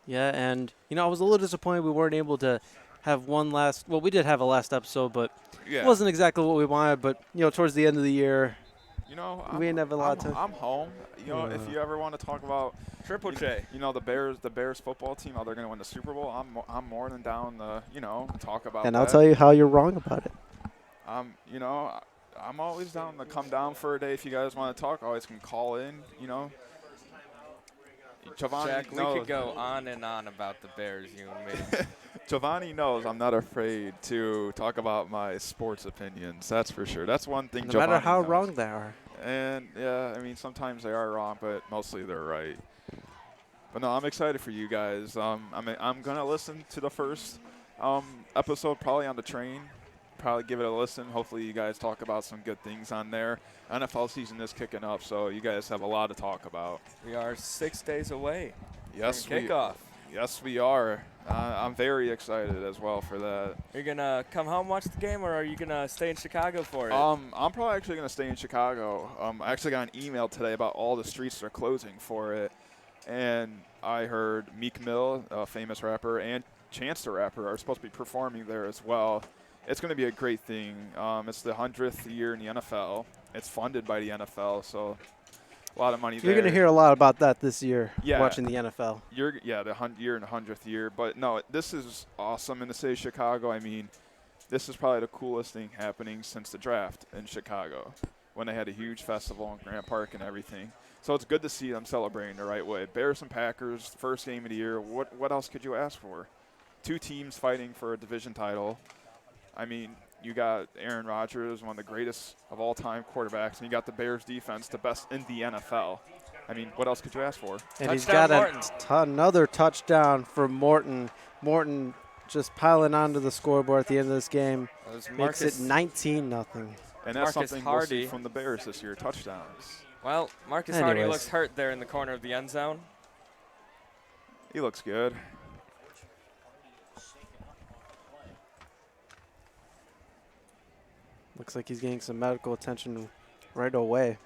Yeah, and, I was a little disappointed we weren't able to have we did have a last episode, but Yeah. it wasn't exactly what we wanted. But, towards the end of the year, we didn't have a lot to. I'm home. If you ever want to talk about Triple J. the Bears football team, how they're going to win the Super Bowl, I'm more than down to, talk about And that. I'll tell you how you're wrong about it. I'm always down to come down for a day. If you guys want to talk, always can call in, Giovanni Jack, we knows. could go on and on about the Bears, you and me. Giovanni knows I'm not afraid to talk about my sports opinions. That's for sure. That's one thing No Giovanni matter how knows. wrong they are. And, yeah, I mean, sometimes they are wrong, but mostly they're right. But, no, I'm excited for you guys. I'm going to listen to the first episode probably on the train. Probably give it a listen. Hopefully you guys talk about some good things on there. NFL season is kicking up, so you guys have a lot to talk about. We are 6 days away Yes, from kickoff. Yes, we are. I'm very excited as well for that. Are you going to come home watch the game, or are you going to stay in Chicago for it? I'm probably actually going to stay in Chicago. I actually got an email today about all the streets are closing for it. And I heard Meek Mill, a famous rapper, and Chance the Rapper are supposed to be performing there as well. It's going to be a great thing. It's the 100th year in the NFL. It's funded by the NFL, so a lot of money there. You're going to hear a lot about that this year, Yeah. watching the NFL. The year and the 100th year. But, no, this is awesome in the city of Chicago. I mean, this is probably the coolest thing happening since the draft in Chicago, when they had a huge festival in Grant Park and everything. So it's good to see them celebrating the right way. Bears and Packers, first game of the year. What else could you ask for? 2 teams fighting for a division title. I mean, you got Aaron Rodgers, one of the greatest of all-time quarterbacks, and you got the Bears defense, the best in the NFL. I mean, what else could you ask for? And he's Touchdown, got another touchdown for Morton. Morton just piling onto the scoreboard at the end of this game. Makes it 19-0. And that's Marcus something we'll Hardy. see from the Bears this year, touchdowns. Well, Marcus Hardy Anyways. looks hurt there in the corner of the end zone. He looks good. Looks like he's getting some medical attention right away.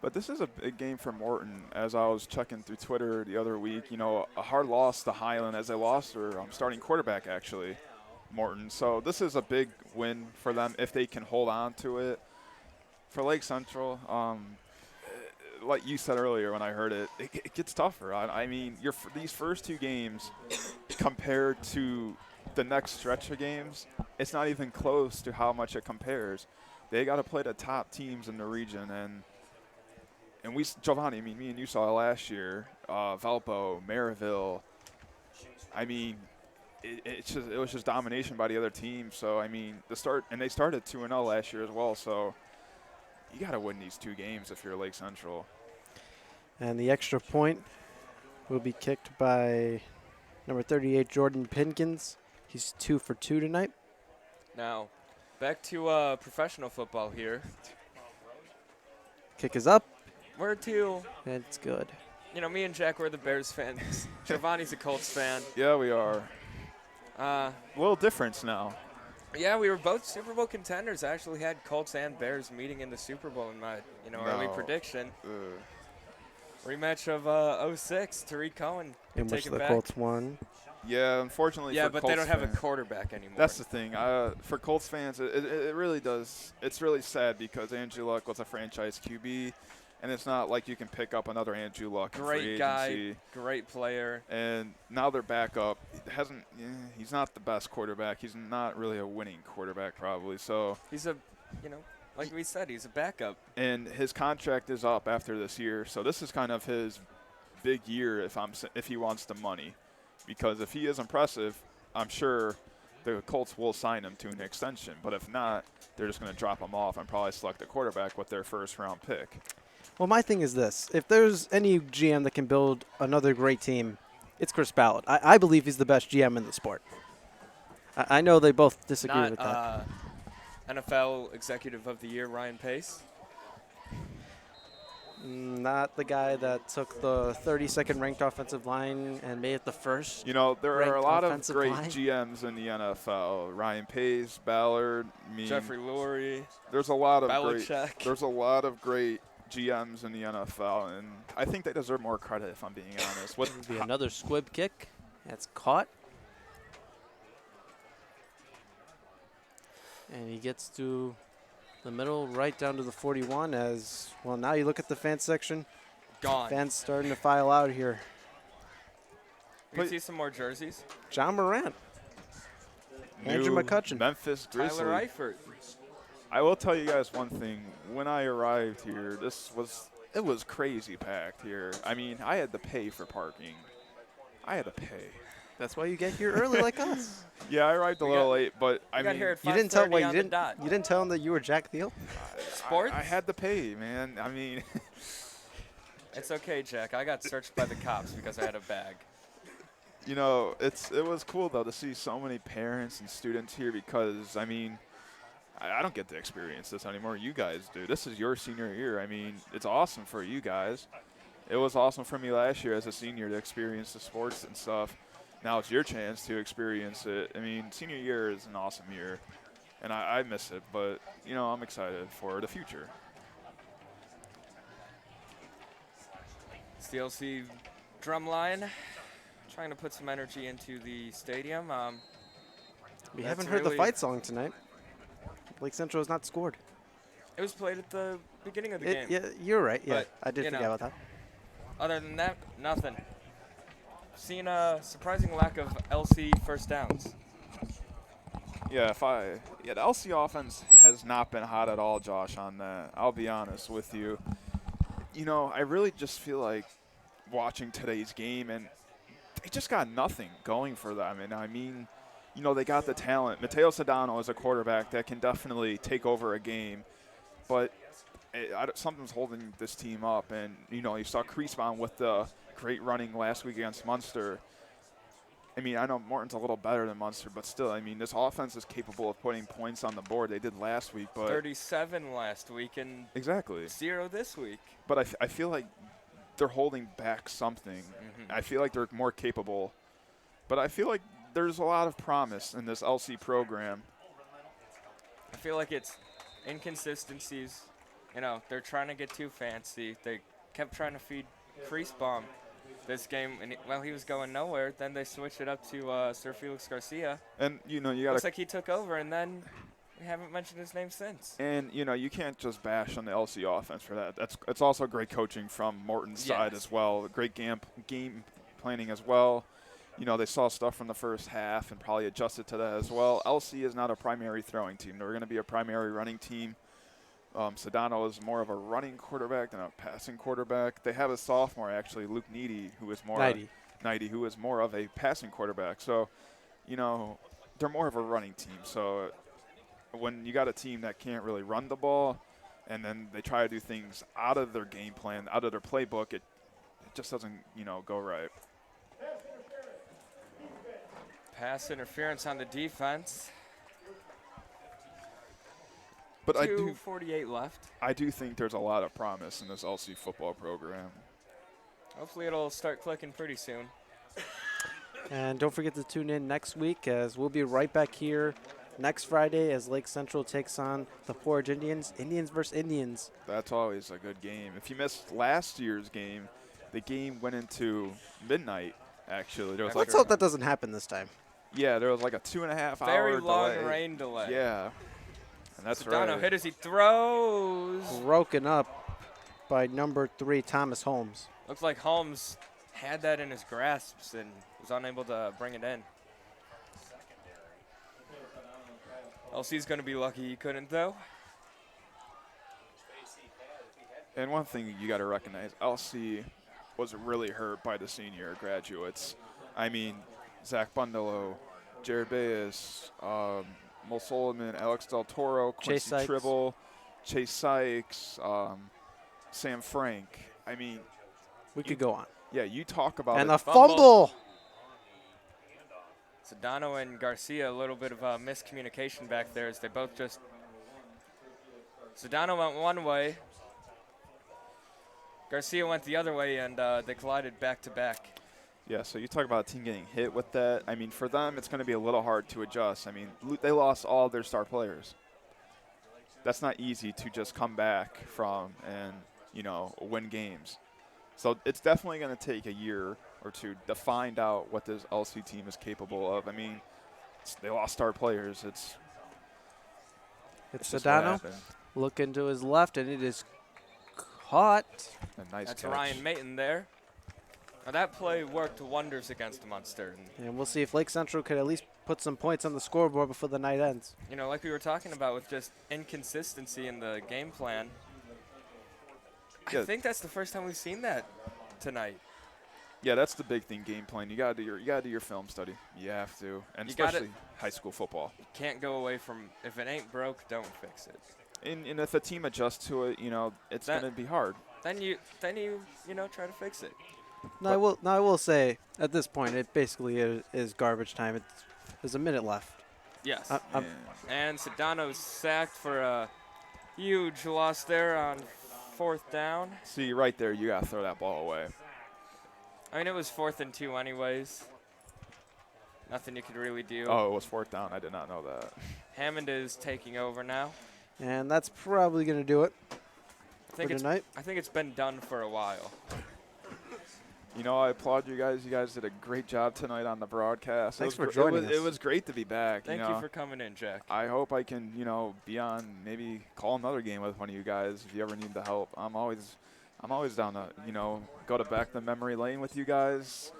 But this is a big game for Morton. As I was checking through Twitter the other week, a hard loss to Highland as they lost their starting quarterback, actually, Morton. So this is a big win for them if they can hold on to it. For Lake Central, like you said earlier when I heard it, it gets tougher. I mean, these first 2 games compared to the next stretch of games, it's not even close to how much it compares. They got to play the top teams in the region, and we, Giovanni, I mean, me and you saw it last year, Valpo, Maryville. I mean, it was just domination by the other team. So, I mean, they started 2-0 last year as well. So, you got to win these 2 games if you're Lake Central. And the extra point will be kicked by number 38, Jordan Pinkins. He's 2 for 2 tonight. Now, back to professional football here. Kick is up. We're to, And it's good. me and Jack, we're the Bears fans. Giovanni's a Colts fan. Yeah, we are. Uh, A little difference now. Yeah, we were both Super Bowl contenders. I actually had Colts and Bears meeting in the Super Bowl in my, early prediction. Rematch of 06, Tariq Cohen. In which take it the back. Colts won. Yeah, unfortunately Yeah, for but Colts they don't have a fans- quarterback anymore. That's the thing. For Colts fans, it really does. It's really sad because Andrew Luck was a franchise QB, and it's not like you can pick up another Andrew Luck in free Great guy, agency. great player. And now their backup he's not the best quarterback. He's not really a winning quarterback probably. So He's a, like we said, he's a backup. and his contract is up after this year. So this is kind of his big year if he wants the money. Because if he is impressive, I'm sure the Colts will sign him to an extension. But if not, they're just going to drop him off and probably select a quarterback with their first-round pick. Well, my thing is this. If there's any GM that can build another great team, it's Chris Ballard. I believe he's the best GM in the sport. I know they both disagree Not with that. NFL Executive of the Year, Ryan Pace. Not the guy that took the 32nd ranked offensive line and made it the first. You know, there are a ranked lot of offensive great line. GMs in the NFL. Ryan Pace, Ballard, Jeffrey Lurie. There's a lot of Belichick. There's a lot of great GMs in the NFL, and I think they deserve more credit if I'm being honest. Would be another squib kick. That's caught. And he gets to the middle, right down to the 41 as, well, now you look at the fan section. Gone. Fans starting to file out here. You can see some more jerseys. John Morant. Andrew New McCutcheon. Memphis Grizzlies. Tyler Eifert. I will tell you guys one thing. When I arrived here, it was crazy packed here. I mean, I had to pay for parking. I had to pay. That's why you get here early like us. Yeah, I arrived a little late, but I mean, got here at You didn't tell 5:30 you on the dot. didn't tell him that you were Jack Thiel? Sports? I had to pay, man. I mean, It's okay, Jack. I got searched by the cops because I had a bag. you know, it was cool though to see so many parents and students here because I mean, I don't get to experience this anymore. You guys do. This is your senior year. I mean, it's awesome for you guys. It was awesome for me last year as a senior to experience the sports and stuff. Now it's your chance to experience it. I mean, senior year is an awesome year, and I miss it. But, you know, I'm excited for the future. It's the LC drum line. Trying to put some energy into the stadium. We That's haven't heard the really- fight song tonight. Lake Central has not scored. It was played at the beginning of the game. Yeah, you're right. Yeah, But, I did you forget know. about that. Other than that, nothing. Seen a surprising lack of LC first downs. Yeah, the LC offense has not been hot at all, Josh, on that. I'll be honest with you. You know, I really just feel like watching today's game, and they just got nothing going for them. And I mean, you know, they got the talent. Matteo Sedano is a quarterback that can definitely take over a game, but something's holding this team up. And, you know, you saw Creasbaum with the great running last week against Munster. I mean, I know Morton's a little better than Munster, but still, I mean, this offense is capable of putting points on the board. They did last week, but 37 last week and exactly 0 this week. But I feel like they're holding back something. I feel like they're more capable, but I feel like there's a lot of promise in this LC program. I feel like it's inconsistencies. You know, they're trying to get too fancy. They kept trying to feed Creasbaum this game, and he was going nowhere. Then they switched it up to Sir Felix Garcia. And, you know, you got Looks to. like he took over, and then we haven't mentioned his name since. And, you know, you can't just bash on the LC offense for that. It's also great coaching from Morton's side as well. Great game planning as well. You know, they saw stuff from the first half and probably adjusted to that as well. LC is not a primary throwing team. They're going to be a primary running team. Sedano is more of a running quarterback than a passing quarterback. They have a sophomore, actually, Luke Needy, who is more who is more of a passing quarterback. So, you know, they're more of a running team. So when you got a team that can't really run the ball and then they try to do things out of their game plan, out of their playbook, it just doesn't, you know, go right. Pass interference on the defense. But 2:48 left. I do think there's a lot of promise in this LC football program. Hopefully it'll start clicking pretty soon. And don't forget to tune in next week as we'll be right back here next Friday as Lake Central takes on the Portage Indians. Indians versus Indians. That's always a good game. If you missed last year's game, the game went into midnight. actually. There was Let's hope that doesn't happen this time. Yeah, there was like a 2.5 hour Very long delay. rain delay. Yeah, and that's Sedano right. hit as he throws. Broken up by number 3, Thomas Holmes. Looks like Holmes had that in his grasps and was unable to bring it in. LC's going to be lucky he couldn't, though. And one thing you got to recognize, LC was really hurt by the senior graduates. I mean, Zach Bundalo, Jared Bayes, Mo Solomon, Alex Del Toro, Chase Quincy Sykes. Tribble, Chase Sykes, Sam Frank. I mean, We could go on. yeah, you talk about And it. a fumble. Sedano and Garcia, a little bit of a miscommunication back there as they both just. Sedano went one way. Garcia went the other way, and they collided back to back. Yeah, so you talk about a team getting hit with that. I mean, for them, it's going to be a little hard to adjust. I mean, they lost all their star players. That's not easy to just come back from and, win games. So it's definitely going to take a year or two to find out what this LC team is capable of. I mean, they lost star players. It's just what Sedano happened. looking to his left, and it is caught. A nice That's catch. Ryan Mayton there. Now that play worked wonders against Munster. And we'll see if Lake Central could at least put some points on the scoreboard before the night ends. Like we were talking about with just inconsistency in the game plan. Yeah. I think that's the first time we've seen that tonight. Yeah, that's the big thing. Game plan. You gotta do your film study. You have to, and You gotta- especially high school football. Can't go away from if it ain't broke, don't fix it. And if a team adjusts to it, it's That- going to be hard. Then you try to fix it. Now I will say at this point it basically is garbage time. There's a minute left. Yes. I'm- And Sedano's sacked for a huge loss there on 4th down. See, right there, you got to throw that ball away. I mean, it was 4th and 2 anyways. Nothing you could really do. Oh, it was 4th down. I did not know that. Hammond is taking over now. And that's probably going to do it I think for tonight. I think it's been done for a while. I applaud you guys. You guys did a great job tonight on the broadcast. Thanks It for was, joining It us. was great to be back. Thank you for coming in, Jack. I hope I can, be on, maybe call another game with one of you guys if you ever need the help. I'm always down to, go to back to memory lane with you guys.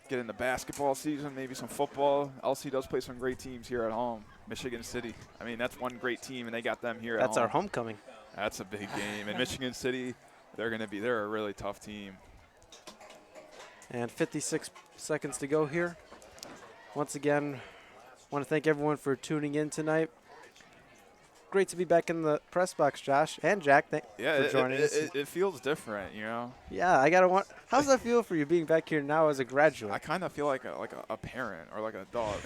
Get into basketball season, maybe some football. LC does play some great teams here at home. Michigan City. I mean, that's one great team, and they got them here at home. That's our homecoming. That's a big game. And Michigan City, they're a really tough team. And 56 seconds to go here. Once again, want to thank everyone for tuning in tonight. Great to be back in the press box, Josh and Jack. Thank for joining us. It feels different, Yeah, I gotta want. How's that feel for you being back here now as a graduate? I kind of feel like a parent or like an adult.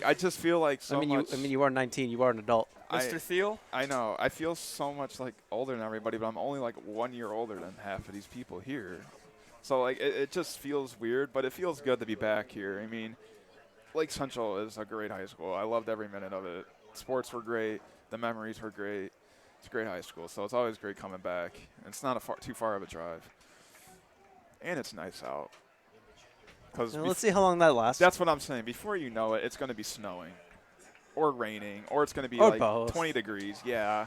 I just feel like so much. You are 19. You are an adult. Mr. Thiel? I know. I feel so much older than everybody, but I'm only 1 year older than half of these people here. So it just feels weird, but it feels good to be back here. I mean, Lake Central is a great high school. I loved every minute of it. Sports were great. The memories were great. It's a great high school, so it's always great coming back. And it's not too far of a drive. And it's nice out. Now, let's see how long that lasts. That's what I'm saying. Before you know it, it's going to be snowing or raining, or it's going to be both. 20 degrees. Yeah.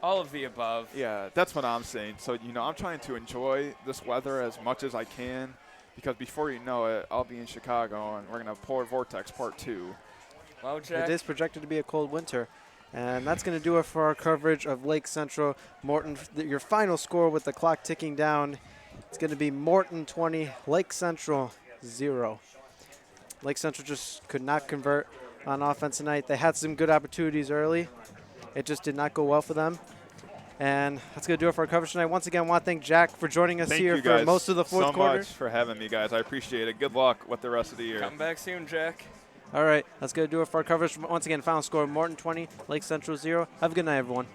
All of the above. Yeah, that's what I'm saying. So, I'm trying to enjoy this weather as much as I can because before you know it, I'll be in Chicago and we're going to have Polar Vortex Part 2. Well, Jack. It is projected to be a cold winter. And that's going to do it for our coverage of Lake Central. Morton, your final score with the clock ticking down, it's going to be Morton 20, Lake Central 0. Lake Central just could not convert on offense tonight. They had some good opportunities early. It just did not go well for them. And that's going to do it for our coverage tonight. Once again, I want to thank Jack for joining us Thank here you for guys most of the fourth quarter. so much for having me, guys. I appreciate it. Good luck with the rest of the year. Come back soon, Jack. All right, that's going to do it for our coverage. Once again, final score, Morton 20, Lake Central 0. Have a good night, everyone.